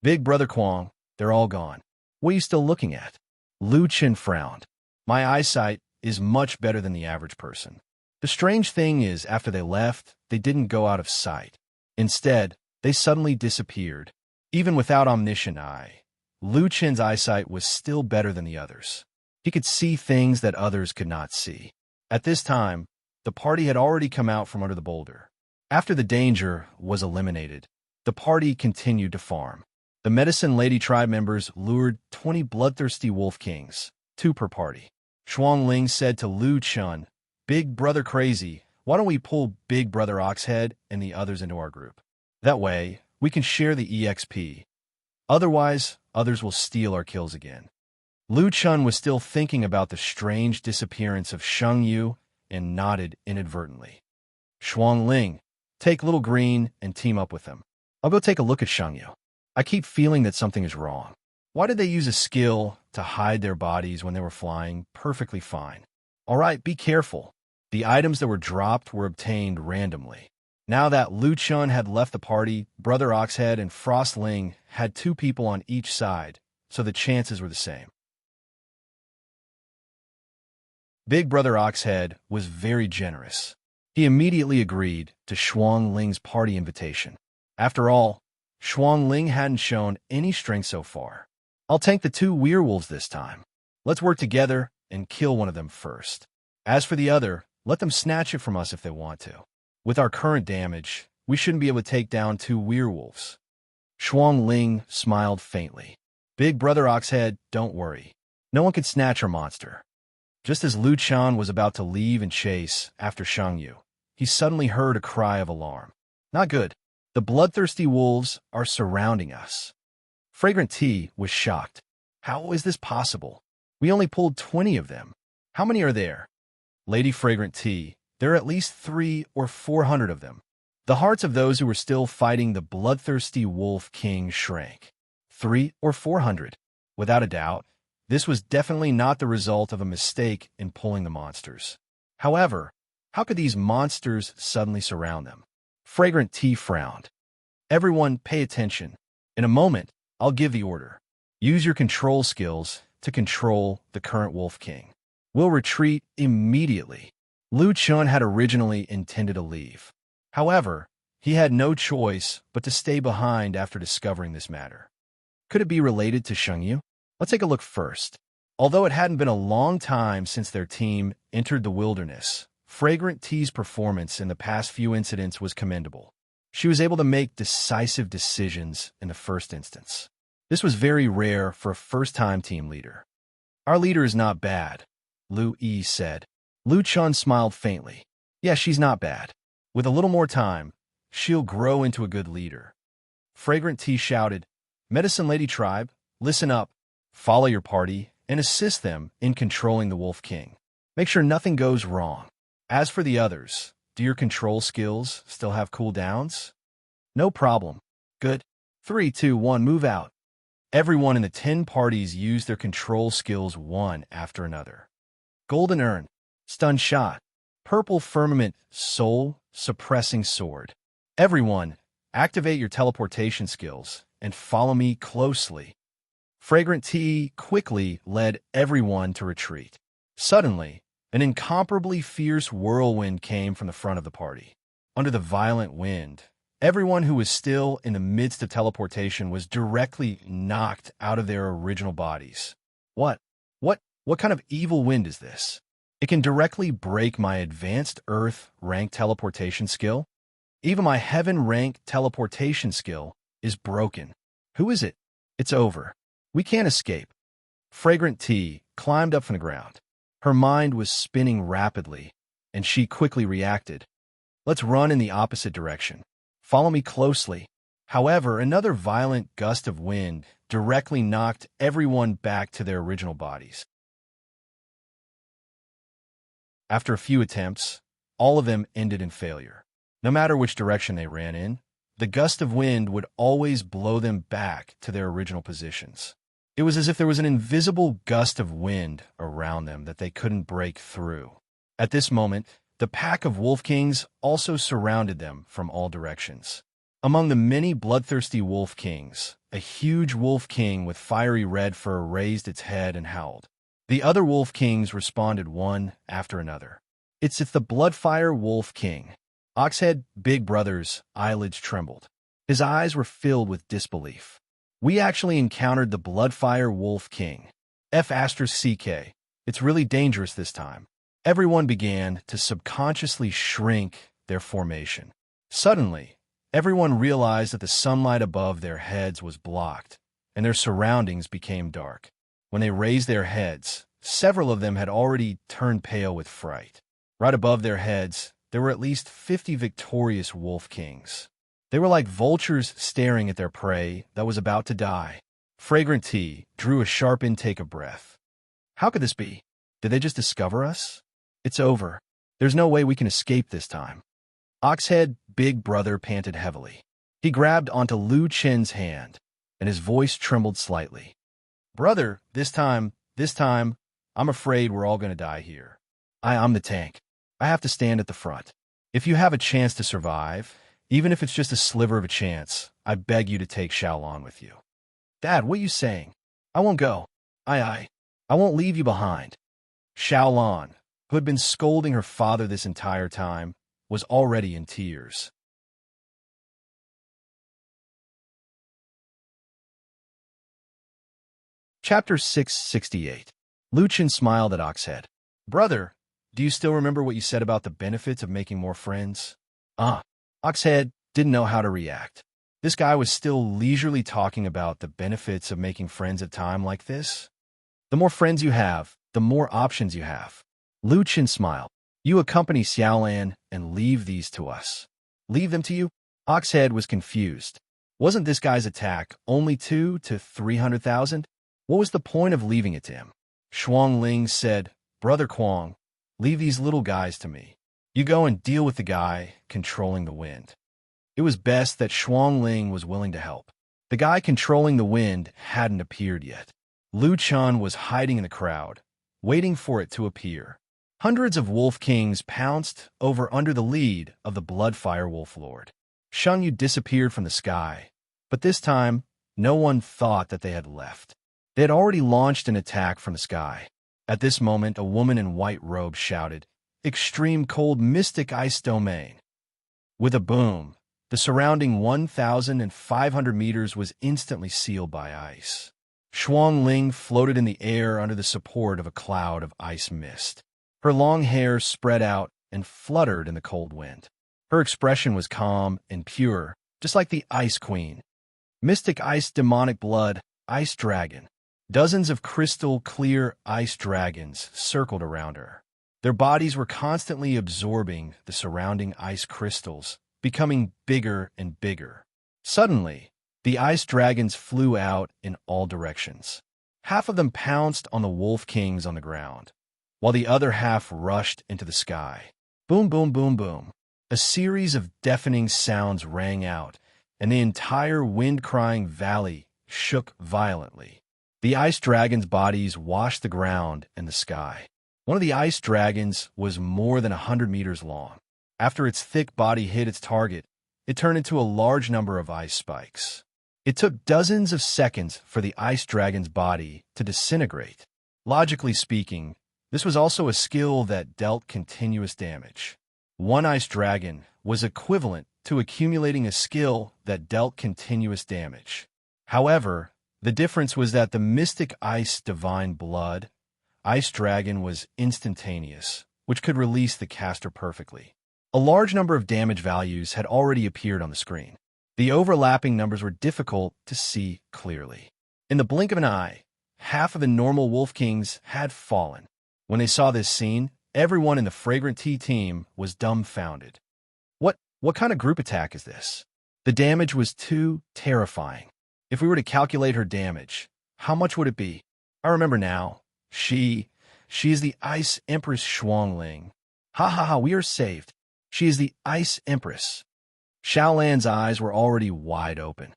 Speaker 1: Big Brother Kwong, they're all gone. What are you still looking at? Lu Chen frowned. My eyesight is much better than the average person. The strange thing is, after they left, they didn't go out of sight. Instead, they suddenly disappeared. Even without omniscient eye, Lu Chen's eyesight was still better than the others. He could see things that others could not see. At this time, the party had already come out from under the boulder. After the danger was eliminated, the party continued to farm. The Medicine Lady tribe members lured 20 bloodthirsty wolf kings, 2 per party. Shuangling said to Lu Chun, "Big Brother Crazy, why don't we pull Big Brother Oxhead and the others into our group? That way, we can share the EXP. Otherwise, others will steal our kills again." Lu Chun was still thinking about the strange disappearance of Shang Yu and nodded inadvertently. Shuangling, take Little Green and team up with them. I'll go take a look at Shang Yu. I keep feeling that something is wrong. Why did they use a skill to hide their bodies when they were flying perfectly fine? All right, be careful. The items that were dropped were obtained randomly. Now that Lu Chun had left the party, Brother Oxhead and Frost Ling had 2 people on each side, so the chances were the same. Big Brother Oxhead was very generous. He immediately agreed to Shuangling's party invitation. After all, Shuangling hadn't shown any strength so far. I'll tank the 2 werewolves this time. Let's work together and kill one of them first. As for the other, let them snatch it from us if they want to. With our current damage, we shouldn't be able to take down 2 werewolves. Shuangling smiled faintly. Big Brother Oxhead, don't worry. No one can snatch our monster. Just as Lu Chan was about to leave and chase after Shang Yu, he suddenly heard a cry of alarm. Not good. The bloodthirsty wolves are surrounding us. Fragrant Tea was shocked. How is this possible? We only pulled 20 of them. How many are there? Lady Fragrant Tea, there are at least 300 or 400 of them. The hearts of those who were still fighting the bloodthirsty wolf king shrank. 300 or 400. Without a doubt, this was definitely not the result of a mistake in pulling the monsters. However, how could these monsters suddenly surround them? Fragrant Tea frowned. Everyone pay attention. In a moment, I'll give the order. Use your control skills to control the current Wolf King. We'll retreat immediately. Lu Chun had originally intended to leave. However, he had no choice but to stay behind after discovering this matter. Could it be related to Shang Yu? Let's take a look first. Although it hadn't been a long time since their team entered the wilderness, Fragrant Tea's performance in the past few incidents was commendable. She was able to make decisive decisions in the first instance. This was very rare for a first-time team leader. Our leader is not bad, Lu Yi said. Lu Chun smiled faintly. Yeah, she's not bad. With a little more time, she'll grow into a good leader. Fragrant Tea shouted, Medicine Lady Tribe, listen up. Follow your party and assist them in controlling the Wolf King. Make sure nothing goes wrong. As for the others, do your control skills still have cooldowns? No problem. Good. 3, 2, 1, move out. Everyone in the 10 parties used their control skills one after another. Golden Urn, Stun Shot, Purple Firmament, Soul Suppressing Sword. Everyone, activate your teleportation skills and follow me closely. Fragrant Tea quickly led everyone to retreat. Suddenly, an incomparably fierce whirlwind came from the front of the party. Under the violent wind, everyone who was still in the midst of teleportation was directly knocked out of their original bodies. What kind of evil wind is this? It can directly break my advanced Earth rank teleportation skill. Even my Heaven rank teleportation skill is broken. Who is it? It's over. We can't escape. Fragrant Tea climbed up from the ground. Her mind was spinning rapidly. and she quickly reacted. Let's run in the opposite direction. Follow me closely. However, another violent gust of wind directly knocked everyone back to their original bodies. After a few attempts, all of them ended in failure. No matter which direction they ran in, the gust of wind would always blow them back to their original positions. It was as if there was an invisible gust of wind around them that they couldn't break through. At this moment, the pack of wolf kings also surrounded them from all directions. Among the many bloodthirsty wolf kings, a huge wolf king with fiery red fur raised its head and howled. The other wolf kings responded one after another. It's the Bloodfire Wolf King. Oxhead Big Brother's eyelids trembled. His eyes were filled with disbelief. We actually encountered the Bloodfire Wolf King. F***CK. It's really dangerous this time. Everyone began to subconsciously shrink their formation. Suddenly, everyone realized that the sunlight above their heads was blocked, and their surroundings became dark. When they raised their heads, several of them had already turned pale with fright. Right above their heads, there were at least 50 victorious wolf kings. They were like vultures staring at their prey that was about to die. Fragrant Tea drew a sharp intake of breath. How could this be? Did they just discover us? It's over. There's no way we can escape this time. Oxhead Big Brother panted heavily. He grabbed onto Lu Chen's hand, and his voice trembled slightly. Brother, this time, I'm afraid we're all going to die here. I'm the tank. I have to stand at the front. If you have a chance to survive, even if it's just a sliver of a chance, I beg you to take Xiaolon with you. Dad, what are you saying? I won't go. I won't leave you behind. Xiaolon, who had been scolding her father this entire time, was already in tears. Chapter 668. Lu Chen smiled at Oxhead. Brother, do you still remember what you said about the benefits of making more friends? Oxhead didn't know how to react. This guy was still leisurely talking about the benefits of making friends at a time like this. The more friends you have, the more options you have. Lu Chen smiled. You accompany Xiaolan and leave these to us. Leave them to you? Oxhead was confused. Wasn't this guy's attack only 2 to 300,000? What was the point of leaving it to him? Shuang Ling said, Brother Kuang, leave these little guys to me. You go and deal with the guy controlling the wind. It was best that Shuang Ling was willing to help. The guy controlling the wind hadn't appeared yet. Lu Chen was hiding in the crowd, waiting for it to appear. Hundreds of wolf kings pounced over under the lead of the Bloodfire Wolf Lord. Shang Yu disappeared from the sky, but this time, no one thought that they had left. They had already launched an attack from the sky. At this moment, a woman in white robes shouted, Extreme Cold Mystic Ice Domain. With a boom, the surrounding 1,500 meters was instantly sealed by ice. Shuang Ling floated in the air under the support of a cloud of ice mist. Her long hair spread out and fluttered in the cold wind. Her expression was calm and pure, just like the Ice Queen. Mystic Ice Demonic Blood, Ice Dragon. Dozens of crystal clear ice dragons circled around her. Their bodies were constantly absorbing the surrounding ice crystals, becoming bigger and bigger. Suddenly, the ice dragons flew out in all directions. Half of them pounced on the wolf kings on the ground, while the other half rushed into the sky. Boom, boom, boom, boom. A series of deafening sounds rang out, and the entire wind-crying valley shook violently. The ice dragons' bodies washed the ground and the sky. One of the ice dragons was more than 100 meters long. After its thick body hit its target, it turned into a large number of ice spikes. It took dozens of seconds for the ice dragon's body to disintegrate. Logically speaking, this was also a skill that dealt continuous damage. One ice dragon was equivalent to accumulating a skill that dealt continuous damage. However, the difference was that the Mystic Ice Divine Blood Ice Dragon was instantaneous, which could release the caster perfectly. A large number of damage values had already appeared on the screen. The overlapping numbers were difficult to see clearly. In the blink of an eye, half of the normal Wolf Kings had fallen. When they saw this scene, everyone in the Fragrant Tea team was dumbfounded. What kind of group attack is this? The damage was too terrifying. If we were to calculate her damage, how much would it be? I remember now. She is the Ice Empress Xuangling. Ha ha ha, we are saved. She is the Ice Empress. Xiaolan's eyes were already wide open.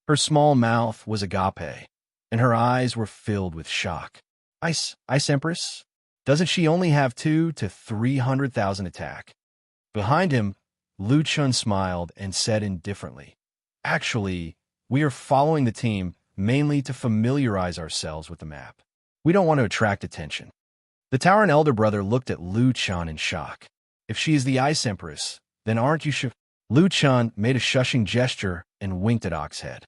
Speaker 1: Her small mouth was agape, and her eyes were filled with shock. Ice Empress? Doesn't she only have 200,000 to 300,000 attack? Behind him, Lu Chun smiled and said indifferently, Actually, we are following the team mainly to familiarize ourselves with the map. We don't want to attract attention. The Tauren elder brother looked at Lu Chun in shock. If she is the Ice Empress, then aren't you Lu Chun made a shushing gesture and winked at Oxhead.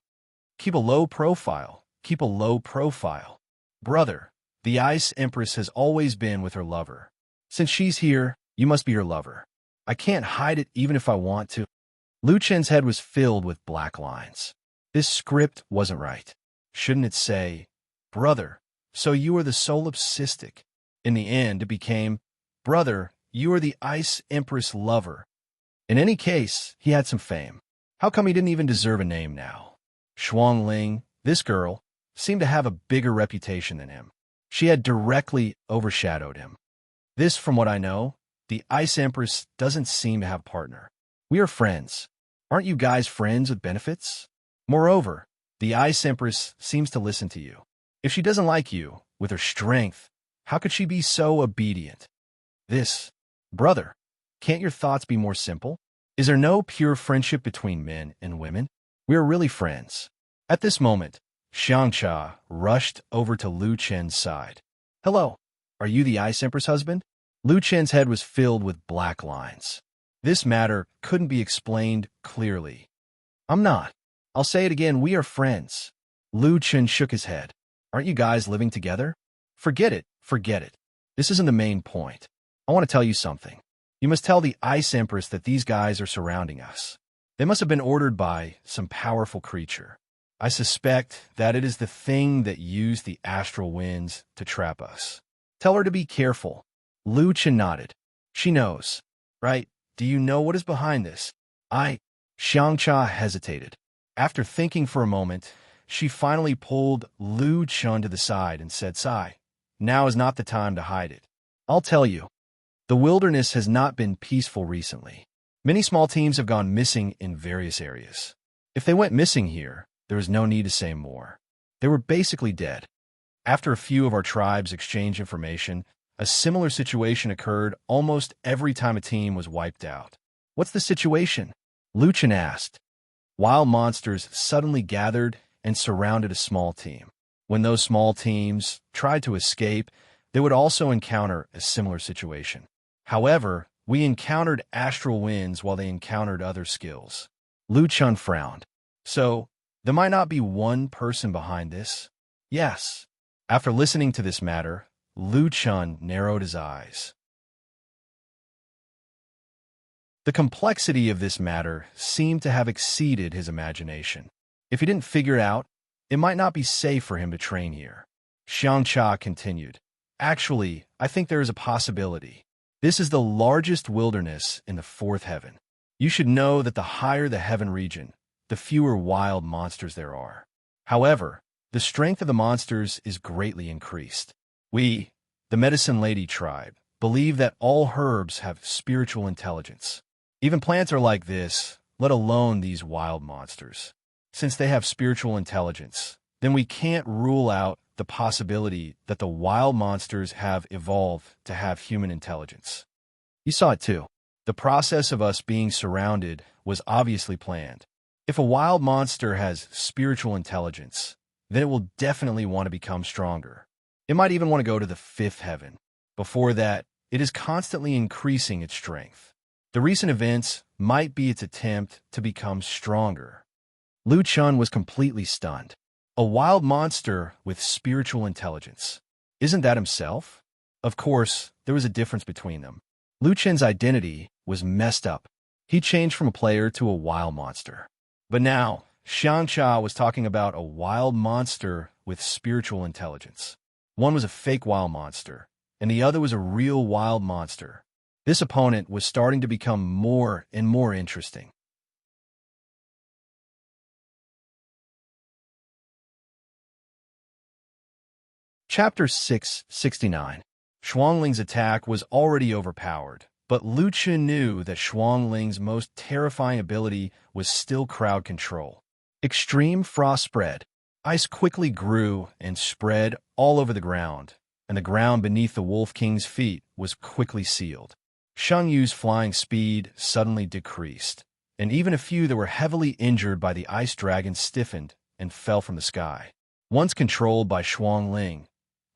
Speaker 1: Keep a low profile. Keep a low profile. Brother, the Ice Empress has always been with her lover. Since she's here, you must be her lover. I can't hide it even if I want to. Lu Chen's head was filled with black lines. This script wasn't right. Shouldn't it say, Brother, so you are the solipsistic? In the end, it became, Brother, you are the Ice Empress lover. In any case, he had some fame. How come he didn't even deserve a name now? Xuangling, this girl, seemed to have a bigger reputation than him. She had directly overshadowed him. This, from what I know, the Ice Empress doesn't seem to have a partner. We are friends. Aren't you guys friends with benefits? Moreover, the Ice Empress seems to listen to you. If she doesn't like you, with her strength, how could she be so obedient? Brother, can't your thoughts be more simple? Is there no pure friendship between men and women? We are really friends. At this moment, Xiangcha rushed over to Lu Chen's side. Hello, are you the Ice Empress husband? Lu Chen's head was filled with black lines. This matter couldn't be explained clearly. I'm not. I'll say it again, we are friends. Lu Chen shook his head. Aren't you guys living together? Forget it. This isn't the main point. I want to tell you something. You must tell the Ice Empress that these guys are surrounding us. They must have been ordered by some powerful creature. I suspect that it is the thing that used the astral winds to trap us. Tell her to be careful. Lu Chen nodded. She knows, right? Do you know what is behind this? Xiangcha hesitated. After thinking for a moment, she finally pulled Lu Chen to the side and said, Sigh, now is not the time to hide it. I'll tell you. The wilderness has not been peaceful recently. Many small teams have gone missing in various areas. If they went missing here, there is no need to say more. They were basically dead. After a few of our tribes exchanged information, a similar situation occurred almost every time a team was wiped out. What's the situation? Lu Chen asked. Wild monsters suddenly gathered and surrounded a small team. When those small teams tried to escape, they would also encounter a similar situation. However, we encountered astral winds while they encountered other skills. Lu Chen frowned. So, there might not be one person behind this? Yes. After listening to this matter, Lu Chen narrowed his eyes. The complexity of this matter seemed to have exceeded his imagination. If he didn't figure it out, it might not be safe for him to train here. Xiangcha continued. Actually, I think there is a possibility. This is the largest wilderness in the fourth heaven. You should know that the higher the heaven region, the fewer wild monsters there are. However, the strength of the monsters is greatly increased. We, the Medicine Lady tribe, believe that all herbs have spiritual intelligence. Even plants are like this, let alone these wild monsters. Since they have spiritual intelligence, then we can't rule out the possibility that the wild monsters have evolved to have human intelligence. You saw it too. The process of us being surrounded was obviously planned. If a wild monster has spiritual intelligence, then it will definitely want to become stronger. It might even want to go to the fifth heaven. Before that, it is constantly increasing its strength. The recent events might be its attempt to become stronger. Lu Chen was completely stunned. A wild monster with spiritual intelligence. Isn't that himself? Of course, there was a difference between them. Lu Chen's identity was messed up. He changed from a player to a wild monster. But now, Xiangcha was talking about a wild monster with spiritual intelligence. One was a fake wild monster, and the other was a real wild monster. This opponent was starting to become more and more interesting. Chapter 669. Shuangling's attack was already overpowered, but Lu Qin knew that Shuangling's most terrifying ability was still crowd control. Extreme frost spread. Ice quickly grew and spread all over the ground, and the ground beneath the Wolf King's feet was quickly sealed. Shang Yu's flying speed suddenly decreased, and even a few that were heavily injured by the ice dragon stiffened and fell from the sky. Once controlled by Shuangling,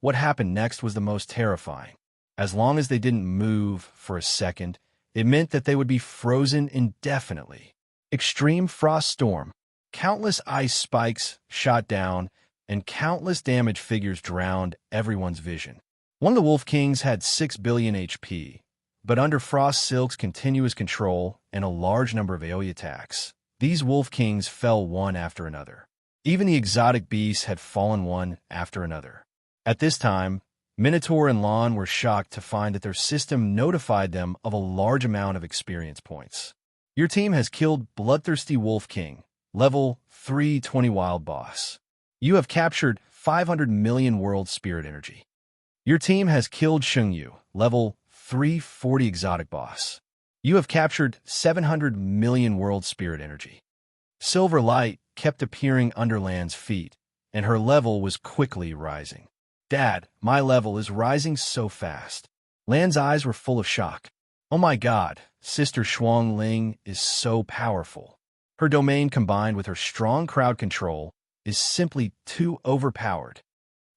Speaker 1: what happened next was the most terrifying. As long as they didn't move for a second, it meant that they would be frozen indefinitely. Extreme frost storm. Countless ice spikes shot down, and countless damage figures drowned everyone's vision. One of the Wolf Kings had 6 billion HP, but under Frost Silk's continuous control and a large number of AoE attacks, these Wolf Kings fell one after another. Even the exotic beasts had fallen one after another. At this time, Minotaur and Lon were shocked to find that their system notified them of a large amount of experience points. Your team has killed Bloodthirsty Wolf King, level 320 Wild Boss. You have captured 500 million World Spirit Energy. Your team has killed Shengyu, level 340 Exotic Boss. You have captured 700 million World Spirit Energy. Silver Light kept appearing under Lan's feet, and her level was quickly rising. Dad, my level is rising so fast. Lan's eyes were full of shock. Oh my god, Sister Shuangling is so powerful. Her domain combined with her strong crowd control is simply too overpowered.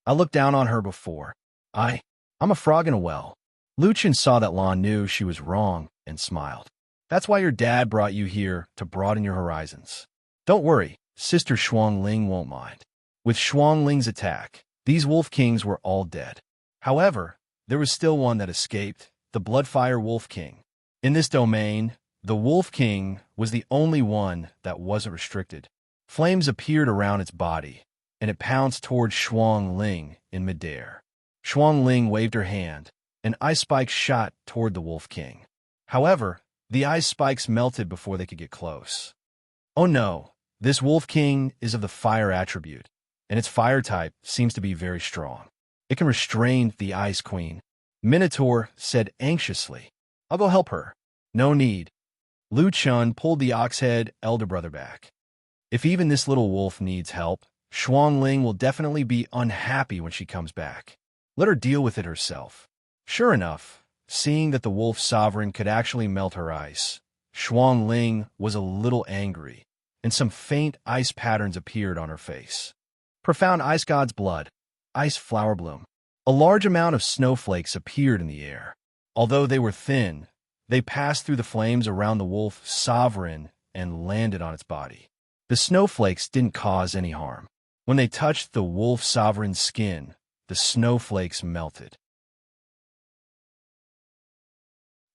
Speaker 1: I looked down on her before. I'm a frog in a well. Lu Qin saw that Lan knew she was wrong and smiled. That's why your dad brought you here to broaden your horizons. Don't worry, Sister Shuangling won't mind. With Shuangling's attack, these Wolf Kings were all dead. However, there was still one that escaped, the Bloodfire Wolf King. In this domain, the Wolf King was the only one that wasn't restricted. Flames appeared around its body, and it pounced towards Shuangling in midair. Shuangling waved her hand, and ice spikes shot toward the Wolf King. However, the ice spikes melted before they could get close. Oh no, this Wolf King is of the fire attribute, and its fire type seems to be very strong. It can restrain the Ice Queen. Minotaur said anxiously, I'll go help her. No need. Lu Chun pulled the Oxhead elder brother back. If even this little wolf needs help, Shuangling will definitely be unhappy when she comes back. Let her deal with it herself. Sure enough, seeing that the wolf sovereign could actually melt her ice, Shuangling was a little angry, and some faint ice patterns appeared on her face. Profound Ice God's Blood, Ice Flower Bloom. A large amount of snowflakes appeared in the air. Although they were thin, they passed through the flames around the wolf sovereign and landed on its body. The snowflakes didn't cause any harm. When they touched the wolf sovereign's skin, the snowflakes melted.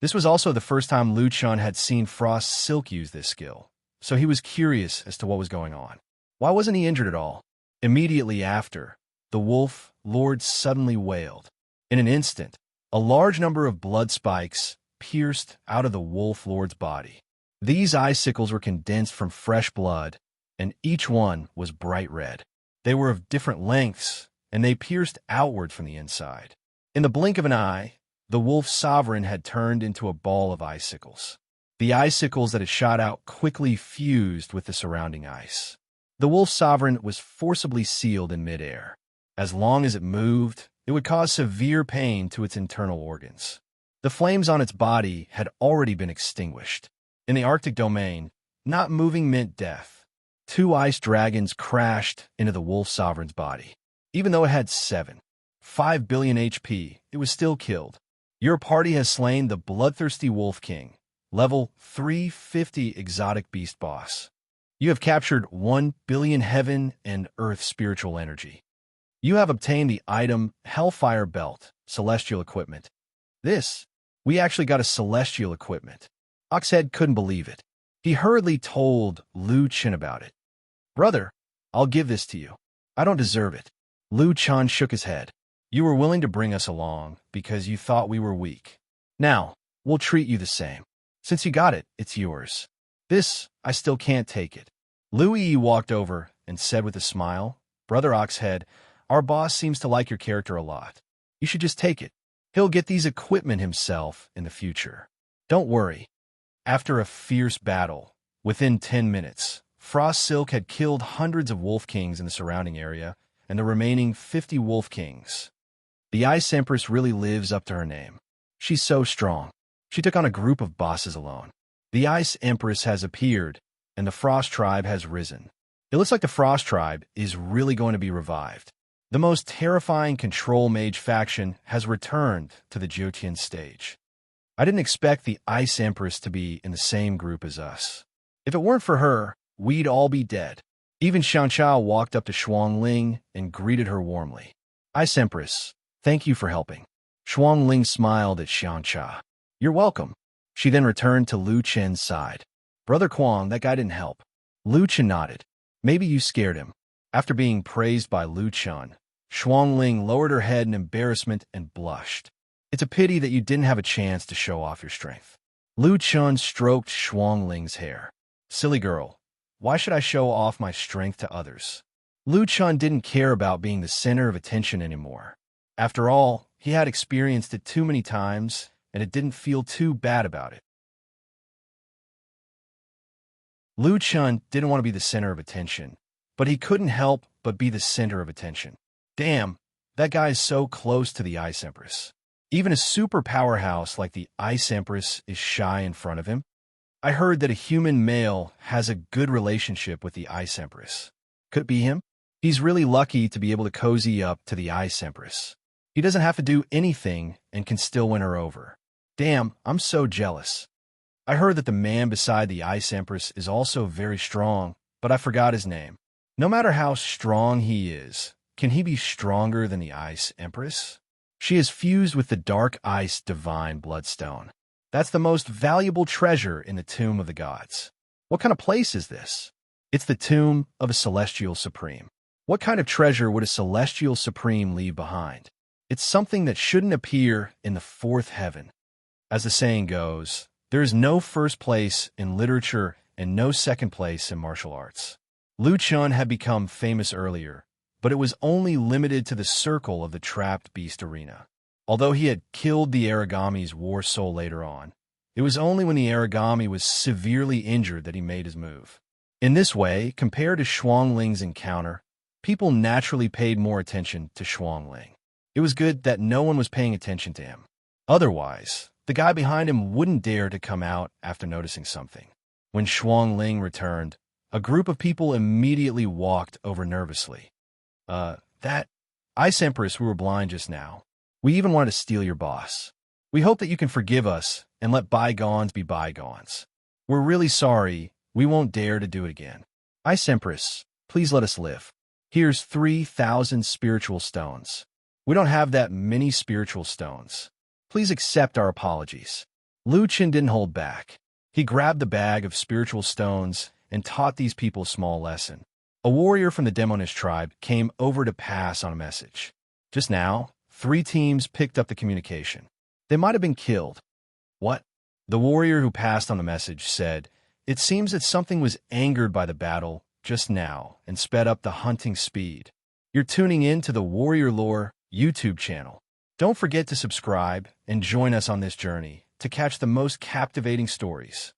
Speaker 1: This was also the first time Lu Chun had seen Frost Silk use this skill, so he was curious as to what was going on. Why wasn't he injured at all? Immediately after, the wolf lord suddenly wailed. In an instant, a large number of blood spikes pierced out of the wolf lord's body. These icicles were condensed from fresh blood, and each one was bright red. They were of different lengths, and they pierced outward from the inside. In the blink of an eye, the wolf sovereign had turned into a ball of icicles. The icicles that had shot out quickly fused with the surrounding ice. The wolf sovereign was forcibly sealed in midair. As long as it moved, it would cause severe pain to its internal organs. The flames on its body had already been extinguished. In the Arctic domain, not moving meant death. 2 ice dragons crashed into the wolf sovereign's body. Even though it had 5 billion HP, it was still killed. Your party has slain the Bloodthirsty Wolf King, level 350 Exotic Beast Boss. You have captured 1 billion Heaven and Earth Spiritual Energy. You have obtained the item Hellfire Belt, Celestial Equipment. We actually got a Celestial Equipment. Oxhead couldn't believe it. He hurriedly told Lu Qin about it. Brother, I'll give this to you. I don't deserve it. Lu Chun shook his head. You were willing to bring us along because you thought we were weak. Now, we'll treat you the same. Since you got it, it's yours. This, I still can't take it. Louis walked over and said with a smile, Brother Oxhead, our boss seems to like your character a lot. You should just take it. He'll get these equipment himself in the future. Don't worry. After a fierce battle, within 10 minutes, Frost Silk had killed hundreds of Wolf Kings in the surrounding area, and the remaining 50 Wolf Kings. The Ice Empress really lives up to her name. She's so strong. She took on a group of bosses alone. The Ice Empress has appeared, and the Frost Tribe has risen. It looks like the Frost Tribe is really going to be revived. The most terrifying Control Mage faction has returned to the Jotian stage. I didn't expect the Ice Empress to be in the same group as us. If it weren't for her, we'd all be dead. Even Xianxia walked up to Shuang Ling and greeted her warmly. Ice Empress, thank you for helping. Shuang Ling smiled at Xianxia. You're welcome. She then returned to Lu Chen's side. Brother Quang, that guy didn't help. Lu Chen nodded. Maybe you scared him. After being praised by Lu Chen, Shuang Ling lowered her head in embarrassment and blushed. It's a pity that you didn't have a chance to show off your strength. Lu Chen stroked Shuang Ling's hair. Silly girl, why should I show off my strength to others? Lu Chen didn't care about being the center of attention anymore. After all, he had experienced it too many times, and it didn't feel too bad about it. Lu Chen didn't want to be the center of attention, but he couldn't help but be the center of attention. Damn, that guy is so close to the Ice Empress. Even a super powerhouse like the Ice Empress is shy in front of him. I heard that a human male has a good relationship with the Ice Empress. Could it be him? He's really lucky to be able to cozy up to the Ice Empress. He doesn't have to do anything and can still win her over. Damn, I'm so jealous. I heard that the man beside the Ice Empress is also very strong, but I forgot his name. No matter how strong he is, can he be stronger than the Ice Empress? She is fused with the Dark Ice Divine Bloodstone. That's the most valuable treasure in the Tomb of the Gods. What kind of place is this? It's the tomb of a Celestial Supreme. What kind of treasure would a Celestial Supreme leave behind? It's something that shouldn't appear in the fourth heaven. As the saying goes, there is no first place in literature and no second place in martial arts. Lu Chen had become famous earlier, but it was only limited to the circle of the Trapped Beast Arena. Although he had killed the Aragami's war soul later on, it was only when the Aragami was severely injured that he made his move. In this way, compared to Shuang Ling's encounter, people naturally paid more attention to Shuang Ling. It was good that no one was paying attention to him. Otherwise, the guy behind him wouldn't dare to come out after noticing something. When Shuang Ling returned, a group of people immediately walked over nervously. That Ice Empress, we were blind just now. We even wanted to steal your boss. We hope that you can forgive us and let bygones be bygones. We're really sorry. We won't dare to do it again. Ice Empress, please let us live. Here's 3,000 spiritual stones. We don't have that many spiritual stones. Please accept our apologies. Lu Chen didn't hold back. He grabbed the bag of spiritual stones and taught these people a small lesson. A warrior from the Demonish tribe came over to pass on a message. Just now, 3 teams picked up the communication. They might have been killed. What? The warrior who passed on the message said, it seems that something was angered by the battle just now and sped up the hunting speed. You're tuning in to the Warrior Lore YouTube channel. Don't forget to subscribe and join us on this journey to catch the most captivating stories.